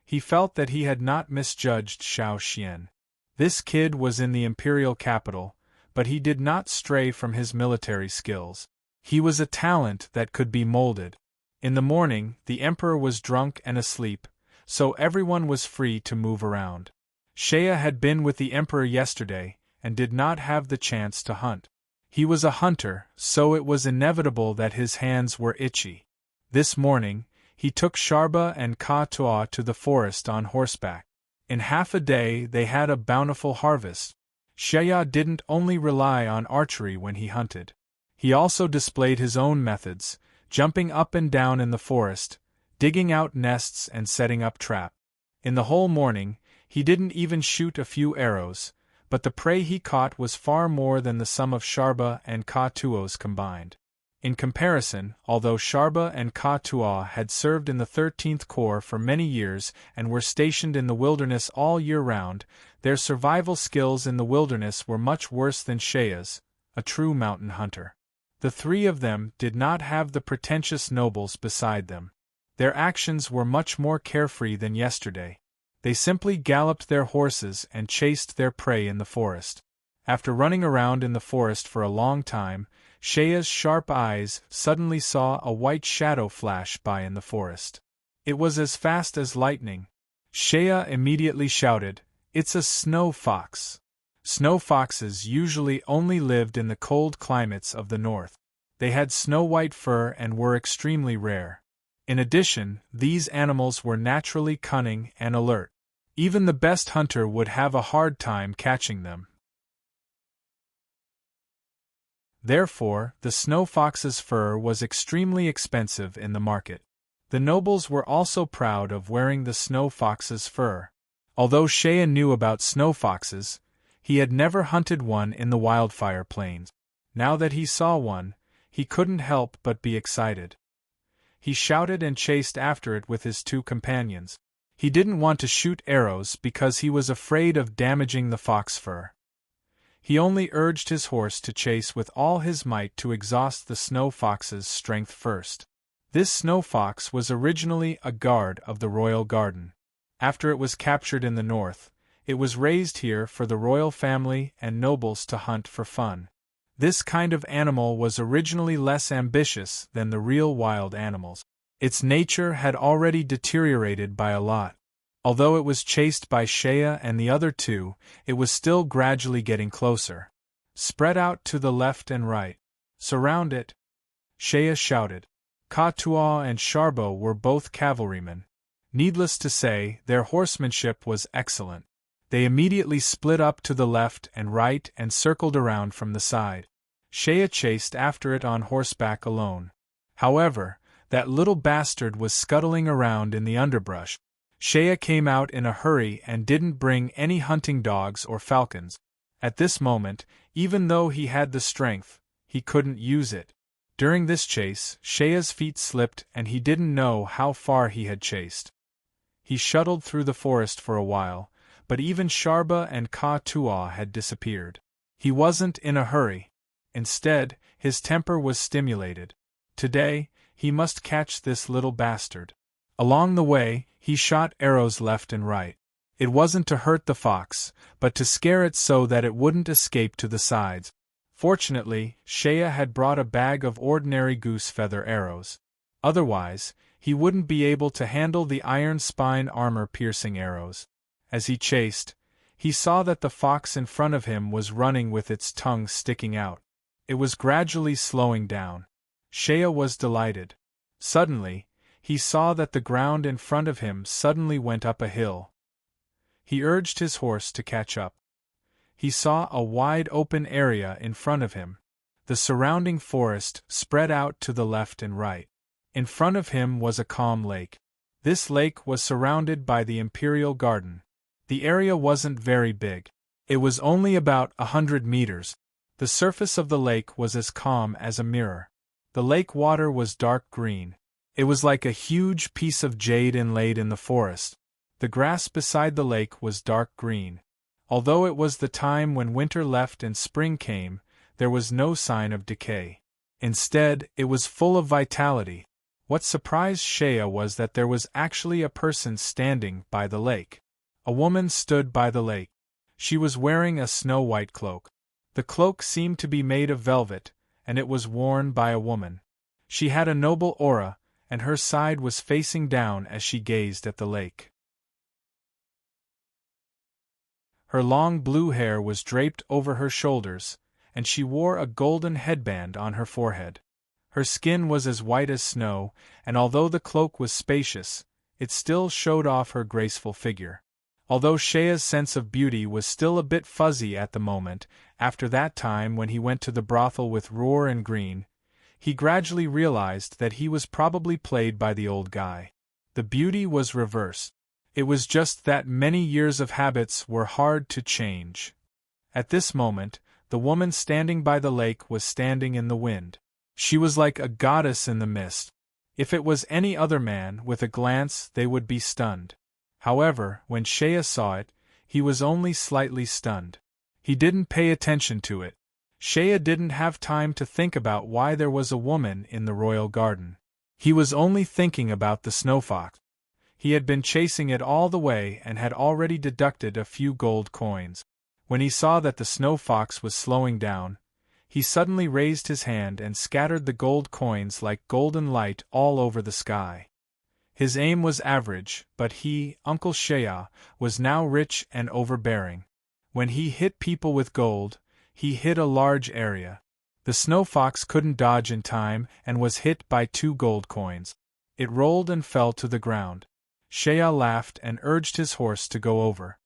He felt that he had not misjudged Xiao Xian. This kid was in the imperial capital, but he did not stray from his military skills. He was a talent that could be molded. In the morning, the Emperor was drunk and asleep, so everyone was free to move around. Shea had been with the Emperor yesterday, and did not have the chance to hunt. He was a hunter, so it was inevitable that his hands were itchy. This morning, he took Sharba and Katua to the forest on horseback. In half a day they had a bountiful harvest. Shea didn't only rely on archery when he hunted. He also displayed his own methods, jumping up and down in the forest, digging out nests and setting up traps. In the whole morning, he didn't even shoot a few arrows, but the prey he caught was far more than the sum of Sharba and Katua's combined. In comparison, although Sharba and Katua had served in the 13th Corps for many years and were stationed in the wilderness all year round, their survival skills in the wilderness were much worse than Shea's, a true mountain hunter. The three of them did not have the pretentious nobles beside them. Their actions were much more carefree than yesterday. They simply galloped their horses and chased their prey in the forest. After running around in the forest for a long time, Shea's sharp eyes suddenly saw a white shadow flash by in the forest. It was as fast as lightning. Shea immediately shouted, "It's a snow fox!" Snow foxes usually only lived in the cold climates of the north. They had snow-white fur and were extremely rare. In addition, these animals were naturally cunning and alert. Even the best hunter would have a hard time catching them. Therefore, the snow fox's fur was extremely expensive in the market. The nobles were also proud of wearing the snow fox's fur. Although Shea knew about snow foxes, he had never hunted one in the wildfire plains. Now that he saw one, he couldn't help but be excited. He shouted and chased after it with his two companions. He didn't want to shoot arrows because he was afraid of damaging the fox fur. He only urged his horse to chase with all his might to exhaust the snow fox's strength first. This snow fox was originally a guard of the royal garden. After it was captured in the north, it was raised here for the royal family and nobles to hunt for fun. This kind of animal was originally less ambitious than the real wild animals. Its nature had already deteriorated by a lot. Although it was chased by Shea and the other two, it was still gradually getting closer. "Spread out to the left and right. Surround it!" Shea shouted. Ka-Tua and Sharbo were both cavalrymen. Needless to say, their horsemanship was excellent. They immediately split up to the left and right and circled around from the side. Shea chased after it on horseback alone. However, that little bastard was scuttling around in the underbrush. Shea came out in a hurry and didn't bring any hunting dogs or falcons. At this moment, even though he had the strength, he couldn't use it. During this chase, Shea's feet slipped and he didn't know how far he had chased. He shuttled through the forest for a while, but even Sharba and Ka-Tua had disappeared. He wasn't in a hurry. Instead, his temper was stimulated. Today, he must catch this little bastard. Along the way, he shot arrows left and right. It wasn't to hurt the fox, but to scare it so that it wouldn't escape to the sides. Fortunately, Shea had brought a bag of ordinary goose feather arrows. Otherwise, he wouldn't be able to handle the iron spine armor-piercing arrows. As he chased, he saw that the fox in front of him was running with its tongue sticking out. It was gradually slowing down. Shea was delighted. Suddenly, he saw that the ground in front of him suddenly went up a hill. He urged his horse to catch up. He saw a wide open area in front of him. The surrounding forest spread out to the left and right. In front of him was a calm lake. This lake was surrounded by the Imperial Garden. The area wasn't very big. It was only about 100 meters. The surface of the lake was as calm as a mirror. The lake water was dark green. It was like a huge piece of jade inlaid in the forest. The grass beside the lake was dark green. Although it was the time when winter left and spring came, there was no sign of decay. Instead, it was full of vitality. What surprised Shea was that there was actually a person standing by the lake. A woman stood by the lake. She was wearing a snow-white cloak. The cloak seemed to be made of velvet, and it was worn by a woman. She had a noble aura, and her side was facing down as she gazed at the lake. Her long blue hair was draped over her shoulders, and she wore a golden headband on her forehead. Her skin was as white as snow, and although the cloak was spacious, it still showed off her graceful figure. Although Shea's sense of beauty was still a bit fuzzy at the moment, after that time when he went to the brothel with Roar and Green, he gradually realized that he was probably played by the old guy. The beauty was reversed. It was just that many years of habits were hard to change. At this moment, the woman standing by the lake was standing in the wind. She was like a goddess in the mist. If it was any other man, with a glance they would be stunned. However, when Shea saw it, he was only slightly stunned. He didn't pay attention to it. Shea didn't have time to think about why there was a woman in the royal garden. He was only thinking about the snow fox. He had been chasing it all the way and had already deducted a few gold coins. When he saw that the snow fox was slowing down, he suddenly raised his hand and scattered the gold coins like golden light all over the sky. His aim was average, but he, Uncle Shea, was now rich and overbearing. When he hit people with gold, he hit a large area. The snow fox couldn't dodge in time and was hit by 2 gold coins. It rolled and fell to the ground. Shea laughed and urged his horse to go over.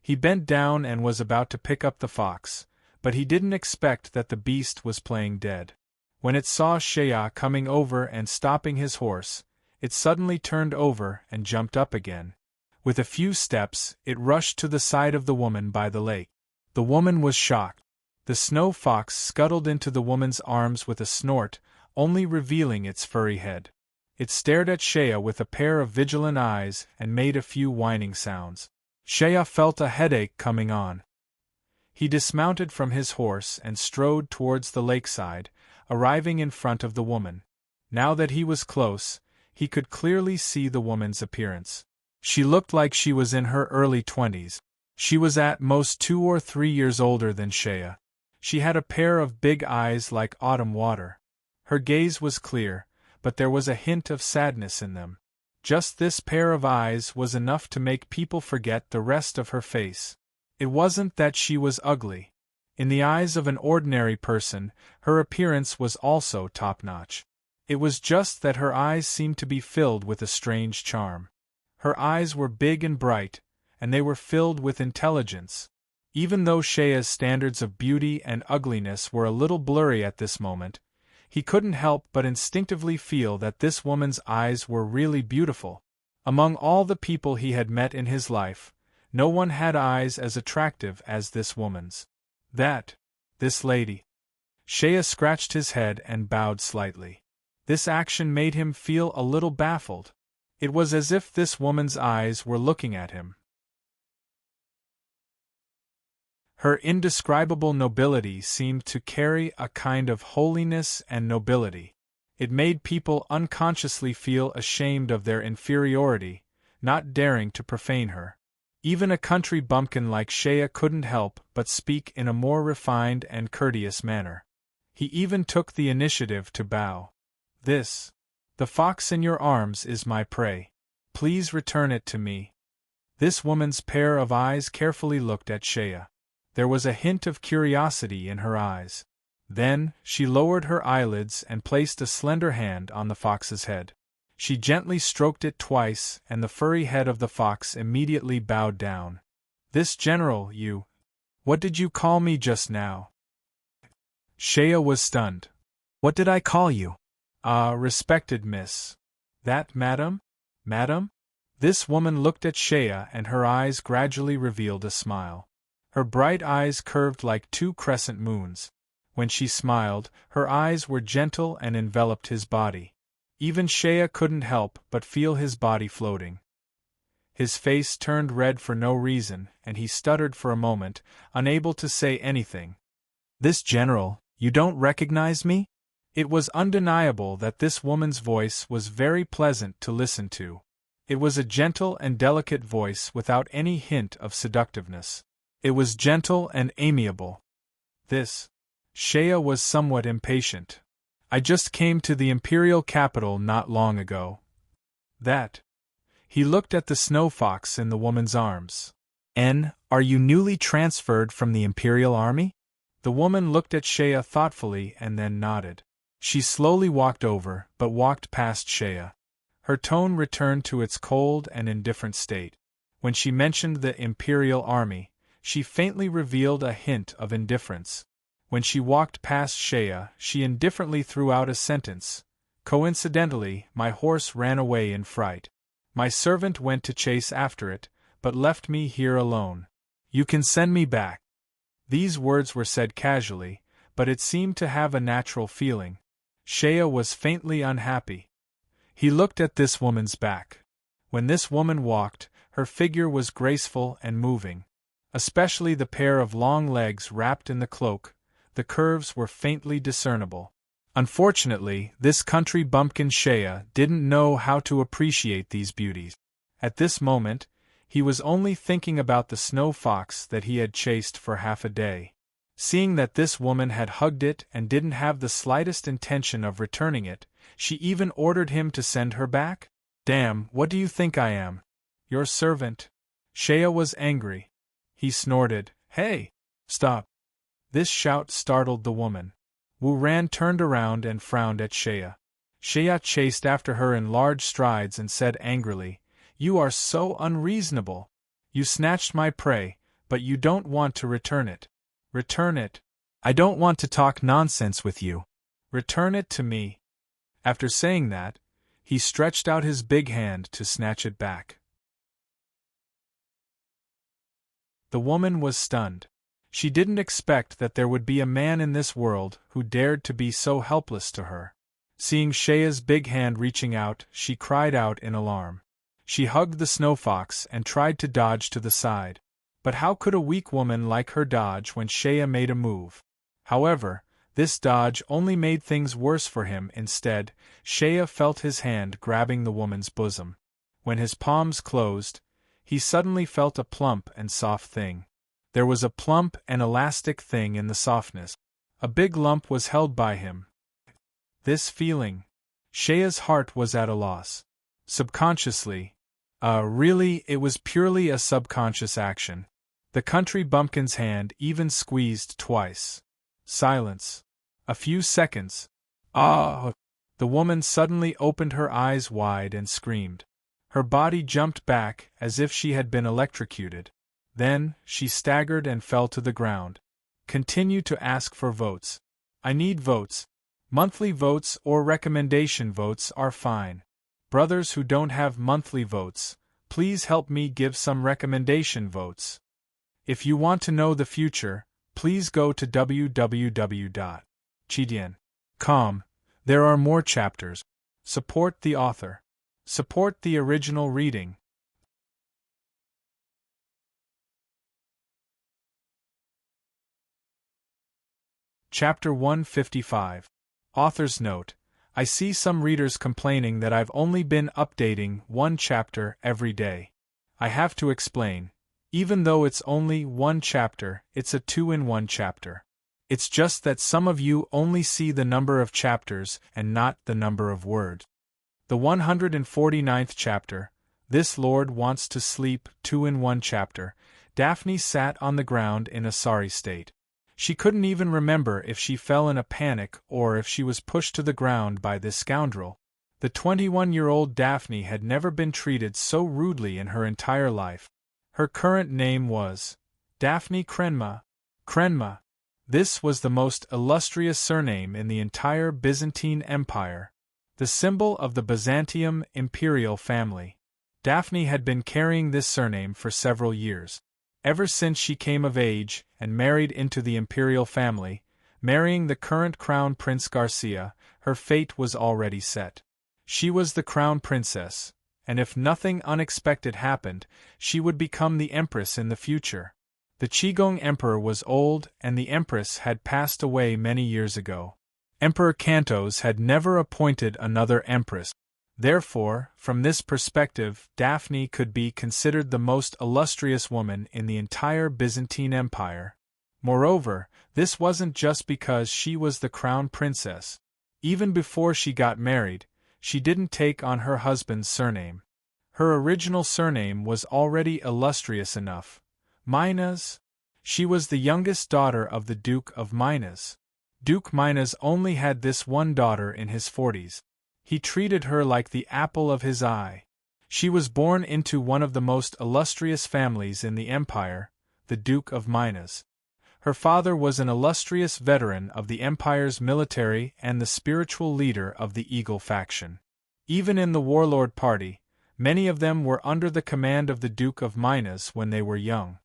He bent down and was about to pick up the fox, but he didn't expect that the beast was playing dead. When it saw Shea coming over and stopping his horse, it suddenly turned over and jumped up again. With a few steps, it rushed to the side of the woman by the lake. The woman was shocked. The snow fox scuttled into the woman's arms with a snort, only revealing its furry head. It stared at Shea with a pair of vigilant eyes and made a few whining sounds. Shea felt a headache coming on. He dismounted from his horse and strode towards the lakeside, arriving in front of the woman. Now that he was close, he could clearly see the woman's appearance. She looked like she was in her early 20s. She was at most 2 or 3 years older than Shea. She had a pair of big eyes like autumn water. Her gaze was clear, but there was a hint of sadness in them. Just this pair of eyes was enough to make people forget the rest of her face. It wasn't that she was ugly. In the eyes of an ordinary person, her appearance was also top-notch. It was just that her eyes seemed to be filled with a strange charm. Her eyes were big and bright, and they were filled with intelligence. Even though Shea's standards of beauty and ugliness were a little blurry at this moment, he couldn't help but instinctively feel that this woman's eyes were really beautiful. Among all the people he had met in his life, no one had eyes as attractive as this woman's. This lady. Shea scratched his head and bowed slightly. This action made him feel a little baffled. It was as if this woman's eyes were looking at him. Her indescribable nobility seemed to carry a kind of holiness and nobility. It made people unconsciously feel ashamed of their inferiority, not daring to profane her. Even a country bumpkin like Shea couldn't help but speak in a more refined and courteous manner. He even took the initiative to bow. The fox in your arms is my prey. Please return it to me." This woman's pair of eyes carefully looked at Shea. There was a hint of curiosity in her eyes. Then, she lowered her eyelids and placed a slender hand on the fox's head. She gently stroked it twice, and the furry head of the fox immediately bowed down. "This general, What did you call me just now?" Shea was stunned. "What did I call you?" Respected miss." "That, madam? Madam?" This woman looked at Shea and her eyes gradually revealed a smile. Her bright eyes curved like 2 crescent moons. When she smiled, her eyes were gentle and enveloped his body. Even Shea couldn't help but feel his body floating. His face turned red for no reason, and he stuttered for a moment, unable to say anything. "This general, you don't recognize me?" It was undeniable that this woman's voice was very pleasant to listen to. It was a gentle and delicate voice without any hint of seductiveness. It was gentle and amiable. Shea was somewhat impatient. "I just came to the imperial capital not long ago." He looked at the snow fox in the woman's arms. Are you newly transferred from the imperial army?" The woman looked at Shea thoughtfully and then nodded. She slowly walked over, but walked past Shea. Her tone returned to its cold and indifferent state. When she mentioned the imperial army, she faintly revealed a hint of indifference. When she walked past Shea, she indifferently threw out a sentence. "Coincidentally, my horse ran away in fright. My servant went to chase after it, but left me here alone. You can send me back." These words were said casually, but it seemed to have a natural feeling. Shea was faintly unhappy. He looked at this woman's back. When this woman walked, her figure was graceful and moving. Especially the pair of long legs wrapped in the cloak, the curves were faintly discernible. Unfortunately, this country bumpkin Shea didn't know how to appreciate these beauties. At this moment, He was only thinking about the snow fox that he had chased for half a day. Seeing that this woman had hugged it and didn't have the slightest intention of returning it, she even ordered him to send her back? Damn, what do you think I am? Your servant. Shea was angry. He snorted, "Hey! Stop!" This shout startled the woman. Wu Ran turned around and frowned at Shea. Shea chased after her in large strides and said angrily, "You are so unreasonable. You snatched my prey, but you don't want to return it. Return it. I don't want to talk nonsense with you. Return it to me." After saying that, he stretched out his big hand to snatch it back. The woman was stunned. She didn't expect that there would be a man in this world who dared to be so helpless to her. Seeing Shea's big hand reaching out, she cried out in alarm. She hugged the snow fox and tried to dodge to the side. But how could a weak woman like her dodge when Shea made a move? However, this dodge only made things worse for him. Instead, Shea felt his hand grabbing the woman's bosom. When his palms closed, he suddenly felt a plump and soft thing. There was a plump and elastic thing in the softness. A big lump was held by him. This feeling. Shea's heart was at a loss. Subconsciously. Really, it was purely a subconscious action. The country bumpkin's hand even squeezed twice. Silence. A few seconds. Ah! The woman suddenly opened her eyes wide and screamed. Her body jumped back as if she had been electrocuted. Then, she staggered and fell to the ground. Continue to ask for votes. I need votes. Monthly votes or recommendation votes are fine. Brothers who don't have monthly votes, please help me give some recommendation votes. If you want to know the future, please go to www.chidian.com. There are more chapters. Support the author. Support the original reading. Chapter 155. Author's Note: I see some readers complaining that I've only been updating one chapter every day. I have to explain. Even though it's only one chapter, it's a 2-in-1 chapter. It's just that some of you only see the number of chapters and not the number of words. The 149th chapter, This Lord Wants to Sleep, 2-in-1 chapter. Daphne sat on the ground in a sorry state. She couldn't even remember if she fell in a panic or if she was pushed to the ground by this scoundrel. The 21-year-old Daphne had never been treated so rudely in her entire life. Her current name was Daphne Krenma. Krenma. This was the most illustrious surname in the entire Byzantine Empire, the symbol of the Byzantium imperial family. Daphne had been carrying this surname for several years. Ever since she came of age and married into the imperial family, marrying the current crown prince Garcia, her fate was already set. She was the crown princess, and if nothing unexpected happened, she would become the empress in the future. The Qigong emperor was old and the empress had passed away many years ago. Emperor Cantos had never appointed another empress. Therefore, from this perspective, Daphne could be considered the most illustrious woman in the entire Byzantine Empire. Moreover, this wasn't just because she was the crown princess. Even before she got married, she didn't take on her husband's surname. Her original surname was already illustrious enough. Minas. She was the youngest daughter of the Duke of Minas. Duke Minas only had this one daughter in his 40s. He treated her like the apple of his eye. She was born into one of the most illustrious families in the empire, the Duke of Minas. Her father was an illustrious veteran of the empire's military and the spiritual leader of the Eagle faction. Even in the warlord party, many of them were under the command of the Duke of Minas when they were young.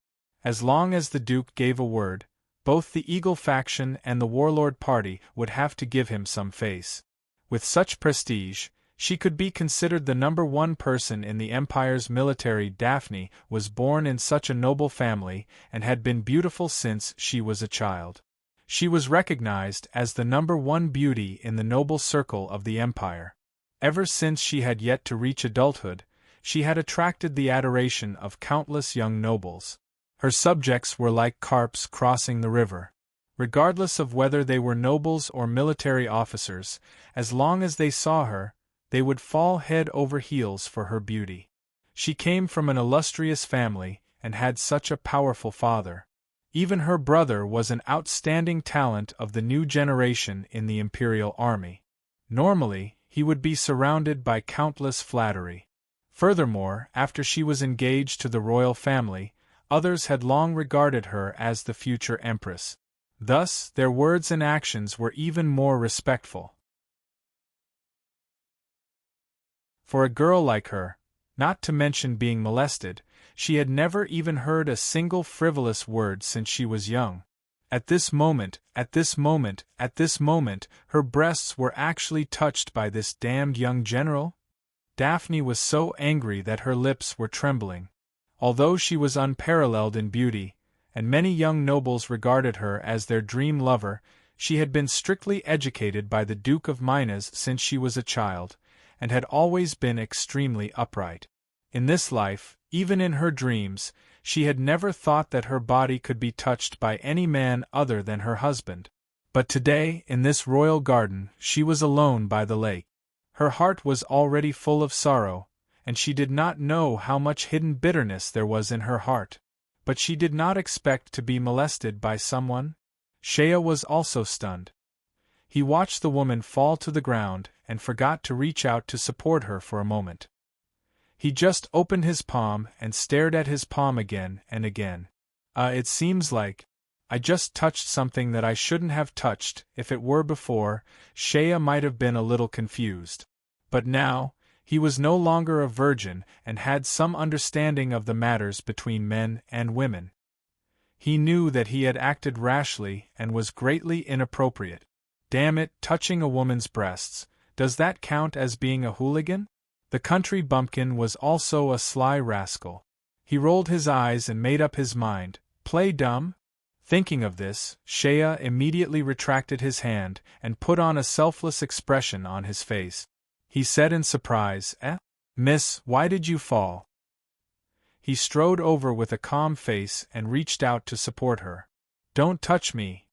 As long as the Duke gave a word, both the Eagle faction and the warlord party would have to give him some face. With such prestige, she could be considered the #1 person in the empire's military. Daphne was born in such a noble family and had been beautiful since she was a child. She was recognized as the #1 beauty in the noble circle of the empire. Ever since she had yet to reach adulthood, she had attracted the adoration of countless young nobles. Her subjects were like carps crossing the river. Regardless of whether they were nobles or military officers, as long as they saw her, they would fall head over heels for her beauty. She came from an illustrious family, and had such a powerful father. Even her brother was an outstanding talent of the new generation in the imperial army. Normally, he would be surrounded by countless flattery. Furthermore, after she was engaged to the royal family, others had long regarded her as the future empress. Thus, their words and actions were even more respectful. For a girl like her, not to mention being molested, she had never even heard a single frivolous word since she was young. At this moment, her breasts were actually touched by this damned young general? Daphne was so angry that her lips were trembling. Although she was unparalleled in beauty, and many young nobles regarded her as their dream lover, she had been strictly educated by the Duke of Minas since she was a child, and had always been extremely upright. In this life, even in her dreams, she had never thought that her body could be touched by any man other than her husband. But today, in this royal garden, she was alone by the lake. Her heart was already full of sorrow, and she did not know how much hidden bitterness there was in her heart. But she did not expect to be molested by someone. Shea was also stunned. He watched the woman fall to the ground and forgot to reach out to support her for a moment. He just opened his palm and stared at his palm again and again. It seems like I just touched something that I shouldn't have touched. If it were before, Shea might have been a little confused. But now, he was no longer a virgin and had some understanding of the matters between men and women. He knew that he had acted rashly and was greatly inappropriate. Damn it, touching a woman's breasts, does that count as being a hooligan? The country bumpkin was also a sly rascal. He rolled his eyes and made up his mind, play dumb? Thinking of this, Shea immediately retracted his hand and put on a selfless expression on his face. He said in surprise, Miss, why did you fall? He strode over with a calm face and reached out to support her. Don't touch me.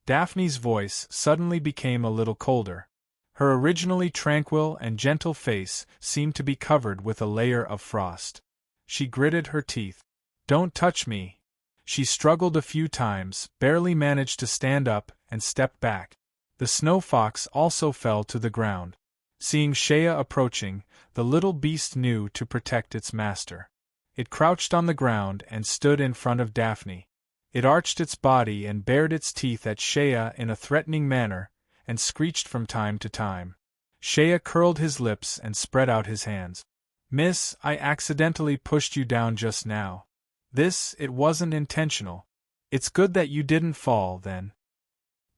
Daphne's voice suddenly became a little colder. Her originally tranquil and gentle face seemed to be covered with a layer of frost. She gritted her teeth. Don't touch me. She struggled a few times, barely managed to stand up, and stepped back. The snow fox also fell to the ground. Seeing Shea approaching, the little beast knew to protect its master. It crouched on the ground and stood in front of Daphne. It arched its body and bared its teeth at Shea in a threatening manner, and screeched from time to time. Shea curled his lips and spread out his hands. Miss, I accidentally pushed you down just now. It wasn't intentional. It's good that you didn't fall, then.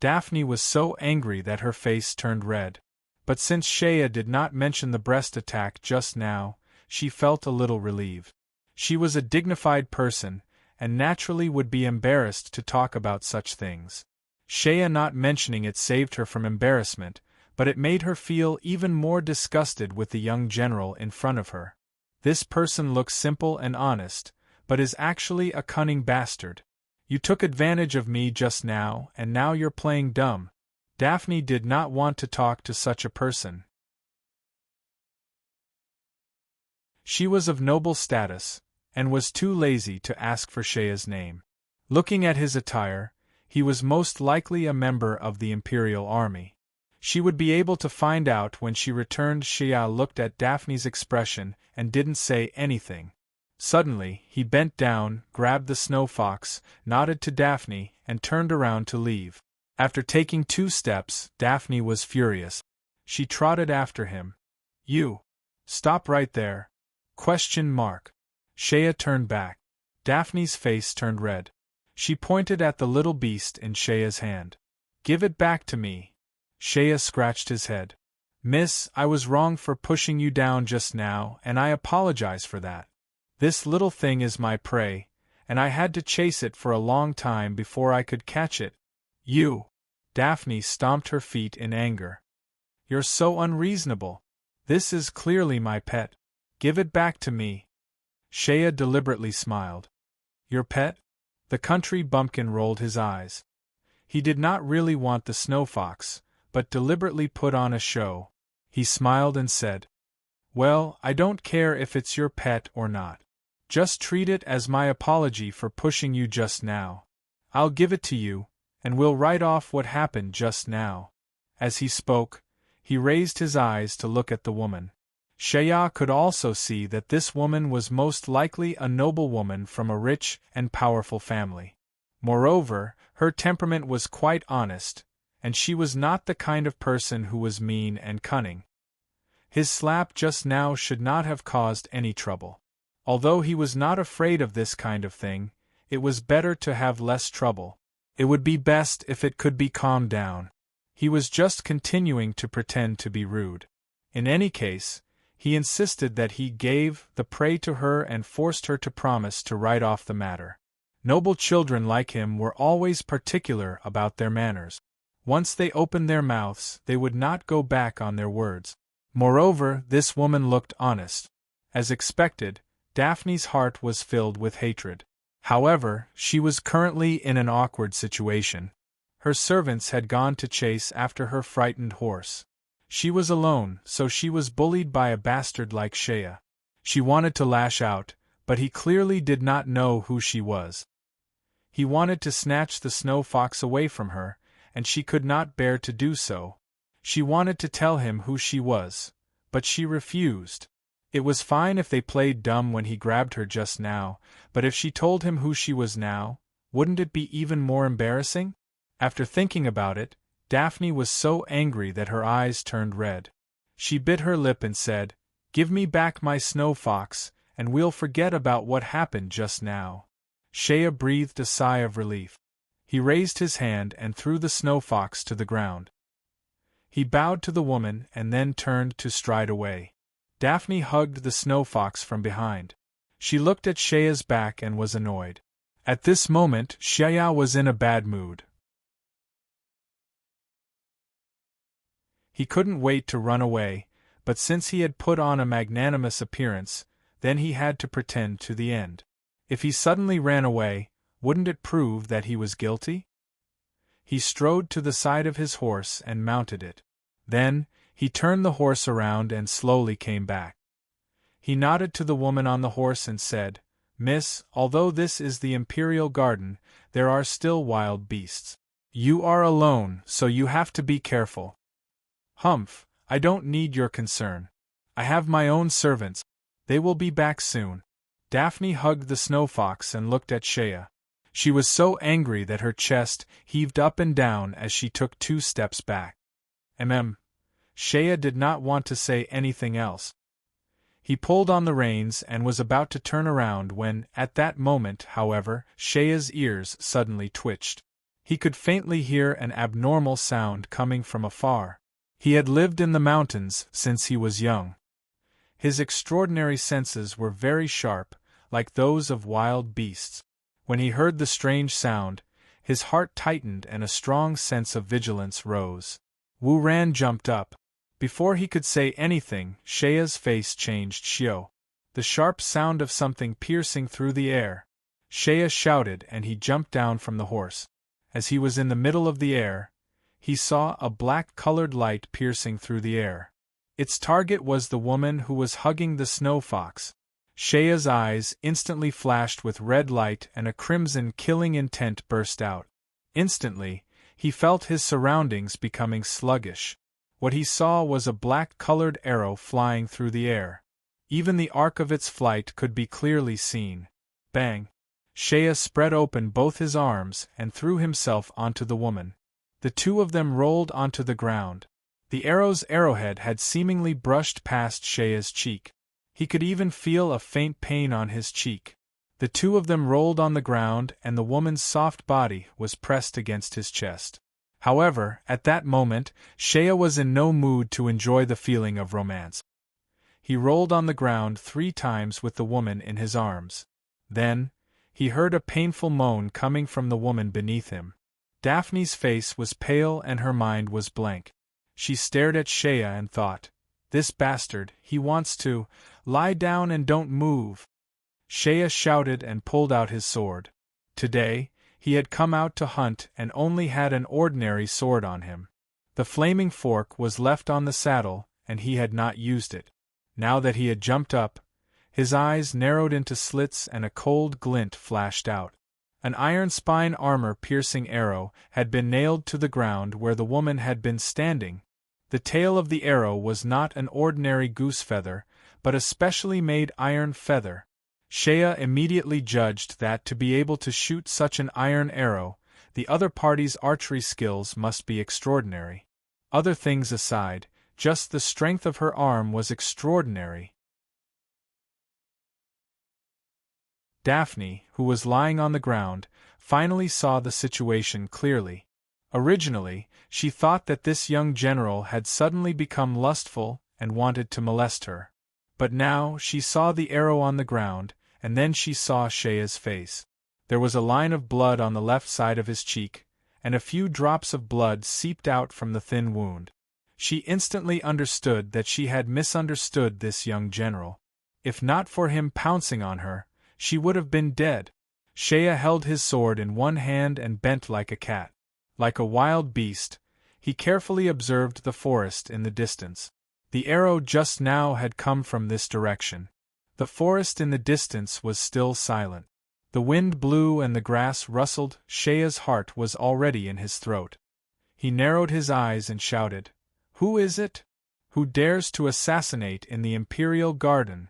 Daphne was so angry that her face turned red. But since Shea did not mention the breast attack just now, she felt a little relieved. She was a dignified person, and naturally would be embarrassed to talk about such things. Shea not mentioning it saved her from embarrassment, but it made her feel even more disgusted with the young general in front of her. This person looks simple and honest, but is actually a cunning bastard. You took advantage of me just now, and now you're playing dumb. Daphne did not want to talk to such a person. She was of noble status, and was too lazy to ask for Shea's name. Looking at his attire, he was most likely a member of the Imperial Army. She would be able to find out when she returned. Shea looked at Daphne's expression and didn't say anything. Suddenly, he bent down, grabbed the snow fox, nodded to Daphne, and turned around to leave. After taking 2 steps, Daphne was furious. She trotted after him. You! Stop right there! ? Shea turned back. Daphne's face turned red. She pointed at the little beast in Shea's hand. Give it back to me. Shea scratched his head. Miss, I was wrong for pushing you down just now, and I apologize for that. This little thing is my prey, and I had to chase it for a long time before I could catch it. You! Daphne stomped her feet in anger. You're so unreasonable. This is clearly my pet. Give it back to me. Shea deliberately smiled. Your pet? The country bumpkin rolled his eyes. He did not really want the snow fox, but deliberately put on a show. He smiled and said, Well, I don't care if it's your pet or not. Just treat it as my apology for pushing you just now. I'll give it to you, and we'll write off what happened just now. As he spoke, he raised his eyes to look at the woman. Shea could also see that this woman was most likely a noblewoman from a rich and powerful family. Moreover, her temperament was quite honest, and she was not the kind of person who was mean and cunning. His slap just now should not have caused any trouble. Although he was not afraid of this kind of thing, it was better to have less trouble. It would be best if it could be calmed down. He was just continuing to pretend to be rude. In any case, he insisted that he gave the prey to her and forced her to promise to write off the matter. Noble children like him were always particular about their manners. Once they opened their mouths, they would not go back on their words. Moreover, this woman looked honest. As expected, Daphne's heart was filled with hatred. However, she was currently in an awkward situation. Her servants had gone to chase after her frightened horse. She was alone, so she was bullied by a bastard like Shea. She wanted to lash out, but he clearly did not know who she was. He wanted to snatch the snow fox away from her, and she could not bear to do so. She wanted to tell him who she was, but she refused. It was fine if they played dumb when he grabbed her just now, but if she told him who she was now, wouldn't it be even more embarrassing? After thinking about it, Daphne was so angry that her eyes turned red. She bit her lip and said, Give me back my snow fox, and we'll forget about what happened just now. Shea breathed a sigh of relief. He raised his hand and threw the snow fox to the ground. He bowed to the woman and then turned to stride away. Daphne hugged the snow fox from behind. She looked at Shea's back and was annoyed. At this moment, Shea was in a bad mood. He couldn't wait to run away, but since he had put on a magnanimous appearance, then he had to pretend to the end. If he suddenly ran away, wouldn't it prove that he was guilty? He strode to the side of his horse and mounted it. Then, he turned the horse around and slowly came back. He nodded to the woman on the horse and said, Miss, although this is the Imperial Garden, there are still wild beasts. You are alone, so you have to be careful. Humph, I don't need your concern. I have my own servants. They will be back soon. Daphne hugged the snow fox and looked at Shea. She was so angry that her chest heaved up and down as she took 2 steps back. Shea did not want to say anything else. He pulled on the reins and was about to turn around when, at that moment, however, Shea's ears suddenly twitched. He could faintly hear an abnormal sound coming from afar. He had lived in the mountains since he was young. His extraordinary senses were very sharp, like those of wild beasts. When he heard the strange sound, his heart tightened and a strong sense of vigilance rose. Wu Ran jumped up. Before he could say anything, Shea's face changed. Shio. The sharp sound of something piercing through the air. Shea shouted and he jumped down from the horse. As he was in the middle of the air, he saw a black-colored light piercing through the air. Its target was the woman who was hugging the snow fox. Shea's eyes instantly flashed with red light and a crimson killing intent burst out. Instantly, he felt his surroundings becoming sluggish. What he saw was a black-colored arrow flying through the air. Even the arc of its flight could be clearly seen. Bang! Shea spread open both his arms and threw himself onto the woman. The two of them rolled onto the ground. The arrow's arrowhead had seemingly brushed past Shea's cheek. He could even feel a faint pain on his cheek. The two of them rolled on the ground and the woman's soft body was pressed against his chest. However, at that moment, Shea was in no mood to enjoy the feeling of romance. He rolled on the ground 3 times with the woman in his arms. Then, he heard a painful moan coming from the woman beneath him. Daphne's face was pale and her mind was blank. She stared at Shea and thought, This bastard, he wants to, lie down and don't move. Shea shouted and pulled out his sword. Today, he had come out to hunt and only had an ordinary sword on him. The flaming fork was left on the saddle, and he had not used it. Now that he had jumped up, his eyes narrowed into slits and a cold glint flashed out. An iron spine armor-piercing arrow had been nailed to the ground where the woman had been standing. The tail of the arrow was not an ordinary goose feather, but a specially made iron feather. Shea immediately judged that to be able to shoot such an iron arrow, the other party's archery skills must be extraordinary. Other things aside, just the strength of her arm was extraordinary. Daphne, who was lying on the ground, finally saw the situation clearly. Originally, she thought that this young general had suddenly become lustful and wanted to molest her. But now she saw the arrow on the ground, and then she saw Shea's face. There was a line of blood on the left side of his cheek, and a few drops of blood seeped out from the thin wound. She instantly understood that she had misunderstood this young general. If not for him pouncing on her, she would have been dead. Shea held his sword in one hand and bent like a cat. Like a wild beast, he carefully observed the forest in the distance. The arrow just now had come from this direction. The forest in the distance was still silent. The wind blew and the grass rustled. Shea's heart was already in his throat. He narrowed his eyes and shouted, "Who is it? Who dares to assassinate in the Imperial Garden?"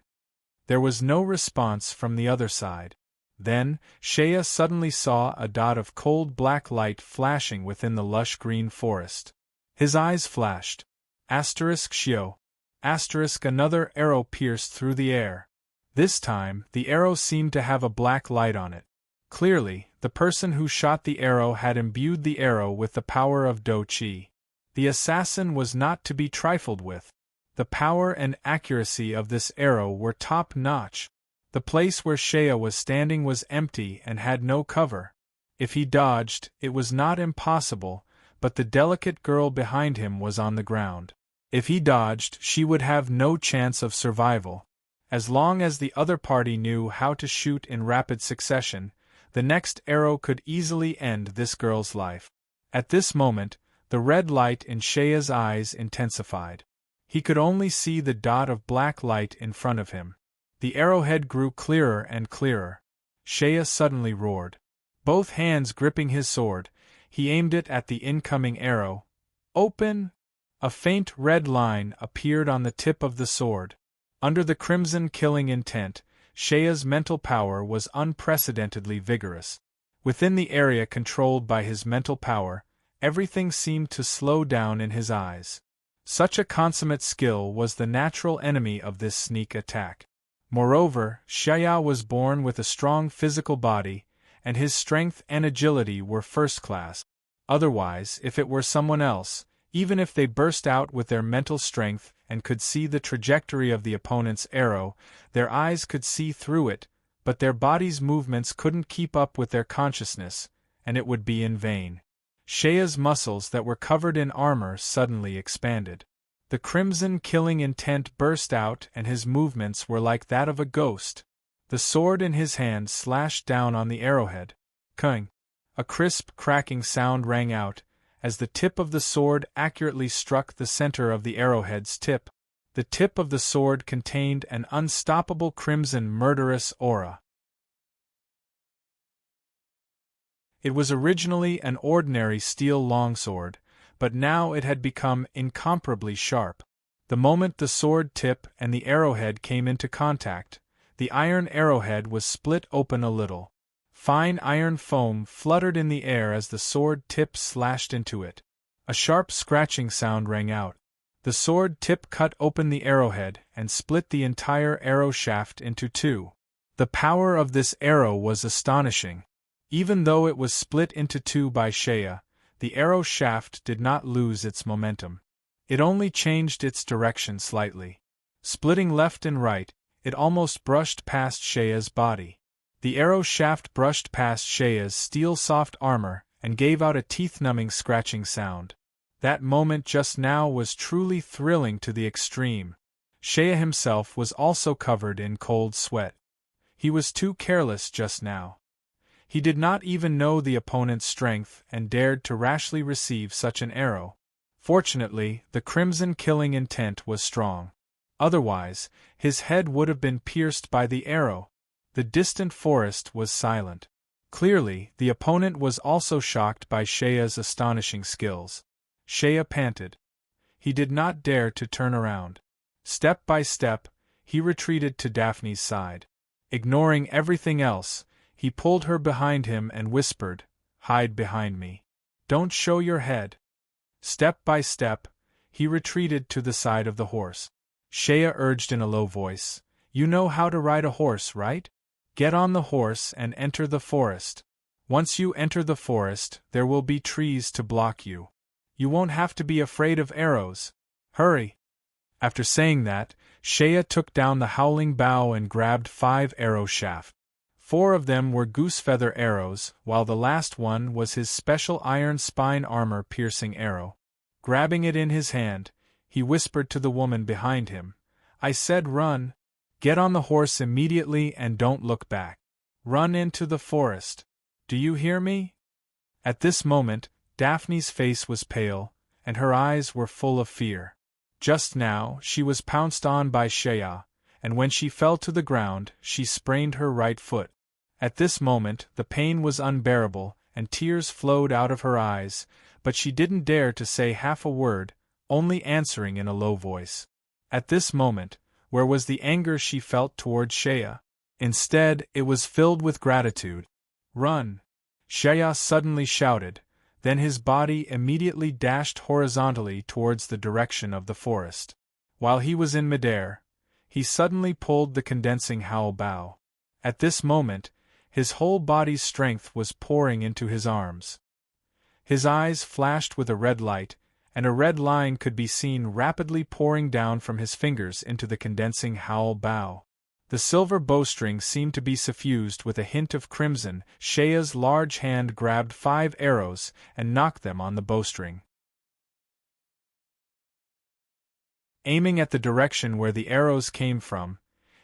There was no response from the other side. Then, Shea suddenly saw a dot of cold black light flashing within the lush green forest. His eyes flashed. Shio. Another arrow pierced through the air. This time, the arrow seemed to have a black light on it. Clearly, the person who shot the arrow had imbued the arrow with the power of Do Chi. The assassin was not to be trifled with. The power and accuracy of this arrow were top-notch. The place where Shea was standing was empty and had no cover. If he dodged, it was not impossible, but the delicate girl behind him was on the ground. If he dodged, she would have no chance of survival. As long as the other party knew how to shoot in rapid succession, the next arrow could easily end this girl's life. At this moment, the red light in Shea's eyes intensified. He could only see the dot of black light in front of him. The arrowhead grew clearer and clearer. Shea suddenly roared. Both hands gripping his sword, he aimed it at the incoming arrow. Open! A faint red line appeared on the tip of the sword. Under the crimson killing intent, Shea's mental power was unprecedentedly vigorous. Within the area controlled by his mental power, everything seemed to slow down in his eyes. Such a consummate skill was the natural enemy of this sneak attack. Moreover, Shea was born with a strong physical body, and his strength and agility were first class. Otherwise, if it were someone else, even if they burst out with their mental strength and could see the trajectory of the opponent's arrow, their eyes could see through it, but their body's movements couldn't keep up with their consciousness, and it would be in vain. Shea's muscles that were covered in armor suddenly expanded. The crimson killing intent burst out and his movements were like that of a ghost. The sword in his hand slashed down on the arrowhead. Clang! A crisp cracking sound rang out, as the tip of the sword accurately struck the center of the arrowhead's tip. The tip of the sword contained an unstoppable crimson murderous aura. It was originally an ordinary steel longsword, but now it had become incomparably sharp. The moment the sword tip and the arrowhead came into contact, the iron arrowhead was split open a little. Fine iron foam fluttered in the air as the sword tip slashed into it. A sharp scratching sound rang out. The sword tip cut open the arrowhead and split the entire arrow shaft into two. The power of this arrow was astonishing. Even though it was split into two by Shea, the arrow shaft did not lose its momentum. It only changed its direction slightly. Splitting left and right, it almost brushed past Shea's body. The arrow shaft brushed past Shea's steel-soft armor and gave out a teeth-numbing scratching sound. That moment just now was truly thrilling to the extreme. Shea himself was also covered in cold sweat. He was too careless just now. He did not even know the opponent's strength and dared to rashly receive such an arrow. Fortunately, the crimson killing intent was strong. Otherwise, his head would have been pierced by the arrow. The distant forest was silent. Clearly, the opponent was also shocked by Shea's astonishing skills. Shea panted. He did not dare to turn around. Step by step, he retreated to Daphne's side. Ignoring everything else, he pulled her behind him and whispered, "Hide behind me. Don't show your head." Step by step, he retreated to the side of the horse. Shea urged in a low voice, "You know how to ride a horse, right? Get on the horse and enter the forest. Once you enter the forest, there will be trees to block you. You won't have to be afraid of arrows. Hurry." After saying that, Shea took down the howling bow and grabbed 5 arrow shafts. 4 of them were goose-feather arrows, while the last one was his special iron spine armor-piercing arrow. Grabbing it in his hand, he whispered to the woman behind him, "I said run. Get on the horse immediately and don't look back. Run into the forest. Do you hear me?" At this moment, Daphne's face was pale, and her eyes were full of fear. Just now, she was pounced on by Shea, and when she fell to the ground, she sprained her right foot. At this moment, the pain was unbearable, and tears flowed out of her eyes, but she didn't dare to say half a word, only answering in a low voice. At this moment, where was the anger she felt toward Shea? Instead, it was filled with gratitude. "Run!" Shea suddenly shouted, then his body immediately dashed horizontally towards the direction of the forest. While he was in midair, he suddenly pulled the condensing howl bow. At this moment, his whole body's strength was pouring into his arms. His eyes flashed with a red light, and a red line could be seen rapidly pouring down from his fingers into the condensing howl bow. The silver bowstring seemed to be suffused with a hint of crimson. Shea's large hand grabbed 5 arrows and knocked them on the bowstring. Aiming at the direction where the arrows came from,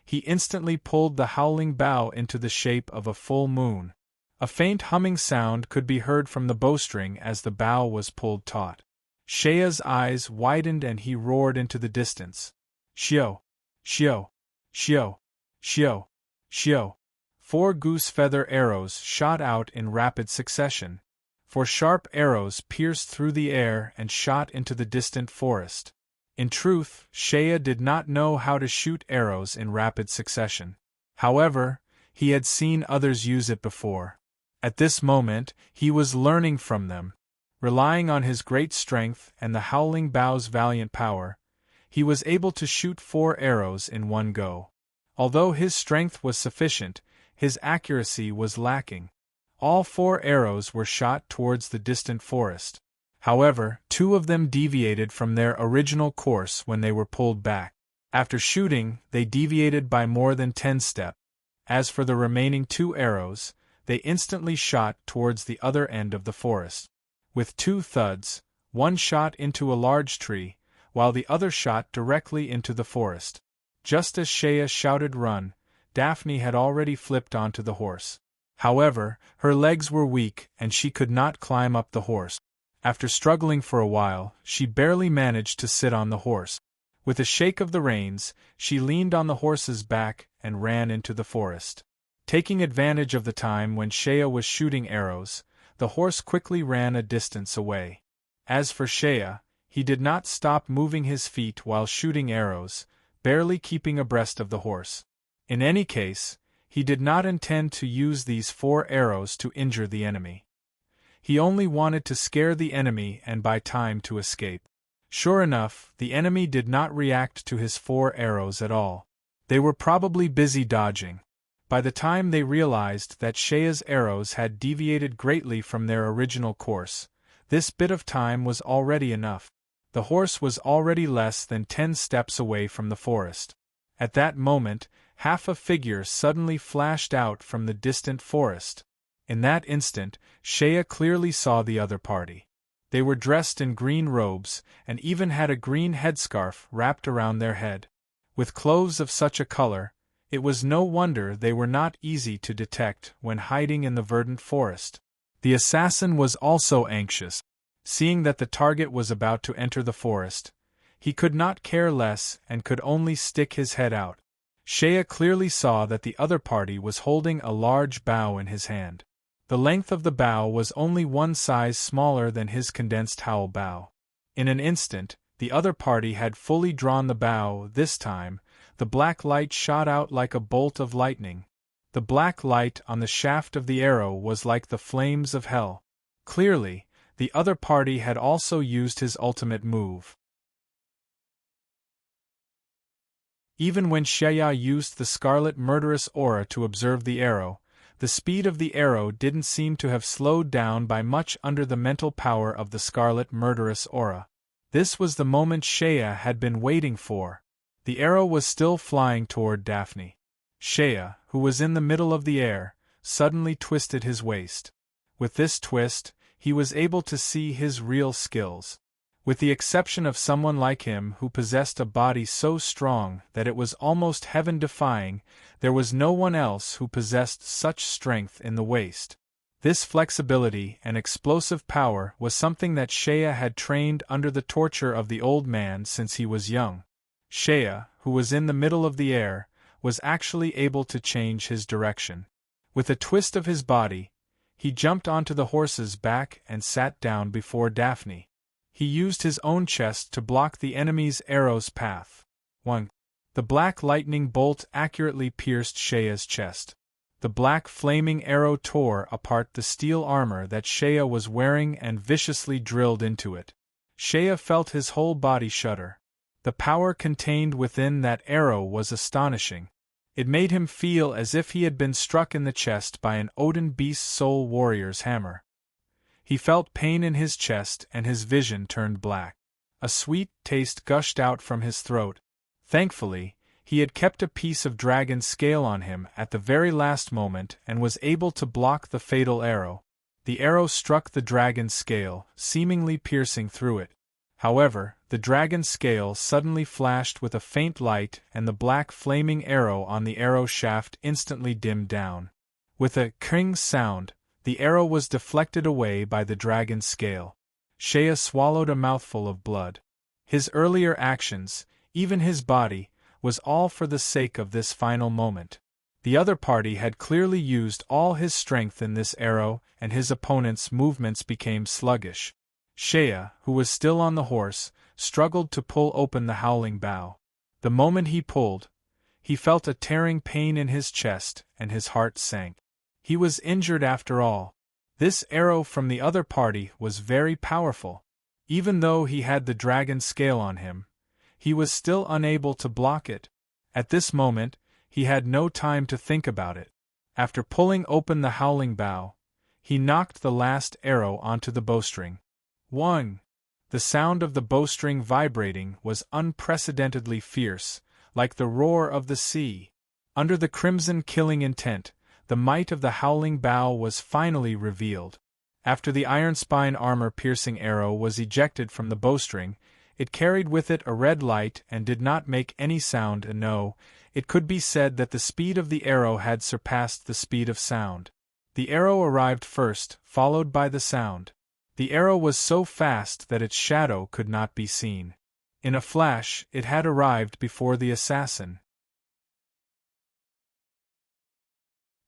he instantly pulled the howling bow into the shape of a full moon. A faint humming sound could be heard from the bowstring as the bow was pulled taut. Shea's eyes widened and he roared into the distance. "Shio! Shio! Shio! Shio! Shio!" 4 goose-feather arrows shot out in rapid succession. 4 sharp arrows pierced through the air and shot into the distant forest. In truth, Shea did not know how to shoot arrows in rapid succession. However, he had seen others use it before. At this moment, he was learning from them. Relying on his great strength and the howling bow's valiant power, he was able to shoot 4 arrows in one go. Although his strength was sufficient, his accuracy was lacking. All 4 arrows were shot towards the distant forest. However, 2 of them deviated from their original course when they were pulled back. After shooting, they deviated by more than 10 steps. As for the remaining 2 arrows, they instantly shot towards the other end of the forest. With 2 thuds, one shot into a large tree, while the other shot directly into the forest. Just as Shea shouted run, Daphne had already flipped onto the horse. However, her legs were weak and she could not climb up the horse. After struggling for a while, she barely managed to sit on the horse. With a shake of the reins, she leaned on the horse's back and ran into the forest. Taking advantage of the time when Shea was shooting arrows, the horse quickly ran a distance away. As for Shea, he did not stop moving his feet while shooting arrows, barely keeping abreast of the horse. In any case, he did not intend to use these 4 arrows to injure the enemy. He only wanted to scare the enemy and buy time to escape. Sure enough, the enemy did not react to his 4 arrows at all. They were probably busy dodging. By the time they realized that Shea's arrows had deviated greatly from their original course, this bit of time was already enough. The horse was already less than 10 steps away from the forest. At that moment, half a figure suddenly flashed out from the distant forest. In that instant, Shea clearly saw the other party. They were dressed in green robes, and even had a green headscarf wrapped around their head. With clothes of such a color, it was no wonder they were not easy to detect when hiding in the verdant forest. The assassin was also anxious. Seeing that the target was about to enter the forest, he could not care less and could only stick his head out. Shea clearly saw that the other party was holding a large bow in his hand. The length of the bow was only one size smaller than his condensed howl bow. In an instant, the other party had fully drawn the bow. This time, the black light shot out like a bolt of lightning. The black light on the shaft of the arrow was like the flames of hell. Clearly, the other party had also used his ultimate move. Even when Shea used the scarlet murderous aura to observe the arrow, the speed of the arrow didn't seem to have slowed down by much under the mental power of the scarlet murderous aura. This was the moment Shea had been waiting for. The arrow was still flying toward Daphne. Shea, who was in the middle of the air, suddenly twisted his waist. With this twist, he was able to see his real skills. With the exception of someone like him who possessed a body so strong that it was almost heaven-defying, there was no one else who possessed such strength in the waist. This flexibility and explosive power was something that Shea had trained under the torture of the old man since he was young. Shea, who was in the middle of the air, was actually able to change his direction. With a twist of his body, he jumped onto the horse's back and sat down before Daphne. He used his own chest to block the enemy's arrow's path. 1. The black lightning bolt accurately pierced Shea's chest. The black flaming arrow tore apart the steel armor that Shea was wearing and viciously drilled into it. Shea felt his whole body shudder. The power contained within that arrow was astonishing. It made him feel as if he had been struck in the chest by an Odin Beast Soul Warrior's hammer. He felt pain in his chest and his vision turned black. A sweet taste gushed out from his throat. Thankfully, he had kept a piece of dragon scale on him at the very last moment and was able to block the fatal arrow. The arrow struck the dragon's scale, seemingly piercing through it. However, the dragon's scale suddenly flashed with a faint light and the black flaming arrow on the arrow shaft instantly dimmed down. With a "kring" sound, the arrow was deflected away by the dragon's scale. Shea swallowed a mouthful of blood. His earlier actions, even his body, was all for the sake of this final moment. The other party had clearly used all his strength in this arrow, and his opponent's movements became sluggish. Shea, who was still on the horse, struggled to pull open the howling bow. The moment he pulled, he felt a tearing pain in his chest, and his heart sank. He was injured after all. This arrow from the other party was very powerful. Even though he had the dragon scale on him, he was still unable to block it. At this moment, he had no time to think about it. After pulling open the howling bow, he knocked the last arrow onto the bowstring. 1. The sound of the bowstring vibrating was unprecedentedly fierce, like the roar of the sea. Under the crimson killing intent, the might of the howling bow was finally revealed. After the iron spine armor-piercing arrow was ejected from the bowstring, it carried with it a red light and did not make any sound. No, it could be said that the speed of the arrow had surpassed the speed of sound. The arrow arrived first, followed by the sound. The arrow was so fast that its shadow could not be seen. In a flash, it had arrived before the assassin.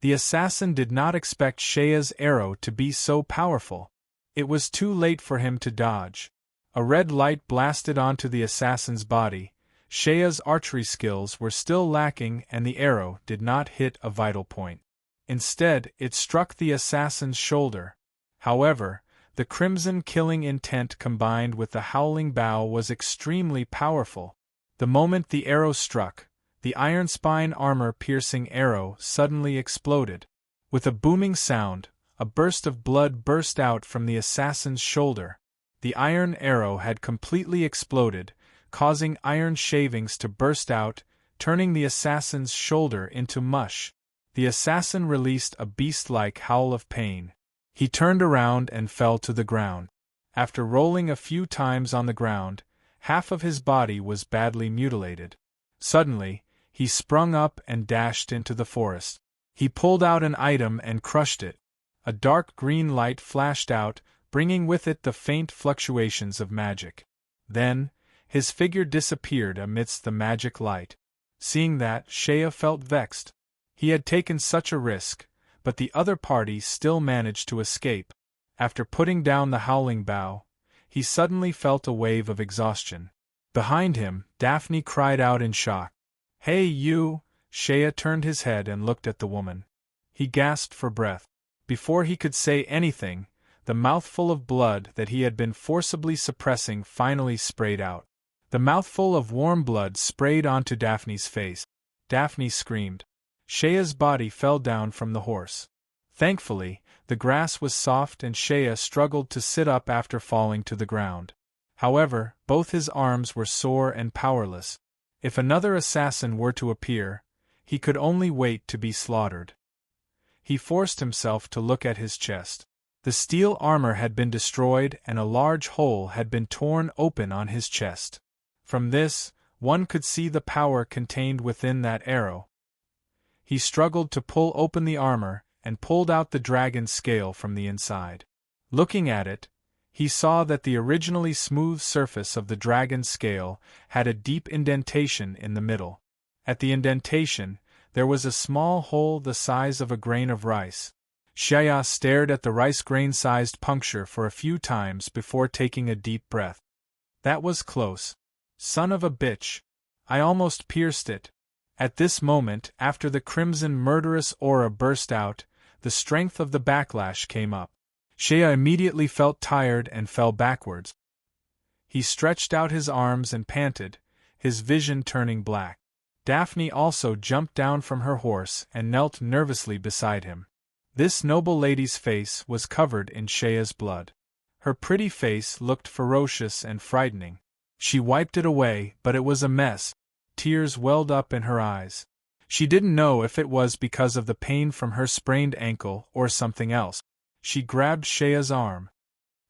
The assassin did not expect Shea's arrow to be so powerful. It was too late for him to dodge. A red light blasted onto the assassin's body. Shea's archery skills were still lacking and the arrow did not hit a vital point. Instead, it struck the assassin's shoulder. However, the crimson killing intent combined with the howling bow was extremely powerful. The moment the arrow struck, the iron spine armor-piercing arrow suddenly exploded. With a booming sound, a burst of blood burst out from the assassin's shoulder. The iron arrow had completely exploded, causing iron shavings to burst out, turning the assassin's shoulder into mush. The assassin released a beast-like howl of pain. He turned around and fell to the ground. After rolling a few times on the ground, half of his body was badly mutilated. Suddenly, he sprung up and dashed into the forest. He pulled out an item and crushed it. A dark green light flashed out, bringing with it the faint fluctuations of magic. Then, his figure disappeared amidst the magic light. Seeing that, Shea felt vexed. He had taken such a risk, but the other party still managed to escape. After putting down the howling bough, he suddenly felt a wave of exhaustion. Behind him, Daphne cried out in shock. "Hey, you!" Shea turned his head and looked at the woman. He gasped for breath. Before he could say anything, the mouthful of blood that he had been forcibly suppressing finally sprayed out. The mouthful of warm blood sprayed onto Daphne's face. Daphne screamed. Shea's body fell down from the horse. Thankfully, the grass was soft and Shea struggled to sit up after falling to the ground. However, both his arms were sore and powerless. If another assassin were to appear, he could only wait to be slaughtered. He forced himself to look at his chest. The steel armor had been destroyed and a large hole had been torn open on his chest. From this, one could see the power contained within that arrow. He struggled to pull open the armor and pulled out the dragon's scale from the inside. Looking at it, he saw that the originally smooth surface of the dragon's scale had a deep indentation in the middle. At the indentation, there was a small hole the size of a grain of rice. Shea stared at the rice grain-sized puncture for a few times before taking a deep breath. That was close. Son of a bitch. I almost pierced it. At this moment, after the crimson murderous aura burst out, the strength of the backlash came up. Shea immediately felt tired and fell backwards. He stretched out his arms and panted, his vision turning black. Daphne also jumped down from her horse and knelt nervously beside him. This noble lady's face was covered in Shea's blood. Her pretty face looked ferocious and frightening. She wiped it away, but it was a mess. Tears welled up in her eyes. She didn't know if it was because of the pain from her sprained ankle or something else. She grabbed Shea's arm.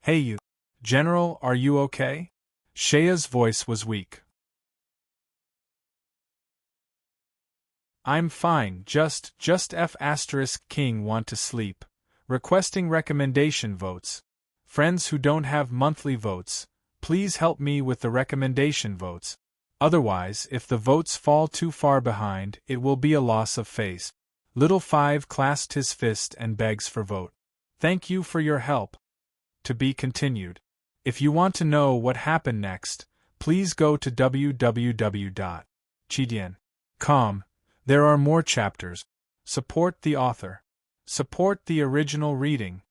"Hey you. General, are you okay?" Shea's voice was weak. "I'm fine, just F** King want to sleep. Requesting recommendation votes. Friends who don't have monthly votes, please help me with the recommendation votes. Otherwise, if the votes fall too far behind, it will be a loss of face." Little Five clasped his fist and begs for vote. "Thank you for your help." To be continued. If you want to know what happened next, please go to www.chidian.com. There are more chapters. Support the author. Support the original reading.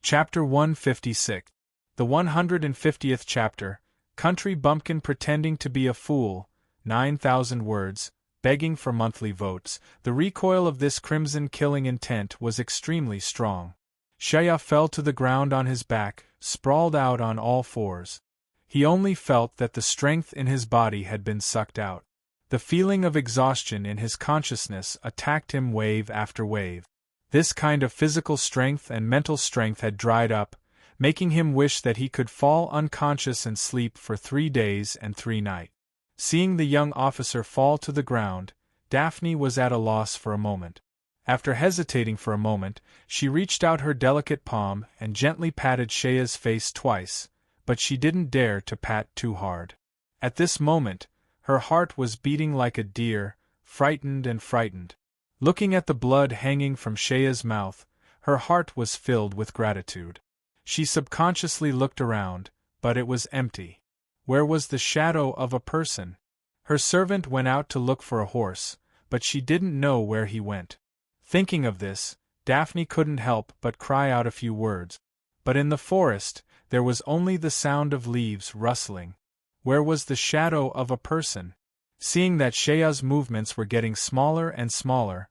Chapter 156. The 150th chapter, Country Bumpkin Pretending to be a Fool, 9,000 words, begging for monthly votes. The recoil of this crimson-killing intent was extremely strong. Shea fell to the ground on his back, sprawled out on all fours. He only felt that the strength in his body had been sucked out. The feeling of exhaustion in his consciousness attacked him wave after wave. This kind of physical strength and mental strength had dried up, making him wish that he could fall unconscious and sleep for 3 days and 3 nights. Seeing the young officer fall to the ground, Daphne was at a loss for a moment. After hesitating for a moment, she reached out her delicate palm and gently patted Shea's face twice, but she didn't dare to pat too hard. At this moment, her heart was beating like a deer, frightened and frightened. Looking at the blood hanging from Shea's mouth, her heart was filled with gratitude. She subconsciously looked around, but it was empty. Where was the shadow of a person? Her servant went out to look for a horse, but she didn't know where he went. Thinking of this, Daphne couldn't help but cry out a few words. But in the forest, there was only the sound of leaves rustling. Where was the shadow of a person? Seeing that Shea's movements were getting smaller and smaller,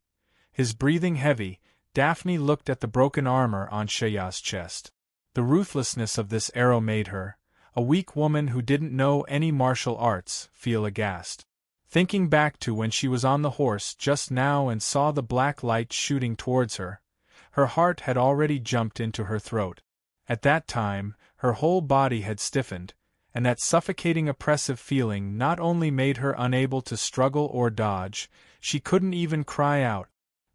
his breathing heavy, Daphne looked at the broken armor on Shea's chest. The ruthlessness of this arrow made her, a weak woman who didn't know any martial arts, feel aghast. Thinking back to when she was on the horse just now and saw the black light shooting towards her, her heart had already jumped into her throat. At that time, her whole body had stiffened, and that suffocating oppressive feeling not only made her unable to struggle or dodge, she couldn't even cry out.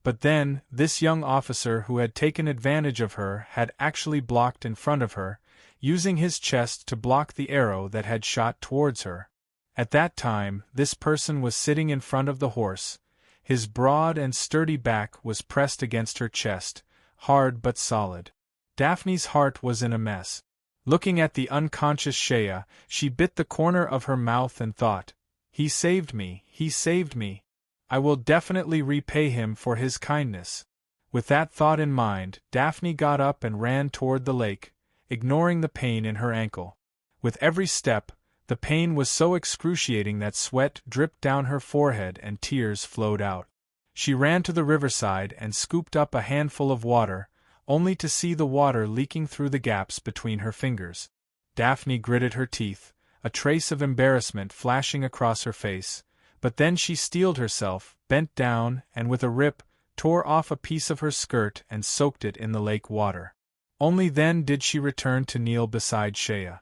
But then, this young officer who had taken advantage of her had actually blocked in front of her, using his chest to block the arrow that had shot towards her. At that time, this person was sitting in front of the horse. His broad and sturdy back was pressed against her chest, hard but solid. Daphne's heart was in a mess. Looking at the unconscious Shea, she bit the corner of her mouth and thought, "He saved me, he saved me. I will definitely repay him for his kindness." With that thought in mind, Daphne got up and ran toward the lake, ignoring the pain in her ankle. With every step, the pain was so excruciating that sweat dripped down her forehead and tears flowed out. She ran to the riverside and scooped up a handful of water, only to see the water leaking through the gaps between her fingers. Daphne gritted her teeth, a trace of embarrassment flashing across her face, but then she steeled herself, bent down, and with a rip, tore off a piece of her skirt and soaked it in the lake water. Only then did she return to kneel beside Shea.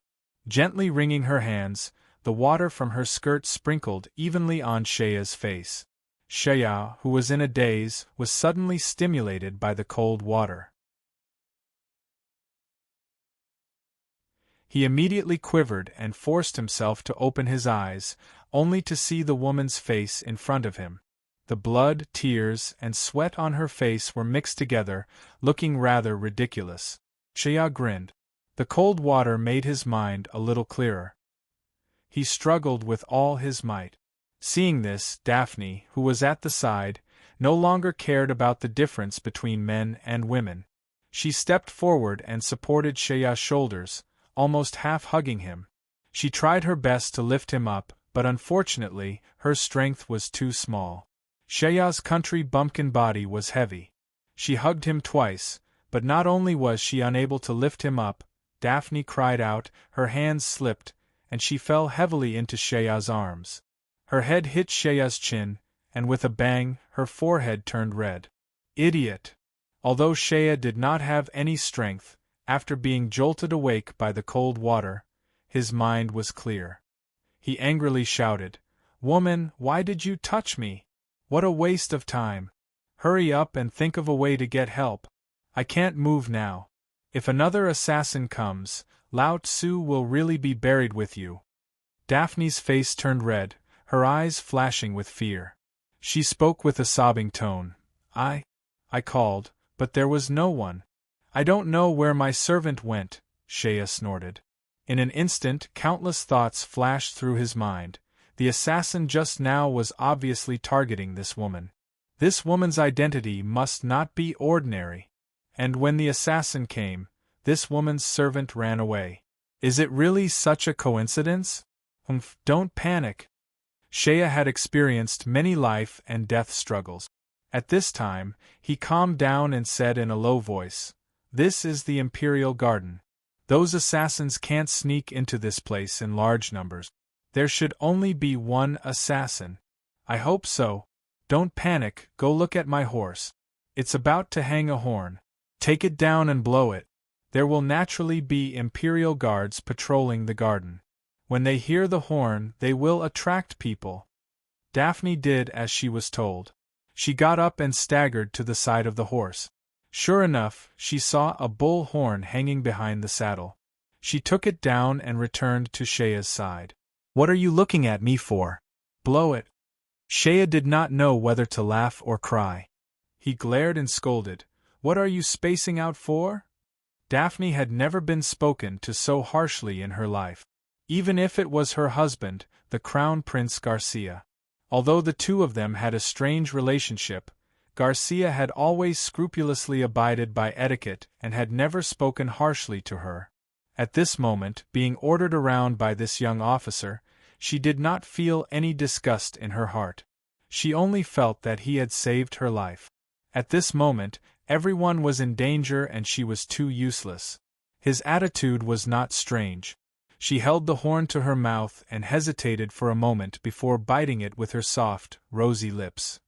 Gently wringing her hands, the water from her skirt sprinkled evenly on Shea's face. Shea, who was in a daze, was suddenly stimulated by the cold water. He immediately quivered and forced himself to open his eyes, only to see the woman's face in front of him. The blood, tears, and sweat on her face were mixed together, looking rather ridiculous. Shea grinned. The cold water made his mind a little clearer. He struggled with all his might. Seeing this, Daphne, who was at the side, no longer cared about the difference between men and women. She stepped forward and supported Shea's shoulders, almost half-hugging him. She tried her best to lift him up, but unfortunately, her strength was too small. Shea's country bumpkin body was heavy. She hugged him twice, but not only was she unable to lift him up, Daphne cried out, her hands slipped, and she fell heavily into Shea's arms. Her head hit Shea's chin, and with a bang, her forehead turned red. Idiot! Although Shea did not have any strength, after being jolted awake by the cold water, his mind was clear. He angrily shouted, "Woman, why did you touch me? What a waste of time! Hurry up and think of a way to get help. I can't move now. If another assassin comes, Lao Tzu will really be buried with you." Daphne's face turned red, her eyes flashing with fear. She spoke with a sobbing tone. I called, but there was no one. I don't know where my servant went," Shea snorted. In an instant, countless thoughts flashed through his mind. The assassin just now was obviously targeting this woman. This woman's identity must not be ordinary. And when the assassin came, this woman's servant ran away. Is it really such a coincidence? Don't panic. Shea had experienced many life and death struggles. At this time, he calmed down and said in a low voice, "This is the Imperial Garden. Those assassins can't sneak into this place in large numbers. There should only be one assassin. I hope so. Don't panic, go look at my horse. It's about to hang a horn. Take it down and blow it. There will naturally be Imperial guards patrolling the garden. When they hear the horn, they will attract people." Daphne did as she was told. She got up and staggered to the side of the horse. Sure enough, she saw a bull horn hanging behind the saddle. She took it down and returned to Shea's side. "What are you looking at me for? Blow it." Shea did not know whether to laugh or cry. He glared and scolded. "What are you spacing out for?" Daphne had never been spoken to so harshly in her life. Even if it was her husband, the Crown Prince Garcia. Although the two of them had a strange relationship, Garcia had always scrupulously abided by etiquette and had never spoken harshly to her. At this moment, being ordered around by this young officer, she did not feel any disgust in her heart. She only felt that he had saved her life. At this moment, everyone was in danger and she was too useless. His attitude was not strange. She held the horn to her mouth and hesitated for a moment before biting it with her soft, rosy lips.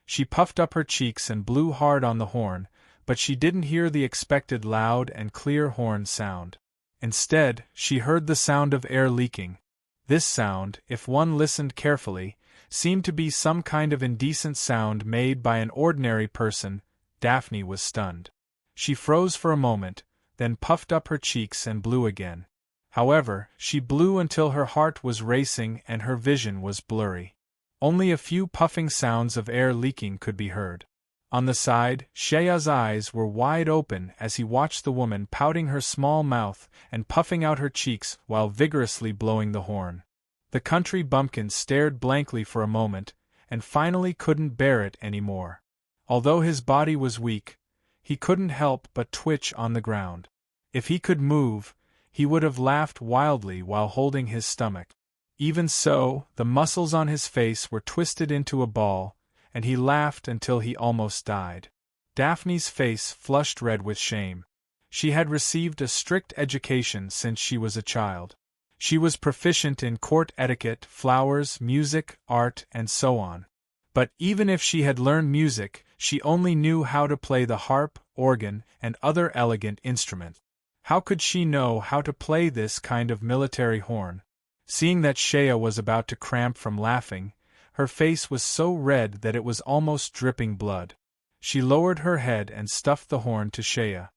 She puffed up her cheeks and blew hard on the horn, but she didn't hear the expected loud and clear horn sound. Instead, she heard the sound of air leaking. This sound, if one listened carefully, seemed to be some kind of indecent sound made by an ordinary person. Daphne was stunned. She froze for a moment, then puffed up her cheeks and blew again. However, she blew until her heart was racing and her vision was blurry. Only a few puffing sounds of air leaking could be heard. On the side, Shea's eyes were wide open as he watched the woman pouting her small mouth and puffing out her cheeks while vigorously blowing the horn. The country bumpkin stared blankly for a moment, and finally couldn't bear it any more. Although his body was weak, he couldn't help but twitch on the ground. If he could move, he would have laughed wildly while holding his stomach. Even so, the muscles on his face were twisted into a ball, and he laughed until he almost died. Daphne's face flushed red with shame. She had received a strict education since she was a child. She was proficient in court etiquette, flowers, music, art, and so on. But even if she had learned music, she only knew how to play the harp, organ, and other elegant instruments. How could she know how to play this kind of military horn? Seeing that Shea was about to cramp from laughing, her face was so red that it was almost dripping blood. She lowered her head and stuffed the horn to Shea.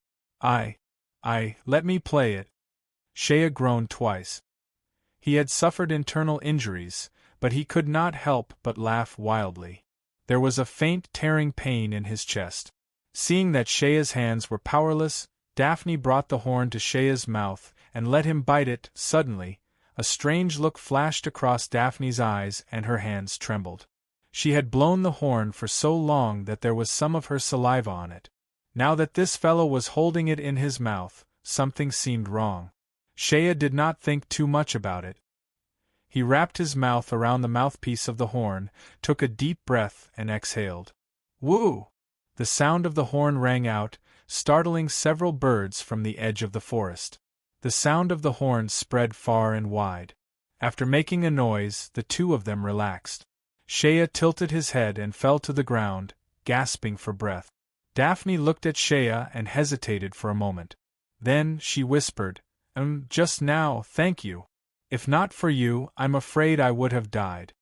Let me play it." Shea groaned twice. He had suffered internal injuries, but he could not help but laugh wildly. There was a faint tearing pain in his chest. Seeing that Shea's hands were powerless, Daphne brought the horn to Shea's mouth and let him bite it. Suddenly, a strange look flashed across Daphne's eyes and her hands trembled. She had blown the horn for so long that there was some of her saliva on it. Now that this fellow was holding it in his mouth, something seemed wrong. Shea did not think too much about it. He wrapped his mouth around the mouthpiece of the horn, took a deep breath, and exhaled. Woo! The sound of the horn rang out, startling several birds from the edge of the forest. The sound of the horn spread far and wide. After making a noise, the two of them relaxed. Shea tilted his head and fell to the ground, gasping for breath. Daphne looked at Shea and hesitated for a moment. Then she whispered, Just now, thank you. If not for you, I'm afraid I would have died."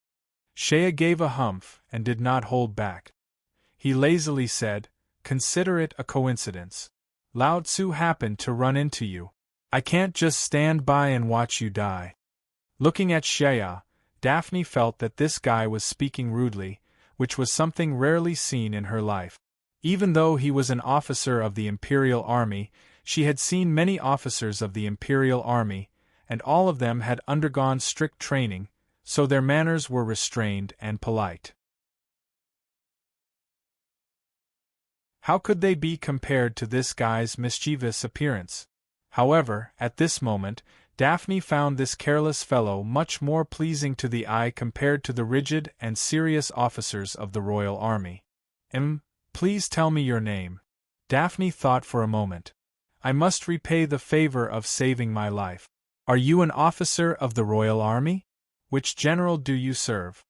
Shea gave a humph and did not hold back. He lazily said, "Consider it a coincidence. Lao Tzu happened to run into you. I can't just stand by and watch you die." Looking at Shea, Daphne felt that this guy was speaking rudely, which was something rarely seen in her life. Even though he was an officer of the Imperial Army, she had seen many officers of the Imperial Army, and all of them had undergone strict training, so their manners were restrained and polite. How could they be compared to this guy's mischievous appearance? However, at this moment, Daphne found this careless fellow much more pleasing to the eye compared to the rigid and serious officers of the Royal Army. Please tell me your name." Daphne thought for a moment. "I must repay the favor of saving my life. Are you an officer of the Royal Army? Which general do you serve?"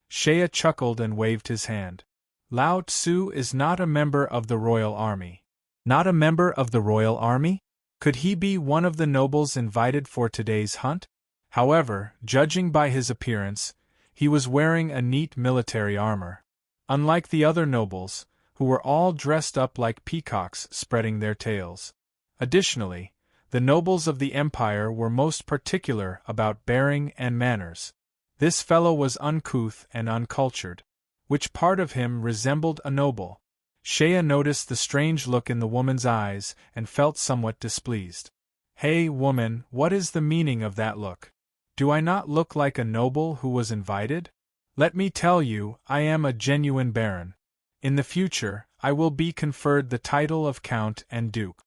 Shea chuckled and waved his hand. "Lao Tzu is not a member of the Royal Army." "Not a member of the Royal Army? Could he be one of the nobles invited for today's hunt?" However, judging by his appearance, he was wearing a neat military armor. Unlike the other nobles, who were all dressed up like peacocks spreading their tails. Additionally, the nobles of the empire were most particular about bearing and manners. This fellow was uncouth and uncultured. Which part of him resembled a noble? Shea noticed the strange look in the woman's eyes and felt somewhat displeased. "Hey, woman, what is the meaning of that look? Do I not look like a noble who was invited? Let me tell you, I am a genuine baron. In the future, I will be conferred the title of Count and Duke."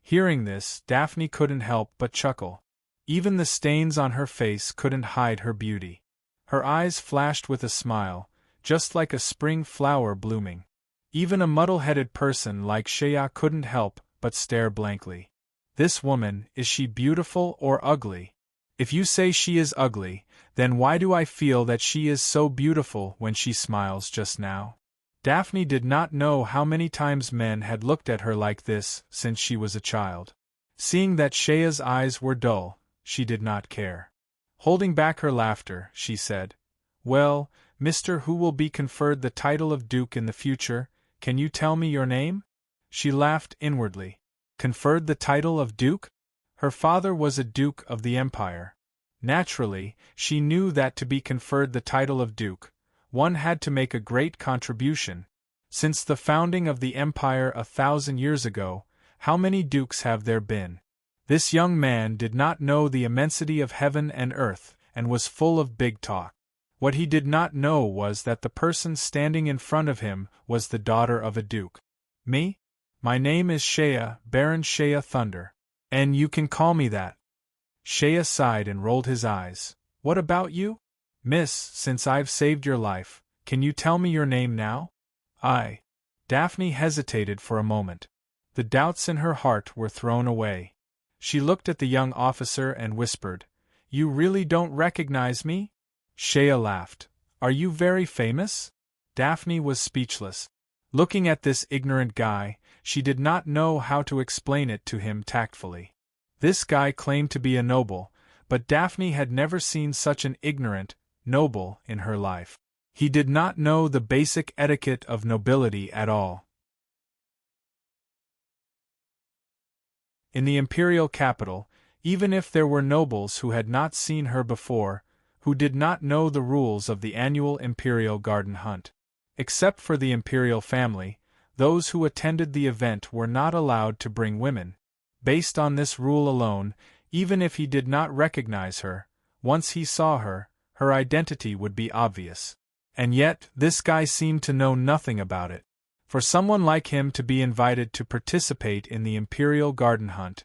Hearing this, Daphne couldn't help but chuckle. Even the stains on her face couldn't hide her beauty. Her eyes flashed with a smile, just like a spring flower blooming. Even a muddle-headed person like Shea couldn't help but stare blankly. This woman, is she beautiful or ugly? If you say she is ugly, then why do I feel that she is so beautiful when she smiles just now? Daphne did not know how many times men had looked at her like this since she was a child. Seeing that Shea's eyes were dull, she did not care. Holding back her laughter, she said, "Well, Mr. Who will be conferred the title of Duke in the future, can you tell me your name?" She laughed inwardly. Conferred the title of Duke? Her father was a Duke of the Empire. Naturally, she knew that to be conferred the title of Duke, one had to make a great contribution. Since the founding of the Empire 1,000 years ago, how many dukes have there been? This young man did not know the immensity of heaven and earth, and was full of big talk. What he did not know was that the person standing in front of him was the daughter of a duke. Me? My name is Shea, Baron Shea Thunder. And you can call me that. Shea sighed and rolled his eyes. What about you? Miss, since I've saved your life, can you tell me your name now? Daphne hesitated for a moment. The doubts in her heart were thrown away. She looked at the young officer and whispered, "You really don't recognize me?" Shea laughed. "Are you very famous?" Daphne was speechless. Looking at this ignorant guy, she did not know how to explain it to him tactfully. This guy claimed to be a noble, but Daphne had never seen such an ignorant noble in her life. He did not know the basic etiquette of nobility at all. In the imperial capital, even if there were nobles who had not seen her before, who did not know the rules of the annual imperial garden hunt. Except for the imperial family, those who attended the event were not allowed to bring women. Based on this rule alone, even if he did not recognize her, once he saw her, her identity would be obvious. And yet, this guy seemed to know nothing about it. For someone like him to be invited to participate in the imperial garden hunt,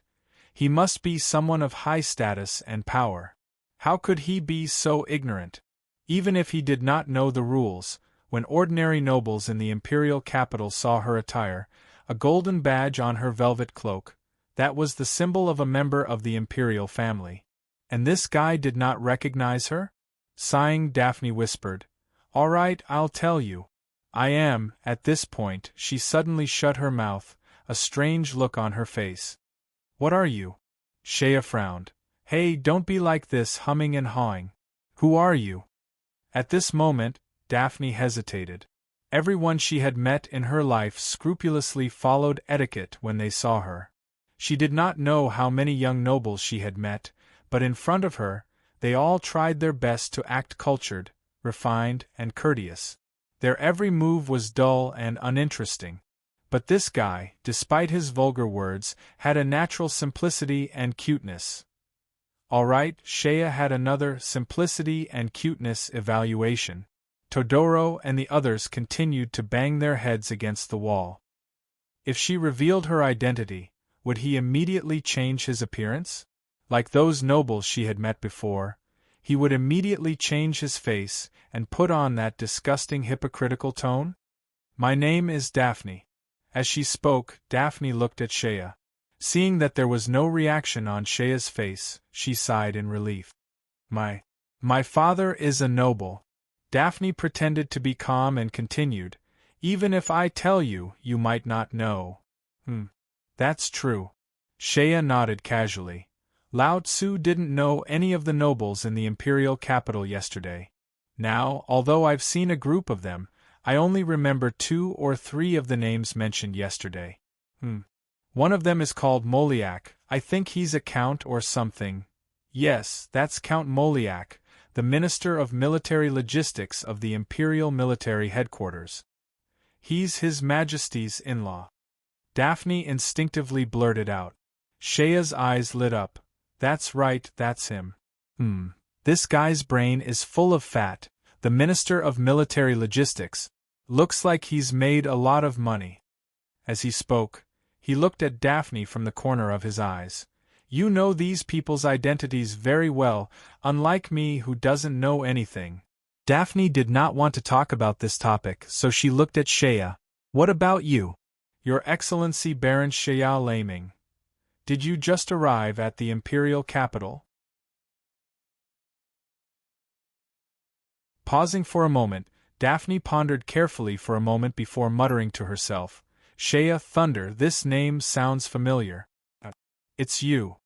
he must be someone of high status and power. How could he be so ignorant? Even if he did not know the rules, when ordinary nobles in the imperial capital saw her attire, a golden badge on her velvet cloak, that was the symbol of a member of the imperial family. And this guy did not recognize her? Sighing, Daphne whispered, "All right, I'll tell you. I am." At this point, she suddenly shut her mouth, a strange look on her face. "What are you?" Shea frowned. "Hey, don't be like this, humming and hawing. Who are you?" At this moment, Daphne hesitated. Everyone she had met in her life scrupulously followed etiquette when they saw her. She did not know how many young nobles she had met, but in front of her, they all tried their best to act cultured, refined, and courteous. Their every move was dull and uninteresting. But this guy, despite his vulgar words, had a natural simplicity and cuteness. All right, Shea had another simplicity and cuteness evaluation. Todoro and the others continued to bang their heads against the wall. If she revealed her identity, would he immediately change his appearance? Like those nobles she had met before, he would immediately change his face and put on that disgusting hypocritical tone? "My name is Daphne." As she spoke, Daphne looked at Shea. Seeing that there was no reaction on Shea's face, she sighed in relief. My father is a noble." Daphne pretended to be calm and continued, "Even if I tell you, you might not know." That's true." Shea nodded casually. "Lao Tzu didn't know any of the nobles in the imperial capital yesterday. Now, although I've seen a group of them, I only remember 2 or 3 of the names mentioned yesterday. One of them is called Moliak. I think he's a count or something. Yes, that's Count Moliak, the Minister of Military Logistics of the Imperial Military Headquarters. He's His Majesty's in-law." Daphne instinctively blurted out. Shea's eyes lit up. "That's right, that's him. This guy's brain is full of fat. The Minister of Military Logistics. Looks like he's made a lot of money." As he spoke, he looked at Daphne from the corner of his eyes. "You know these people's identities very well, unlike me who doesn't know anything." Daphne did not want to talk about this topic, so she looked at Shea. "What about you? Your Excellency Baron Shaya Laming. Did you just arrive at the imperial capital? Pausing for a moment, Daphne pondered carefully for a moment before muttering to herself, Shaya Thunder, this name sounds familiar. It's you.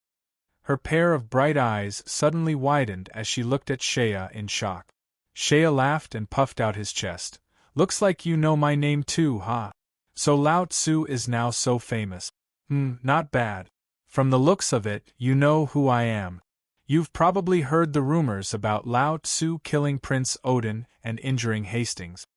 Her pair of bright eyes suddenly widened as she looked at Shaya in shock. Shaya laughed and puffed out his chest. Looks like you know my name too, huh? So Lao Tzu is now so famous. Not bad. From the looks of it, you know who I am. You've probably heard the rumors about Lao Tzu killing Prince Odin and injuring Hastings.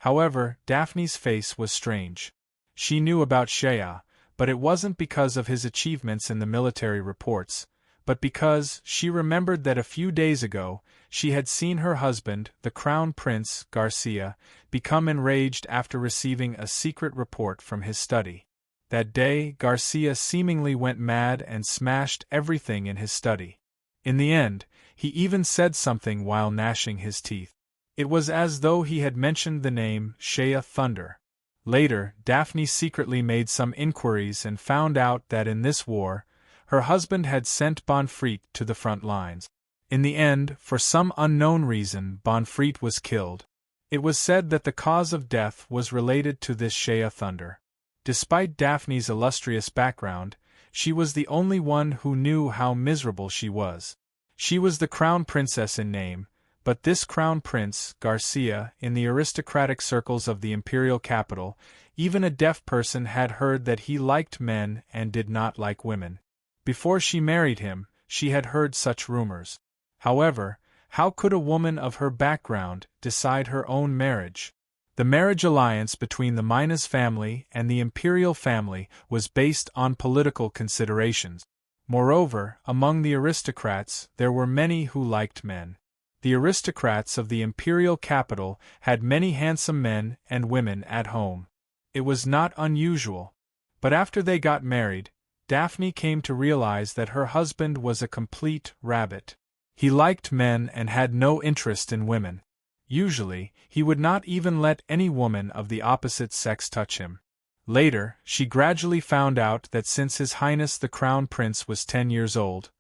However, Daphne's face was strange. She knew about Shaya, but it wasn't because of his achievements in the military reports, but because she remembered that a few days ago she had seen her husband, the Crown Prince, Garcia, become enraged after receiving a secret report from his study. That day, Garcia seemingly went mad and smashed everything in his study. In the end, he even said something while gnashing his teeth. It was as though he had mentioned the name Shaya Thunder. Later, Daphne secretly made some inquiries and found out that in this war, her husband had sent Bonfreet to the front lines. In the end, for some unknown reason, Bonfreet was killed. It was said that the cause of death was related to this Shaya Thunder. Despite Daphne's illustrious background, she was the only one who knew how miserable she was. She was the crown princess in name, but this crown prince, Garcia, in the aristocratic circles of the imperial capital, even a deaf person had heard that he liked men and did not like women. Before she married him, she had heard such rumors. However, how could a woman of her background decide her own marriage? The marriage alliance between the Minas family and the imperial family was based on political considerations. Moreover, among the aristocrats there were many who liked men. The aristocrats of the imperial capital had many handsome men and women at home. It was not unusual. But after they got married, Daphne came to realize that her husband was a complete rabbit. He liked men and had no interest in women. Usually, he would not even let any woman of the opposite sex touch him. Later, she gradually found out that since His Highness the Crown Prince was 10 years old,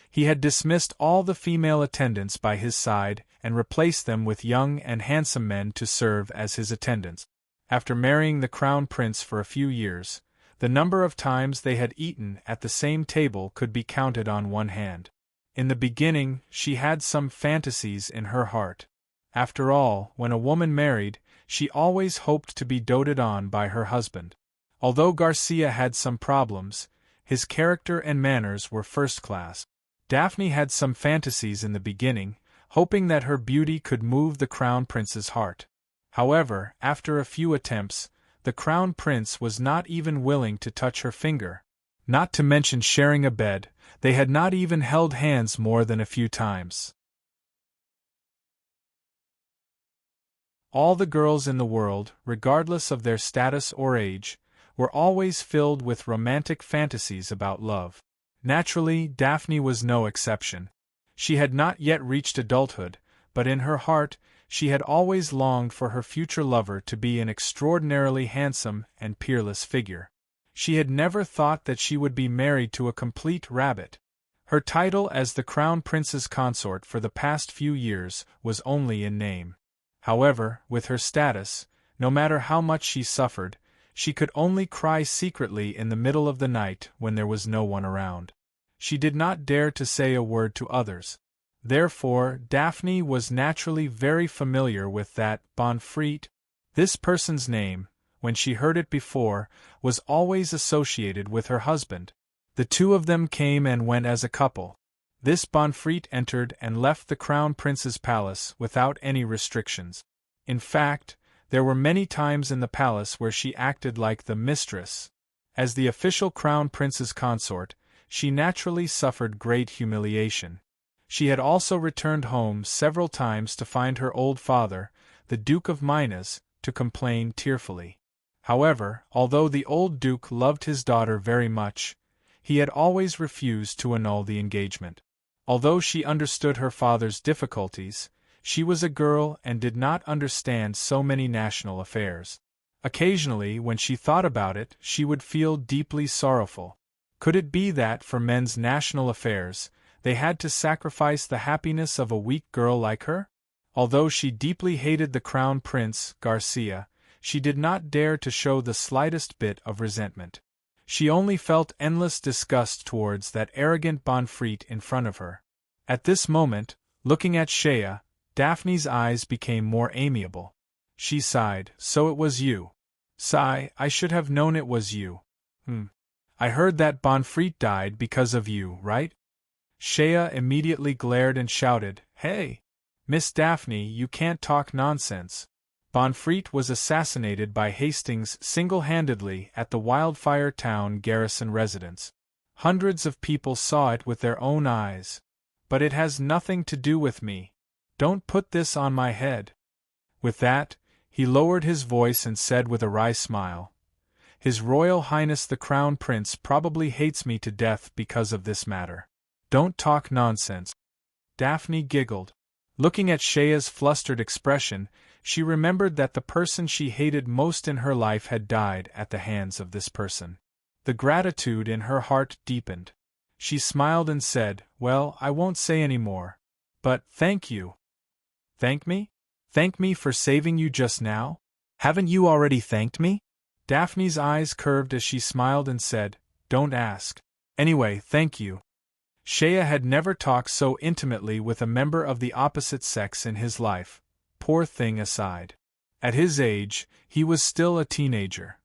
he had dismissed all the female attendants by his side and replaced them with young and handsome men to serve as his attendants. After marrying the Crown Prince for a few years, the number of times they had eaten at the same table could be counted on one hand. In the beginning, she had some fantasies in her heart. After all, when a woman married, she always hoped to be doted on by her husband. Although Garcia had some problems, his character and manners were first class. Daphne had some fantasies in the beginning, hoping that her beauty could move the Crown Prince's heart. However, after a few attempts, the Crown Prince was not even willing to touch her finger. Not to mention sharing a bed, they had not even held hands more than a few times. All the girls in the world, regardless of their status or age, were always filled with romantic fantasies about love. Naturally, Daphne was no exception. She had not yet reached adulthood, but in her heart, she had always longed for her future lover to be an extraordinarily handsome and peerless figure. She had never thought that she would be married to a complete rabbit. Her title as the Crown Prince's consort for the past few years was only in name. However, with her status, no matter how much she suffered, she could only cry secretly in the middle of the night when there was no one around. She did not dare to say a word to others. Therefore, Daphne was naturally very familiar with that Bonfreet. This person's name, when she heard it before, was always associated with her husband. The two of them came and went as a couple. This Bonfreet entered and left the Crown Prince's palace without any restrictions. In fact, there were many times in the palace where she acted like the mistress. As the official Crown Prince's consort, she naturally suffered great humiliation. She had also returned home several times to find her old father, the Duke of Minas, to complain tearfully. However, although the old Duke loved his daughter very much, he had always refused to annul the engagement. Although she understood her father's difficulties, she was a girl and did not understand so many national affairs. Occasionally, when she thought about it, she would feel deeply sorrowful. Could it be that, for men's national affairs, they had to sacrifice the happiness of a weak girl like her? Although she deeply hated the Crown Prince, Garcia, she did not dare to show the slightest bit of resentment. She only felt endless disgust towards that arrogant Bonfrite in front of her. At this moment, looking at Shea, Daphne's eyes became more amiable. She sighed. So it was you. Sigh, I should have known it was you. I heard that Bonfrite died because of you, right? Shea immediately glared and shouted, Hey! Miss Daphne, you can't talk nonsense. Bonfrite was assassinated by Hastings single-handedly at the Wildfire Town garrison residence. Hundreds of people saw it with their own eyes. But it has nothing to do with me. Don't put this on my head. With that, he lowered his voice and said with a wry smile, His Royal Highness the Crown Prince probably hates me to death because of this matter. Don't talk nonsense. Daphne giggled. Looking at Shea's flustered expression, she remembered that the person she hated most in her life had died at the hands of this person. The gratitude in her heart deepened. She smiled and said, Well, I won't say any more. But, thank you. Thank me? Thank me for saving you just now? Haven't you already thanked me? Daphne's eyes curved as she smiled and said, Don't ask. Anyway, thank you. Shea had never talked so intimately with a member of the opposite sex in his life, poor thing aside. At his age, he was still a teenager.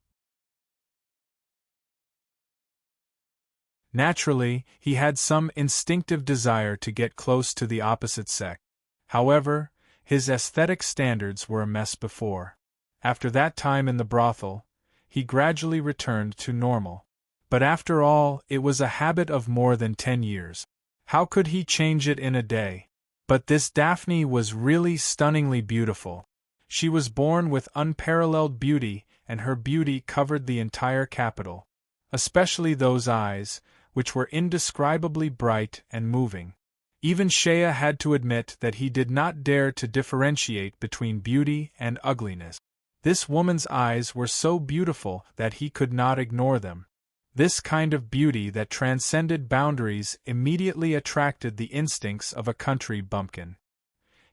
Naturally, he had some instinctive desire to get close to the opposite sex. However, his aesthetic standards were a mess before. After that time in the brothel, he gradually returned to normal. But after all, it was a habit of more than 10 years. How could he change it in a day? But this Daphne was really stunningly beautiful. She was born with unparalleled beauty, and her beauty covered the entire capital. Especially those eyes, which were indescribably bright and moving. Even Shea had to admit that he did not dare to differentiate between beauty and ugliness. This woman's eyes were so beautiful that he could not ignore them. This kind of beauty that transcended boundaries immediately attracted the instincts of a country bumpkin.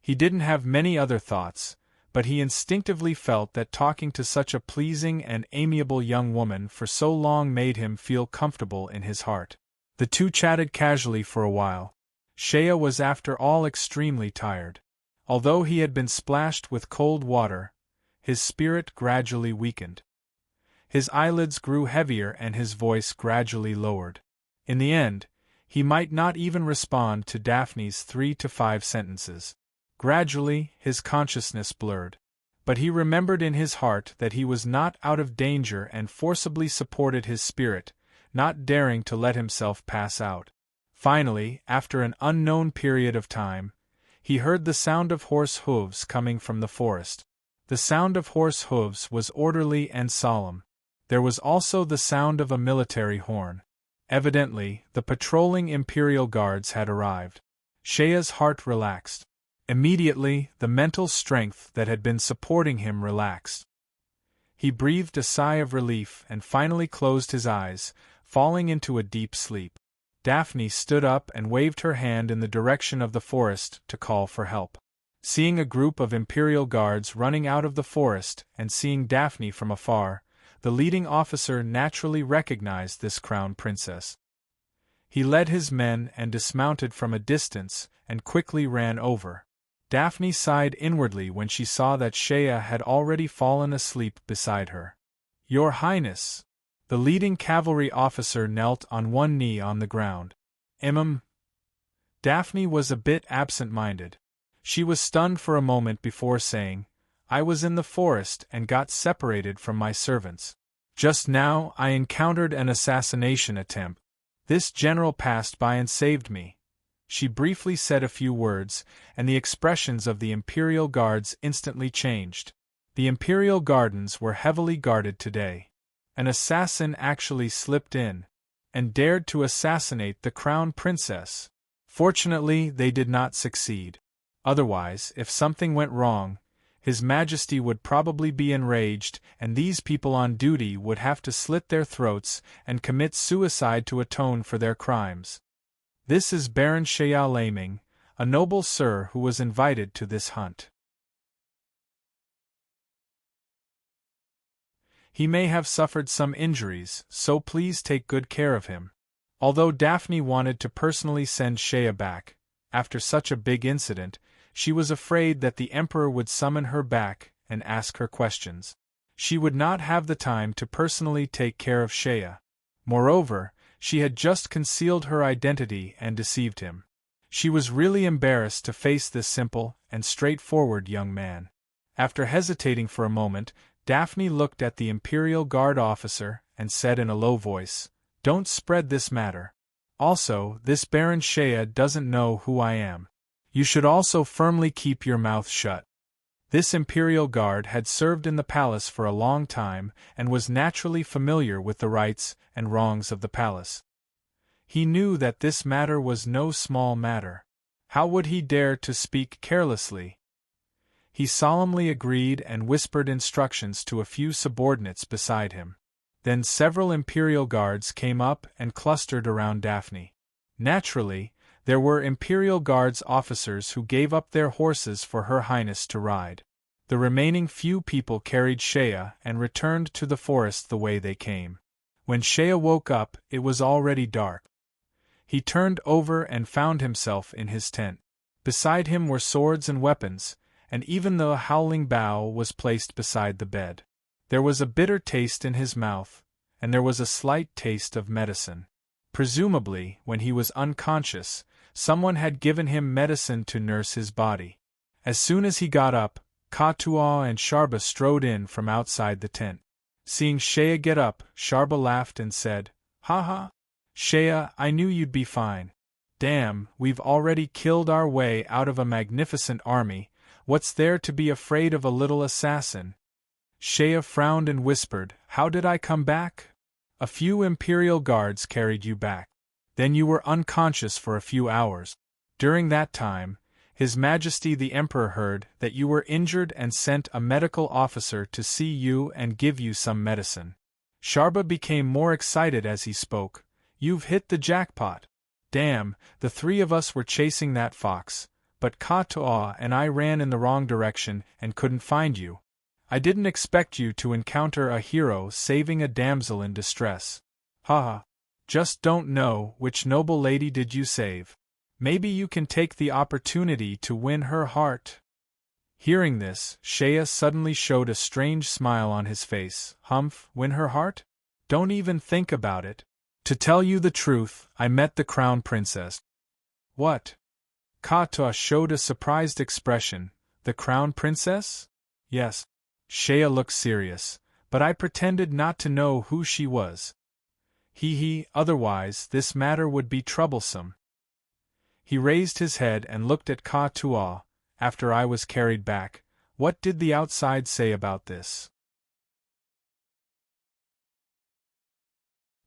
He didn't have many other thoughts, but he instinctively felt that talking to such a pleasing and amiable young woman for so long made him feel comfortable in his heart. The two chatted casually for a while. Shea was after all extremely tired. Although he had been splashed with cold water, his spirit gradually weakened. His eyelids grew heavier and his voice gradually lowered. In the end, he might not even respond to Daphne's 3 to 5 sentences. Gradually, his consciousness blurred. But he remembered in his heart that he was not out of danger and forcibly supported his spirit, not daring to let himself pass out. Finally, after an unknown period of time, he heard the sound of horse hooves coming from the forest. The sound of horse hooves was orderly and solemn. There was also the sound of a military horn. Evidently, the patrolling Imperial Guards had arrived. Shea's heart relaxed. Immediately, the mental strength that had been supporting him relaxed. He breathed a sigh of relief and finally closed his eyes, falling into a deep sleep. Daphne stood up and waved her hand in the direction of the forest to call for help. Seeing a group of Imperial Guards running out of the forest and seeing Daphne from afar, the leading officer naturally recognized this crown princess. He led his men and dismounted from a distance and quickly ran over. Daphne sighed inwardly when she saw that Shea had already fallen asleep beside her. Your Highness! The leading cavalry officer knelt on one knee on the ground. Daphne was a bit absent-minded. She was stunned for a moment before saying, I was in the forest and got separated from my servants. Just now I encountered an assassination attempt. This general passed by and saved me. She briefly said a few words, and the expressions of the Imperial Guards instantly changed. The Imperial Gardens were heavily guarded today. An assassin actually slipped in and dared to assassinate the crown princess. Fortunately, they did not succeed. Otherwise, if something went wrong, His Majesty would probably be enraged, and these people on duty would have to slit their throats and commit suicide to atone for their crimes. This is Baron Shea Laming, a noble sir who was invited to this hunt. He may have suffered some injuries, so please take good care of him. Although Daphne wanted to personally send Shea back, after such a big incident, she was afraid that the Emperor would summon her back and ask her questions. She would not have the time to personally take care of Shea. Moreover, she had just concealed her identity and deceived him. She was really embarrassed to face this simple and straightforward young man. After hesitating for a moment, Daphne looked at the Imperial Guard officer and said in a low voice, "Don't spread this matter. Also, this Baron Shea doesn't know who I am. You should also firmly keep your mouth shut." This Imperial Guard had served in the palace for a long time and was naturally familiar with the rights and wrongs of the palace. He knew that this matter was no small matter. How would he dare to speak carelessly? He solemnly agreed and whispered instructions to a few subordinates beside him. Then several Imperial Guards came up and clustered around Daphne. Naturally, there were Imperial Guards officers who gave up their horses for Her Highness to ride. The remaining few people carried Shea and returned to the forest the way they came. When Shea woke up, it was already dark. He turned over and found himself in his tent. Beside him were swords and weapons, and even the howling bough was placed beside the bed. There was a bitter taste in his mouth, and there was a slight taste of medicine. Presumably, when he was unconscious, someone had given him medicine to nurse his body. As soon as he got up, Katua and Sharba strode in from outside the tent. Seeing Shea get up, Sharba laughed and said, "Ha ha! Shea, I knew you'd be fine. Damn, we've already killed our way out of a magnificent army. What's there to be afraid of a little assassin?" Shea frowned and whispered, "How did I come back?" "A few Imperial Guards carried you back. Then you were unconscious for a few hours. During that time, His Majesty the Emperor heard that you were injured and sent a medical officer to see you and give you some medicine." Sharba became more excited as he spoke. "You've hit the jackpot. Damn, the three of us were chasing that fox, but Katua and I ran in the wrong direction and couldn't find you. I didn't expect you to encounter a hero saving a damsel in distress. Haha. Just don't know which noble lady did you save. Maybe you can take the opportunity to win her heart." Hearing this, Shea suddenly showed a strange smile on his face. "Humph, win her heart? Don't even think about it. To tell you the truth, I met the Crown Princess." "What?" Katua showed a surprised expression. "The Crown Princess?" "Yes." Shea looked serious, "but I pretended not to know who she was. Otherwise this matter would be troublesome." He raised his head and looked at Katua. "After I was carried back, what did the outside say about this?"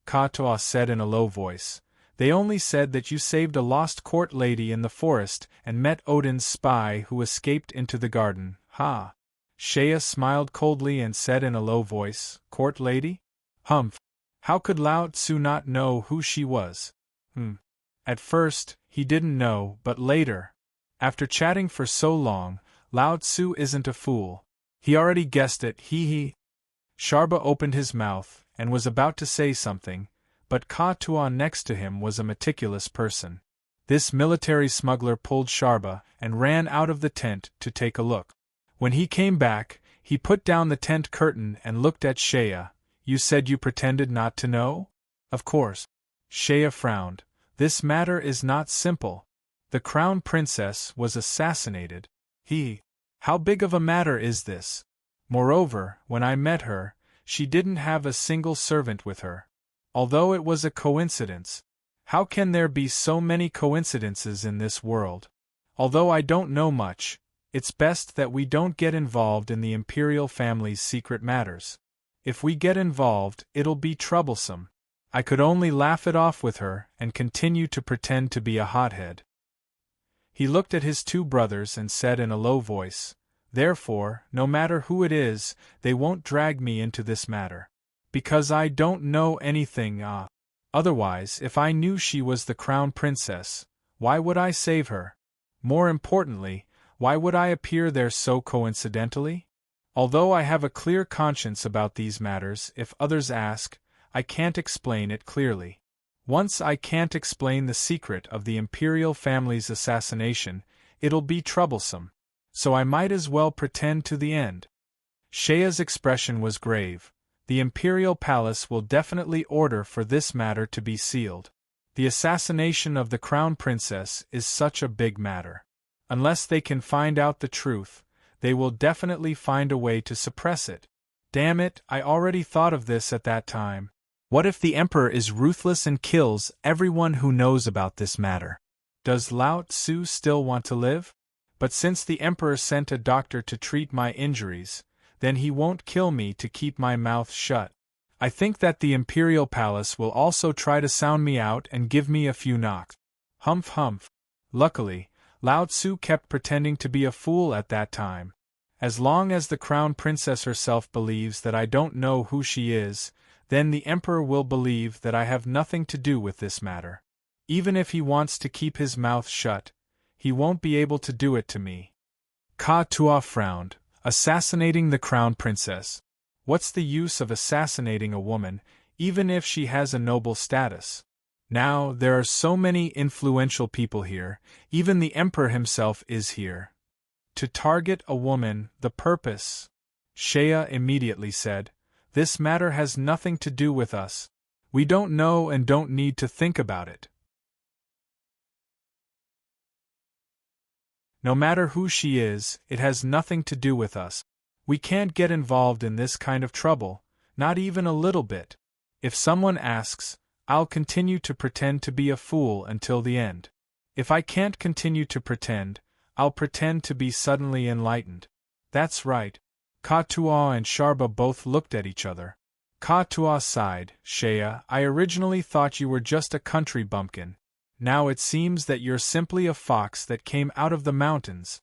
Katua said in a low voice, "They only said that you saved a lost court lady in the forest and met Odin's spy who escaped into the garden." "Ha!" Shea smiled coldly and said in a low voice, "Court lady? Humph! How could Lao Tzu not know who she was?" At first, he didn't know, but later, after chatting for so long, Lao Tzu isn't a fool. He already guessed it. Sharba opened his mouth and was about to say something, but Katua next to him was a meticulous person. This military smuggler pulled Sharba and ran out of the tent to take a look. When he came back, he put down the tent curtain and looked at Shea. "You said you pretended not to know?" "Of course." Shea frowned. "This matter is not simple. The Crown Princess was assassinated." "How big of a matter is this? Moreover, when I met her, she didn't have a single servant with her. Although it was a coincidence. How can there be so many coincidences in this world? Although I don't know much, it's best that we don't get involved in the imperial family's secret matters. If we get involved, it'll be troublesome." I could only laugh it off with her and continue to pretend to be a hothead. He looked at his two brothers and said in a low voice, Therefore, no matter who it is, they won't drag me into this matter. Because I don't know anything. Otherwise, if I knew she was the crown princess, why would I save her? More importantly, why would I appear there so coincidentally? Although I have a clear conscience about these matters, if others ask, I can't explain it clearly. Once I can't explain the secret of the imperial family's assassination, it'll be troublesome. So I might as well pretend to the end. Shea's expression was grave. The imperial palace will definitely order for this matter to be sealed. The assassination of the crown princess is such a big matter. Unless they can find out the truth, they will definitely find a way to suppress it. Damn it, I already thought of this at that time. What if the emperor is ruthless and kills everyone who knows about this matter? Does Lao Tzu still want to live? But since the emperor sent a doctor to treat my injuries, then he won't kill me to keep my mouth shut. I think that the imperial palace will also try to sound me out and give me a few knocks. Humph humph. Luckily, Lao Tzu kept pretending to be a fool at that time. As long as the crown princess herself believes that I don't know who she is, then the emperor will believe that I have nothing to do with this matter. Even if he wants to keep his mouth shut, he won't be able to do it to me. Ka Tua frowned. Assassinating the crown princess. What's the use of assassinating a woman, even if she has a noble status? Now, there are so many influential people here, even the emperor himself is here. To target a woman, the purpose? Shea immediately said, this matter has nothing to do with us. We don't know and don't need to think about it. No matter who she is, it has nothing to do with us. We can't get involved in this kind of trouble, not even a little bit. If someone asks, I'll continue to pretend to be a fool until the end. If I can't continue to pretend, I'll pretend to be suddenly enlightened. That's right. Ka Tua and Sharba both looked at each other. Ka Tua sighed. Shea, I originally thought you were just a country bumpkin. Now it seems that you're simply a fox that came out of the mountains.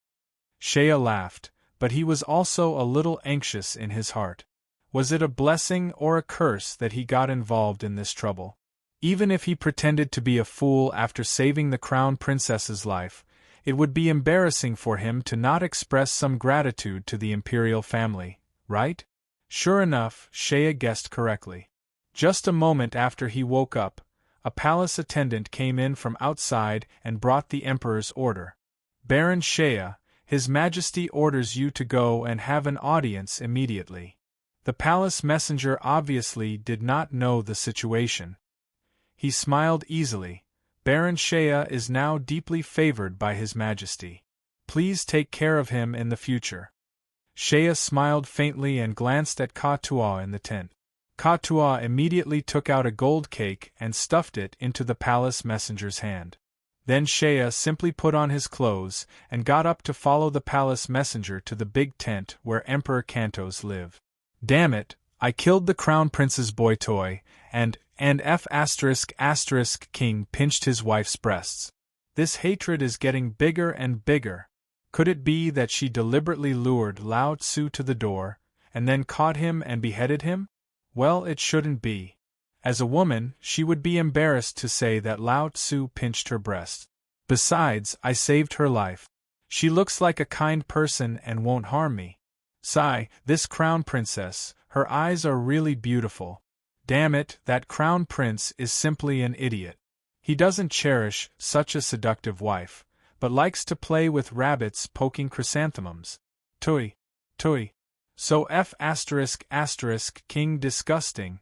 Shea laughed, but he was also a little anxious in his heart. Was it a blessing or a curse that he got involved in this trouble? Even if he pretended to be a fool after saving the crown princess's life, it would be embarrassing for him to not express some gratitude to the imperial family, right? Sure enough, Shea guessed correctly. Just a moment after he woke up, a palace attendant came in from outside and brought the emperor's order. Baron Shea, His Majesty orders you to go and have an audience immediately. The palace messenger obviously did not know the situation. He smiled easily. Baron Shea is now deeply favored by His Majesty. Please take care of him in the future. Shea smiled faintly and glanced at Ka Tua in the tent. Ka Tua immediately took out a gold cake and stuffed it into the palace messenger's hand. Then Shea simply put on his clothes and got up to follow the palace messenger to the big tent where Emperor Kantos lived. Damn it, I killed the crown prince's boy toy, and King pinched his wife's breasts. This hatred is getting bigger and bigger. Could it be that she deliberately lured Lao Tzu to the door, and then caught him and beheaded him? Well, it shouldn't be. As a woman, she would be embarrassed to say that Lao Tzu pinched her breast. Besides, I saved her life. She looks like a kind person and won't harm me. Sigh, this crown princess, her eyes are really beautiful. Damn it, that crown prince is simply an idiot. He doesn't cherish such a seductive wife, but likes to play with rabbits poking chrysanthemums. Tui. So King disgusting.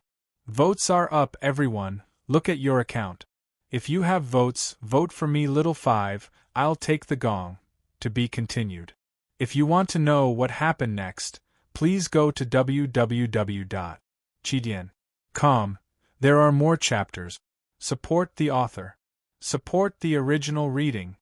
Votes are up, everyone, look at your account. If you have votes, vote for me little 5, I'll take the gong. To be continued. If you want to know what happened next, please go to www.chidian.com. There are more chapters. Support the author. Support the original reading.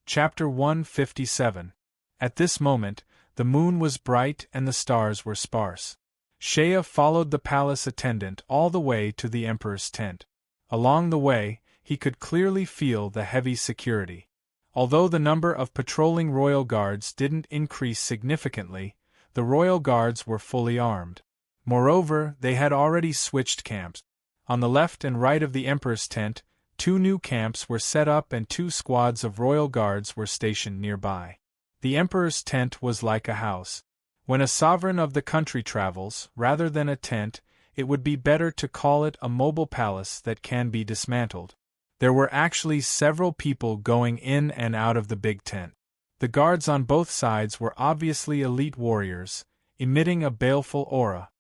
Chapter 157. At this moment, the moon was bright and the stars were sparse. Shea followed the palace attendant all the way to the emperor's tent. Along the way, he could clearly feel the heavy security. Although the number of patrolling royal guards didn't increase significantly, the royal guards were fully armed. Moreover, they had already switched camps. On the left and right of the emperor's tent, 2 new camps were set up and 2 squads of royal guards were stationed nearby. The emperor's tent was like a house. When a sovereign of the country travels, rather than a tent, it would be better to call it a mobile palace that can be dismantled. There were actually several people going in and out of the big tent. The guards on both sides were obviously elite warriors, emitting a baleful aura.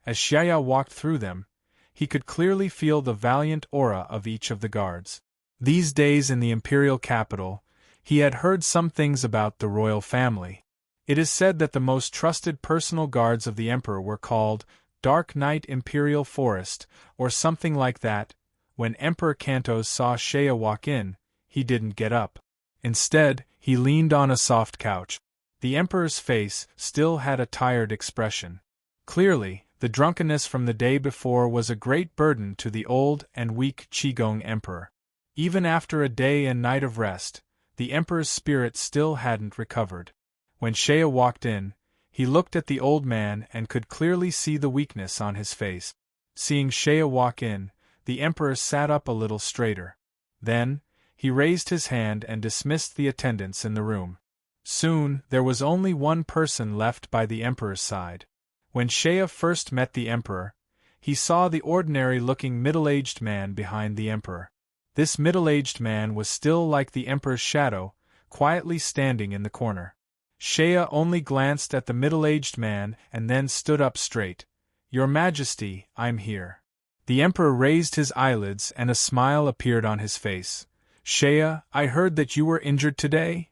As Shea walked through them, he could clearly feel the valiant aura of each of the guards. These days in the imperial capital, he had heard some things about the royal family. It is said that the most trusted personal guards of the emperor were called Dark Knight Imperial Forest, or something like that. When Emperor Cantos saw Shea walk in, he didn't get up. Instead, he leaned on a soft couch. The emperor's face still had a tired expression. Clearly, the drunkenness from the day before was a great burden to the old and weak Qigong emperor. Even after a day and night of rest, the emperor's spirit still hadn't recovered. When Shea walked in, he looked at the old man and could clearly see the weakness on his face. Seeing Shea walk in, the emperor sat up a little straighter. Then, he raised his hand and dismissed the attendants in the room. Soon, there was only one person left by the emperor's side. When Shea first met the emperor, he saw the ordinary-looking middle-aged man behind the emperor. This middle-aged man was still like the emperor's shadow, quietly standing in the corner. Shea only glanced at the middle-aged man and then stood up straight. "Your Majesty, I'm here." The emperor raised his eyelids and a smile appeared on his face. "Shea, I heard that you were injured today?"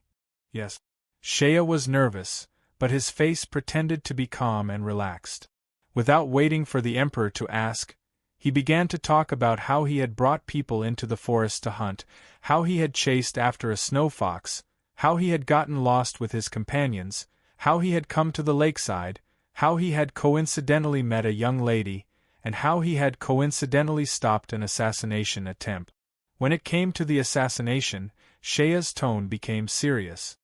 "Yes." Shea was nervous, but his face pretended to be calm and relaxed. Without waiting for the emperor to ask, he began to talk about how he had brought people into the forest to hunt, how he had chased after a snow fox, how he had gotten lost with his companions, how he had come to the lakeside, how he had coincidentally met a young lady, and how he had coincidentally stopped an assassination attempt. When it came to the assassination, Shea's tone became serious.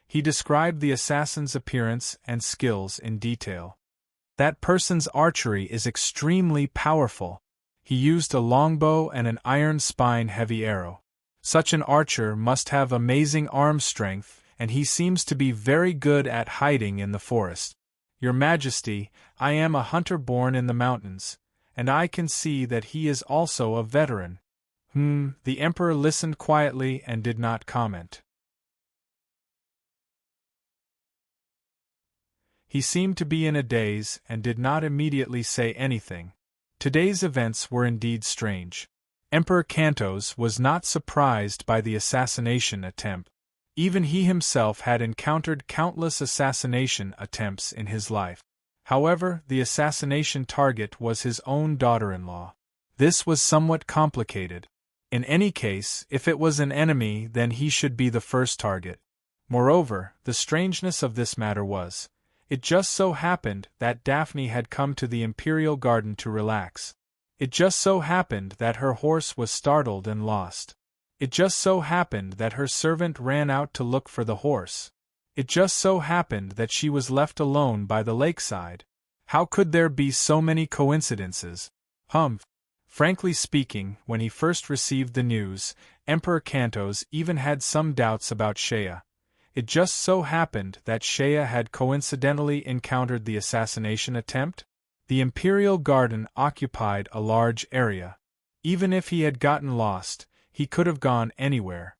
He described the assassin's appearance and skills in detail. "That person's archery is extremely powerful. He used a longbow and an iron spine heavy arrow. Such an archer must have amazing arm strength, and he seems to be very good at hiding in the forest. Your Majesty, I am a hunter born in the mountains, and I can see that he is also a veteran." The emperor listened quietly and did not comment. He seemed to be in a daze and did not immediately say anything. Today's events were indeed strange. Emperor Cantos was not surprised by the assassination attempt. Even he himself had encountered countless assassination attempts in his life. However, the assassination target was his own daughter-in-law. This was somewhat complicated. In any case, if it was an enemy, then he should be the first target. Moreover, the strangeness of this matter was, it just so happened that Daphne had come to the imperial garden to relax. It just so happened that her horse was startled and lost. It just so happened that her servant ran out to look for the horse. It just so happened that she was left alone by the lakeside. How could there be so many coincidences? Frankly speaking, when he first received the news, Emperor Cantos even had some doubts about Shea. It just so happened that Shea had coincidentally encountered the assassination attempt. The imperial garden occupied a large area. Even if he had gotten lost, he could have gone anywhere.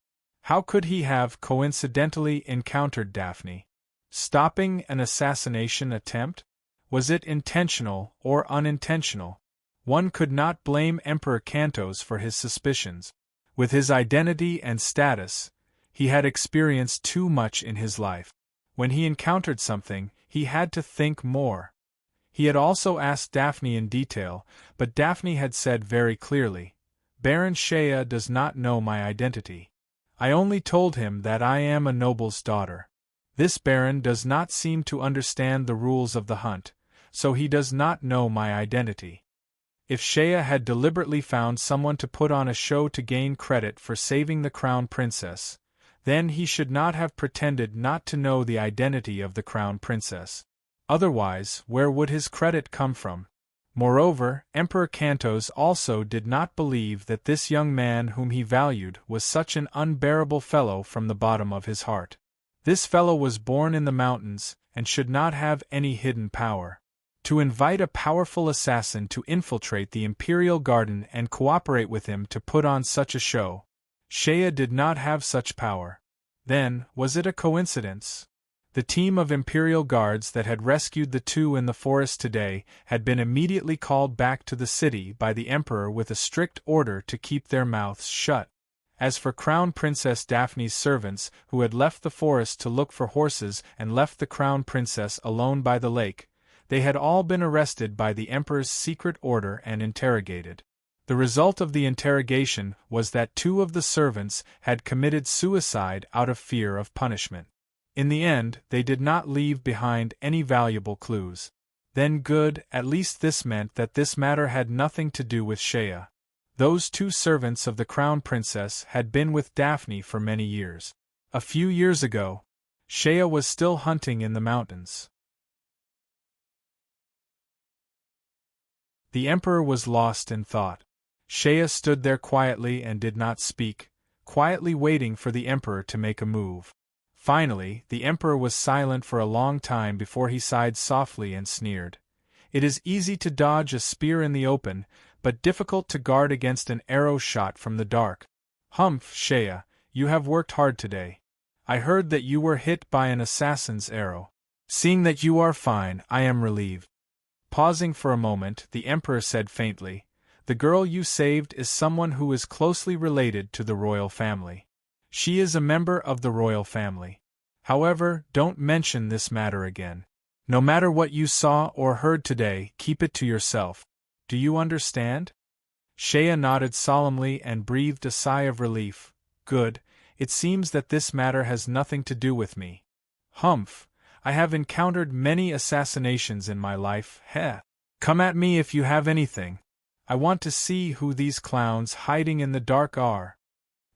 How could he have coincidentally encountered Daphne? Stopping an assassination attempt? Was it intentional or unintentional? One could not blame Emperor Cantos for his suspicions. With his identity and status, he had experienced too much in his life. When he encountered something, he had to think more. He had also asked Daphne in detail, but Daphne had said very clearly, "Baron Shea does not know my identity. I only told him that I am a noble's daughter. This baron does not seem to understand the rules of the hunt, so he does not know my identity. If Shea had deliberately found someone to put on a show to gain credit for saving the crown princess, then he should not have pretended not to know the identity of the crown princess. Otherwise, where would his credit come from? Moreover, Emperor Cantos also did not believe that this young man whom he valued was such an unbearable fellow from the bottom of his heart. This fellow was born in the mountains, and should not have any hidden power. To invite a powerful assassin to infiltrate the imperial garden and cooperate with him to put on such a show. Shea did not have such power. Then, was it a coincidence? The team of imperial guards that had rescued the two in the forest today had been immediately called back to the city by the emperor with a strict order to keep their mouths shut. As for Crown Princess Daphne's servants who had left the forest to look for horses and left the Crown Princess alone by the lake, they had all been arrested by the emperor's secret order and interrogated. The result of the interrogation was that 2 of the servants had committed suicide out of fear of punishment. In the end, they did not leave behind any valuable clues. Then good, at least this meant that this matter had nothing to do with Shea. Those 2 servants of the Crown Princess had been with Daphne for many years. A few years ago, Shea was still hunting in the mountains. The emperor was lost in thought. Shea stood there quietly and did not speak, quietly waiting for the emperor to make a move. Finally, the emperor was silent for a long time before he sighed softly and sneered. It is easy to dodge a spear in the open, but difficult to guard against an arrow shot from the dark. Humph, Shea, you have worked hard today. I heard that you were hit by an assassin's arrow. Seeing that you are fine, I am relieved. Pausing for a moment, the emperor said faintly, "The girl you saved is someone who is closely related to the royal family. She is a member of the royal family. However, don't mention this matter again. No matter what you saw or heard today, keep it to yourself. Do you understand?" Shea nodded solemnly and breathed a sigh of relief. "Good, it seems that this matter has nothing to do with me. Humph, I have encountered many assassinations in my life, heh. Come at me if you have anything. I want to see who these clowns hiding in the dark are."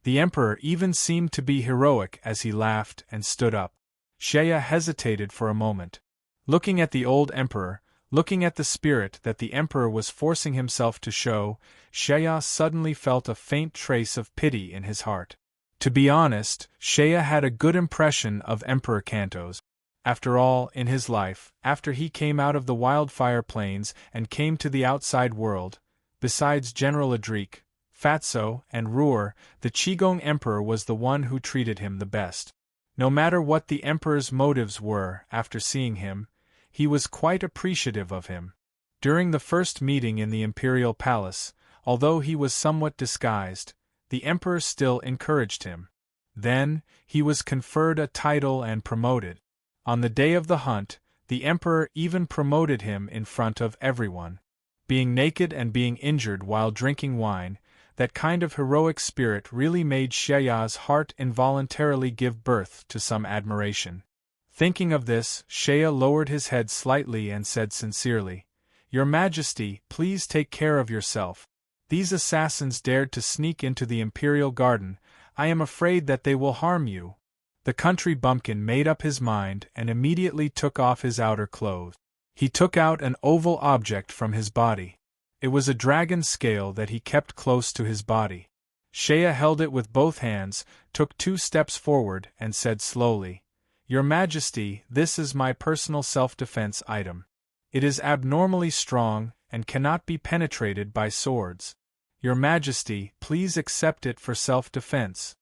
The emperor even seemed to be heroic as he laughed and stood up. Shea hesitated for a moment. Looking at the old emperor, looking at the spirit that the emperor was forcing himself to show, Shea suddenly felt a faint trace of pity in his heart. To be honest, Shea had a good impression of Emperor Cantos. After all, in his life, after he came out of the wildfire plains and came to the outside world, besides General Adric, Fatso, and Ruhr, the Qigong Emperor was the one who treated him the best. No matter what the Emperor's motives were after seeing him, he was quite appreciative of him. During the first meeting in the Imperial Palace, although he was somewhat disguised, the Emperor still encouraged him. Then, he was conferred a title and promoted. On the day of the hunt, the Emperor even promoted him in front of everyone. Being naked and being injured while drinking wine, that kind of heroic spirit really made Shea's heart involuntarily give birth to some admiration. Thinking of this, Shea lowered his head slightly and said sincerely, "Your Majesty, please take care of yourself. These assassins dared to sneak into the Imperial Garden. I am afraid that they will harm you." The country bumpkin made up his mind and immediately took off his outer clothes. He took out an oval object from his body. It was a dragon scale that he kept close to his body. Shea held it with both hands, took 2 steps forward, and said slowly, "Your Majesty, this is my personal self-defense item. It is abnormally strong and cannot be penetrated by swords. Your Majesty, please accept it for self-defense."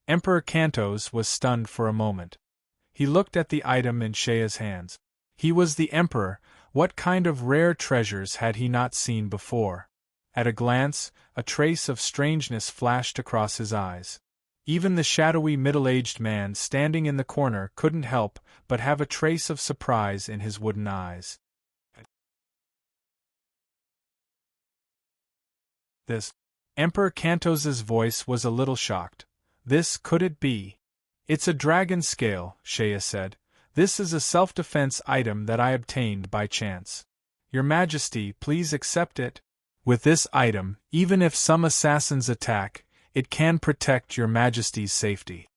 Emperor Cantos was stunned for a moment. He looked at the item in Shea's hands. He was the emperor, what kind of rare treasures had he not seen before? At a glance, a trace of strangeness flashed across his eyes. Even the shadowy middle-aged man standing in the corner couldn't help but have a trace of surprise in his wooden eyes. This. Emperor Cantos's voice was a little shocked. This could it be? "It's a dragon scale," Shea said. "This is a self-defense item that I obtained by chance. Your Majesty, please accept it. With this item, even if some assassins attack, it can protect your Majesty's safety.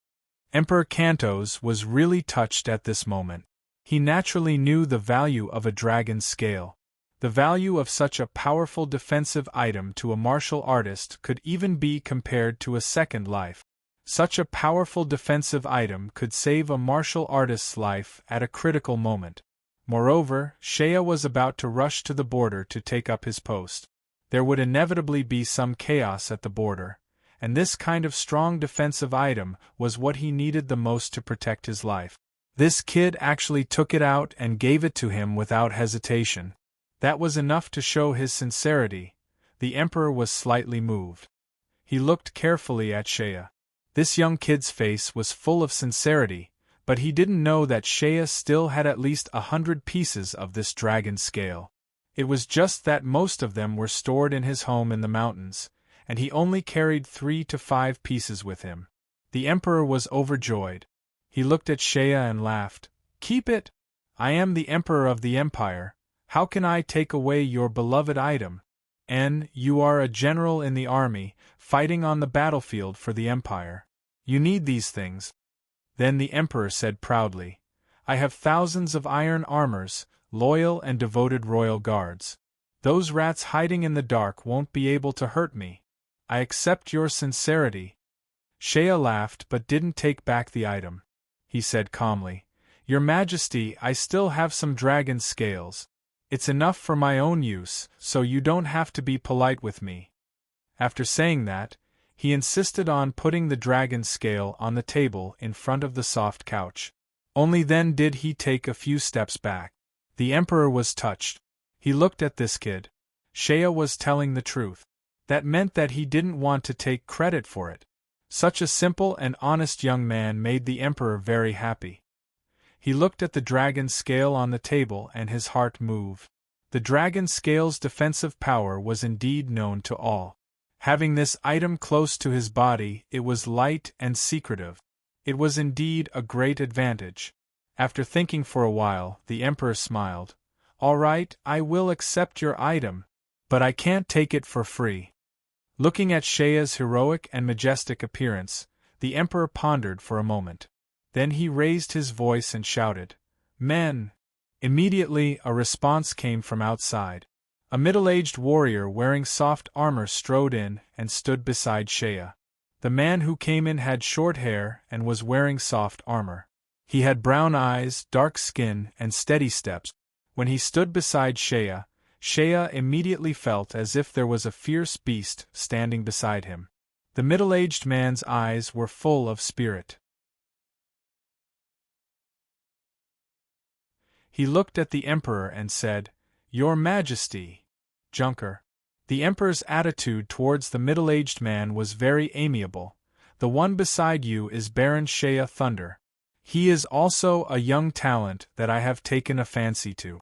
Emperor Cantos was really touched at this moment. He naturally knew the value of a dragon's scale. The value of such a powerful defensive item to a martial artist could even be compared to a second life. Such a powerful defensive item could save a martial artist's life at a critical moment. Moreover, Shea was about to rush to the border to take up his post. There would inevitably be some chaos at the border, and this kind of strong defensive item was what he needed the most to protect his life. This kid actually took it out and gave it to him without hesitation. That was enough to show his sincerity. The Emperor was slightly moved. He looked carefully at Shea. This young kid's face was full of sincerity, but he didn't know that Shea still had at least 100 pieces of this dragon scale. It was just that most of them were stored in his home in the mountains, and he only carried 3 to 5 pieces with him. The Emperor was overjoyed. He looked at Shea and laughed. "Keep it! I am the Emperor of the Empire. How can I take away your beloved item? And you are a general in the army, fighting on the battlefield for the Empire. You need these things." Then the Emperor said proudly, "I have thousands of iron armors, loyal and devoted royal guards. Those rats hiding in the dark won't be able to hurt me. I accept your sincerity." Shea laughed but didn't take back the item. He said calmly, "Your Majesty, I still have some dragon scales. It's enough for my own use, so you don't have to be polite with me." After saying that, he insisted on putting the dragon scale on the table in front of the soft couch. Only then did he take a few steps back. The Emperor was touched. He looked at this kid. Shea was telling the truth. That meant that he didn't want to take credit for it. Such a simple and honest young man made the Emperor very happy. He looked at the dragon scale on the table and his heart moved. The dragon scale's defensive power was indeed known to all. Having this item close to his body, it was light and secretive. It was indeed a great advantage. After thinking for a while, the Emperor smiled. "All right, I will accept your item, but I can't take it for free." Looking at Shea's heroic and majestic appearance, the Emperor pondered for a moment. Then he raised his voice and shouted, "Men!" Immediately, a response came from outside. A middle-aged warrior wearing soft armor strode in and stood beside Shea. The man who came in had short hair and was wearing soft armor. He had brown eyes, dark skin, and steady steps. When he stood beside Shea, Shea immediately felt as if there was a fierce beast standing beside him. The middle-aged man's eyes were full of spirit. He looked at the Emperor and said, "Your Majesty." Junker. The Emperor's attitude towards the middle-aged man was very amiable. "The one beside you is Baron Shea Thunder. He is also a young talent that I have taken a fancy to."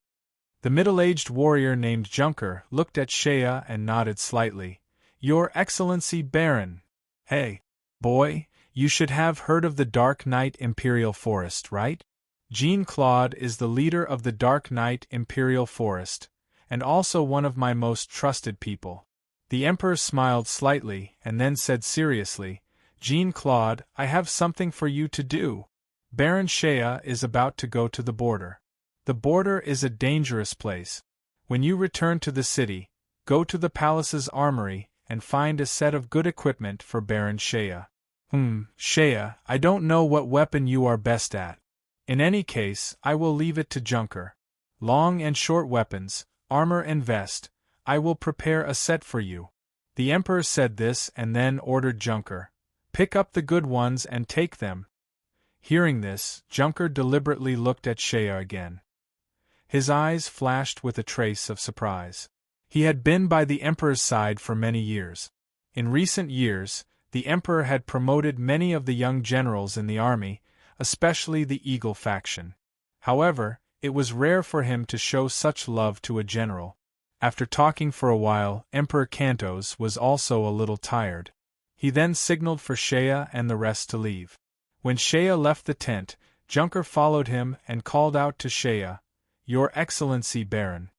The middle-aged warrior named Junker looked at Shea and nodded slightly. "Your Excellency Baron. Hey, boy, you should have heard of the Dark Knight Imperial Forest, right? Jean-Claude is the leader of the Dark Knight Imperial Forest, and also one of my most trusted people." The Emperor smiled slightly and then said seriously, "Jean-Claude, I have something for you to do. Baron Shea is about to go to the border. The border is a dangerous place. When you return to the city, go to the palace's armory and find a set of good equipment for Baron Shea." Shea, I don't know what weapon you are best at. In any case, I will leave it to Junker. Long and short weapons, armor and vest, I will prepare a set for you." The Emperor said this and then ordered Junker, "Pick up the good ones and take them." Hearing this, Junker deliberately looked at Shea again. His eyes flashed with a trace of surprise. He had been by the Emperor's side for many years. In recent years, the Emperor had promoted many of the young generals in the army, especially the Eagle faction. However, it was rare for him to show such love to a general. After talking for a while, Emperor Cantos was also a little tired. He then signaled for Shea and the rest to leave. When Shea left the tent, Junker followed him and called out to Shea, "Your Excellency Baron."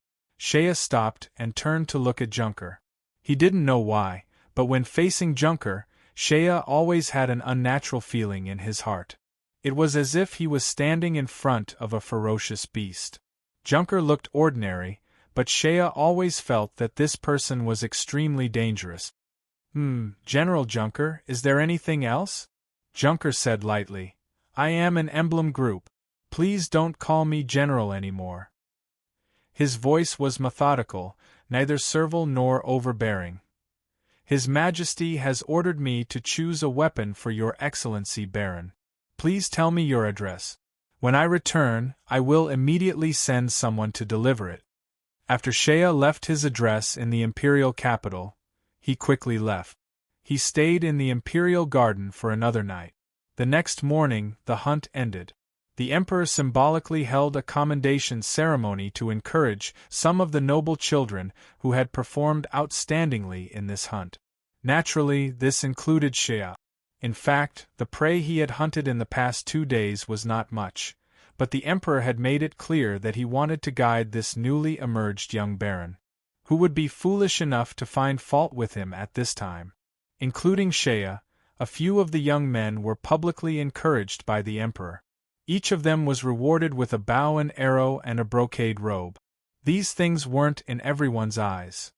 Shea stopped and turned to look at Junker. He didn't know why, but when facing Junker, Shea always had an unnatural feeling in his heart. It was as if he was standing in front of a ferocious beast. Junker looked ordinary, but Shea always felt that this person was extremely dangerous. General Junker, is there anything else? Junker said lightly. I am an emblem group. Please don't call me General anymore. His voice was methodical, neither servile nor overbearing. His Majesty has ordered me to choose a weapon for your Excellency Baron. Please tell me your address. When I return, I will immediately send someone to deliver it. After Shea left his address in the imperial capital, he quickly left. He stayed in the imperial garden for another night. The next morning, the hunt ended. The emperor symbolically held a commendation ceremony to encourage some of the noble children who had performed outstandingly in this hunt. Naturally, this included Shea. In fact, the prey he had hunted in the past 2 days was not much, but the emperor had made it clear that he wanted to guide this newly emerged young baron. Who would be foolish enough to find fault with him at this time? Including Shea, a few of the young men were publicly encouraged by the emperor. Each of them was rewarded with a bow and arrow and a brocade robe. These things weren't in everyone's eyes.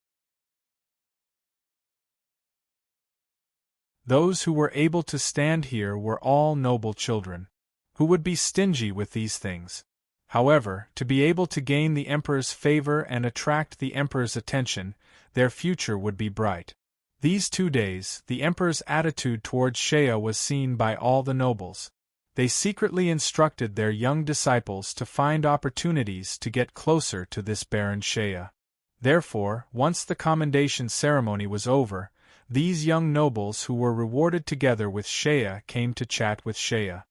Those who were able to stand here were all noble children. Who would be stingy with these things? However, to be able to gain the emperor's favor and attract the emperor's attention, their future would be bright. These 2 days, the emperor's attitude towards Shea was seen by all the nobles. They secretly instructed their young disciples to find opportunities to get closer to this Baron Shea. Therefore, once the commendation ceremony was over, these young nobles who were rewarded together with Shea came to chat with Shea.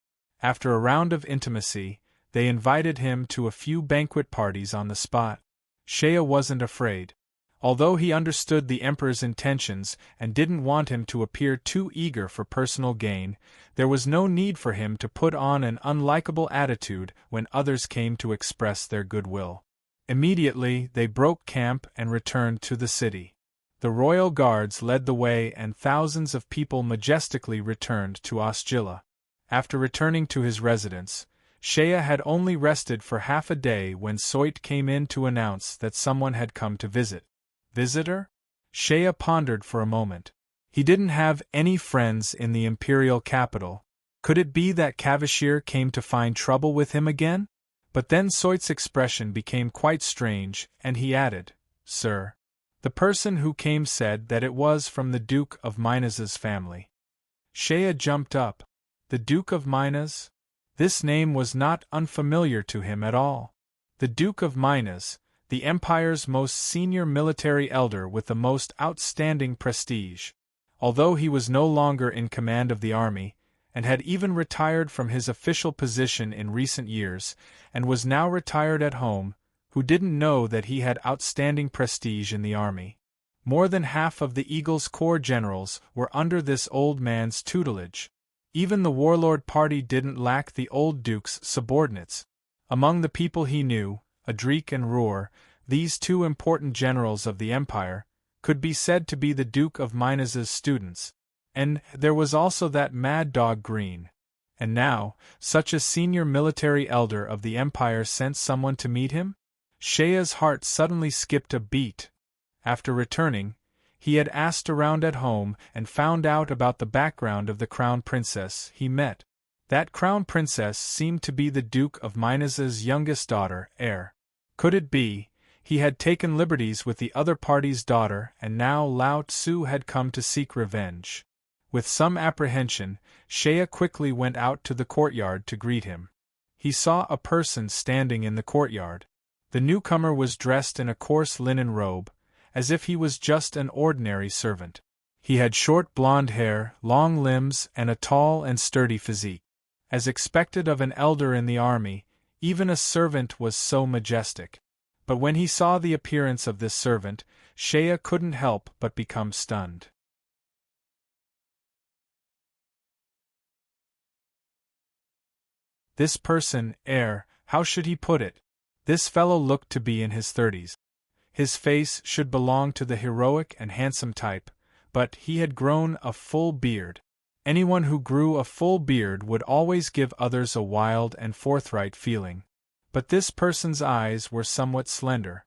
After a round of intimacy, they invited him to a few banquet parties on the spot. Shea wasn't afraid. Although he understood the emperor's intentions and didn't want him to appear too eager for personal gain, there was no need for him to put on an unlikable attitude when others came to express their goodwill. Immediately, they broke camp and returned to the city. The royal guards led the way and thousands of people majestically returned to Osgilla. After returning to his residence, Shea had only rested for half a day when Soit came in to announce that someone had come to visit. Visitor? Shea pondered for a moment. He didn't have any friends in the imperial capital. Could it be that Cavalier came to find trouble with him again? But then Soit's expression became quite strange, and he added, Sir. The person who came said that it was from the Duke of Minas's family. Shea jumped up. The Duke of Minas? This name was not unfamiliar to him at all. The Duke of Minas, the Empire's most senior military elder with the most outstanding prestige. Although he was no longer in command of the army, and had even retired from his official position in recent years, and was now retired at home, who didn't know that he had outstanding prestige in the army? More than half of the Eagle's corps generals were under this old man's tutelage. Even the warlord party didn't lack the old duke's subordinates. Among the people he knew, Adric and Roer, these 2 important generals of the empire, could be said to be the Duke of Minas's students. And there was also that mad dog Green. And now, such a senior military elder of the empire sent someone to meet him? Shea's heart suddenly skipped a beat. After returning, he had asked around at home and found out about the background of the crown princess he met. That crown princess seemed to be the Duke of Minas's youngest daughter, heir. Could it be, he had taken liberties with the other party's daughter and now Lao Tzu had come to seek revenge? With some apprehension, Shea quickly went out to the courtyard to greet him. He saw a person standing in the courtyard. The newcomer was dressed in a coarse linen robe, as if he was just an ordinary servant. He had short blonde hair, long limbs, and a tall and sturdy physique. As expected of an elder in the army, even a servant was so majestic. But when he saw the appearance of this servant, Shea couldn't help but become stunned. This person, heir, how should he put it? This fellow looked to be in his 30s. His face should belong to the heroic and handsome type, but he had grown a full beard. Anyone who grew a full beard would always give others a wild and forthright feeling. But this person's eyes were somewhat slender.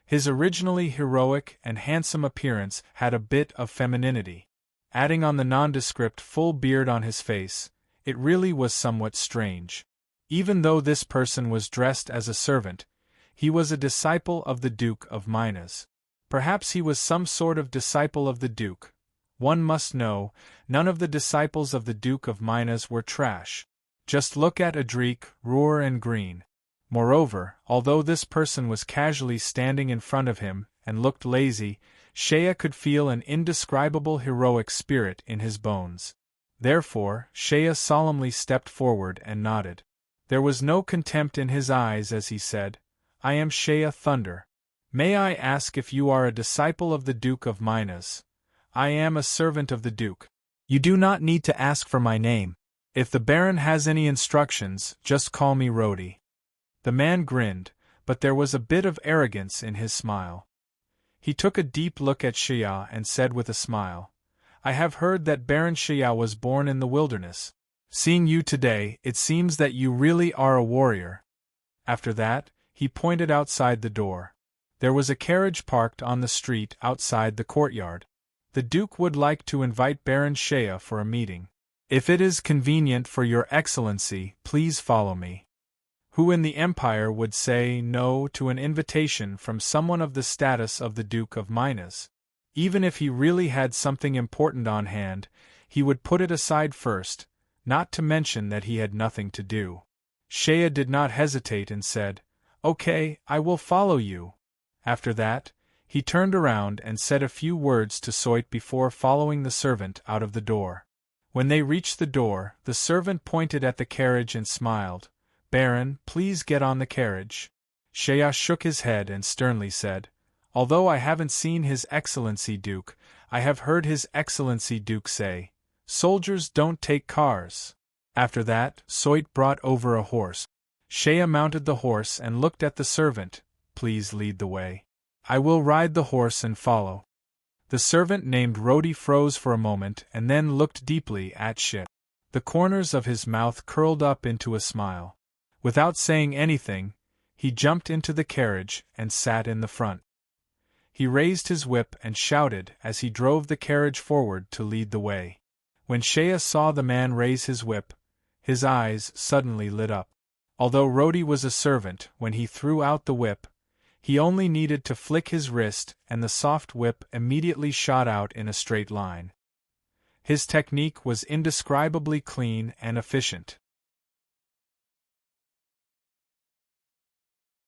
His originally heroic and handsome appearance had a bit of femininity. Adding on the nondescript full beard on his face, it really was somewhat strange. Even though this person was dressed as a servant, he was a disciple of the Duke of Minas. Perhaps he was some sort of disciple of the Duke. One must know, none of the disciples of the Duke of Minas were trash. Just look at Adric, Roer and Green. Moreover, although this person was casually standing in front of him and looked lazy, Shea could feel an indescribable heroic spirit in his bones. Therefore, Shea solemnly stepped forward and nodded. There was no contempt in his eyes as he said, "I am Shea Thunder. May I ask if you are a disciple of the Duke of Minas?" "I am a servant of the Duke." "You do not need to ask for my name. If the Baron has any instructions, just call me Rhodey." The man grinned, but there was a bit of arrogance in his smile. He took a deep look at Shea and said with a smile, "I have heard that Baron Shea was born in the wilderness. Seeing you today, it seems that you really are a warrior." After that, he pointed outside the door. There was a carriage parked on the street outside the courtyard. "The Duke would like to invite Baron Shea for a meeting. If it is convenient for your Excellency, please follow me." Who in the Empire would say no to an invitation from someone of the status of the Duke of Minas? Even if he really had something important on hand, he would put it aside first, not to mention that he had nothing to do. Shea did not hesitate and said, "Okay, I will follow you." After that, he turned around and said a few words to Soit before following the servant out of the door. When they reached the door, the servant pointed at the carriage and smiled. "Baron, please get on the carriage." Shea shook his head and sternly said, "Although I haven't seen His Excellency Duke, I have heard His Excellency Duke say, 'Soldiers don't take cars.'" After that, Soit brought over a horse. Shea mounted the horse and looked at the servant. "Please lead the way. I will ride the horse and follow." The servant named Rhodey froze for a moment and then looked deeply at Shea. The corners of his mouth curled up into a smile. Without saying anything, he jumped into the carriage and sat in the front. He raised his whip and shouted as he drove the carriage forward to lead the way. When Shea saw the man raise his whip, his eyes suddenly lit up. Although Rhodey was a servant, when he threw out the whip, he only needed to flick his wrist and the soft whip immediately shot out in a straight line. His technique was indescribably clean and efficient.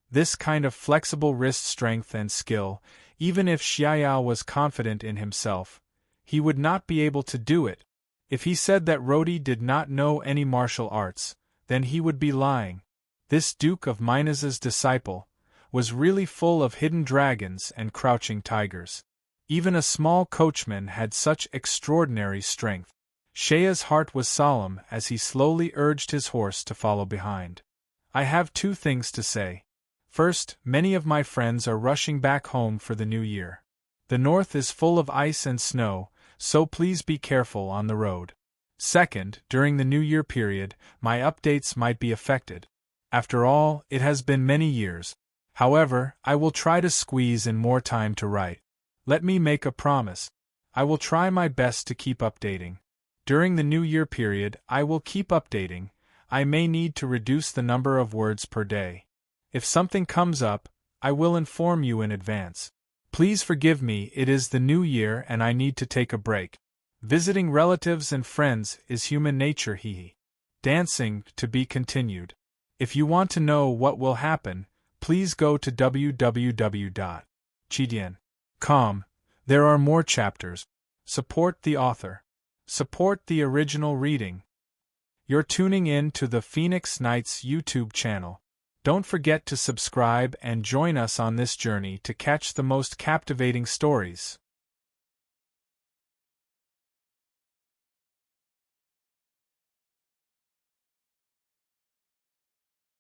This kind of flexible wrist strength and skill, even if Xiao was confident in himself, he would not be able to do it. If he said that Rhodey did not know any martial arts, then he would be lying. This Duke of Minas's disciple was really full of hidden dragons and crouching tigers. Even a small coachman had such extraordinary strength. Shea's heart was solemn as he slowly urged his horse to follow behind. "I have two things to say. First, many of my friends are rushing back home for the new year. The north is full of ice and snow, so please be careful on the road. Second, during the New Year period, my updates might be affected. After all, it has been many years. However, I will try to squeeze in more time to write. Let me make a promise. I will try my best to keep updating. During the New Year period, I will keep updating. I may need to reduce the number of words per day. If something comes up, I will inform you in advance. Please forgive me, it is the new year and I need to take a break. Visiting relatives and friends is human nature, hee. Dancing, to be continued. If you want to know what will happen, please go to www.chidian.com. There are more chapters. Support the author. Support the original reading. You're tuning in to the Phoenix Nights YouTube channel. Don't forget to subscribe and join us on this journey to catch the most captivating stories.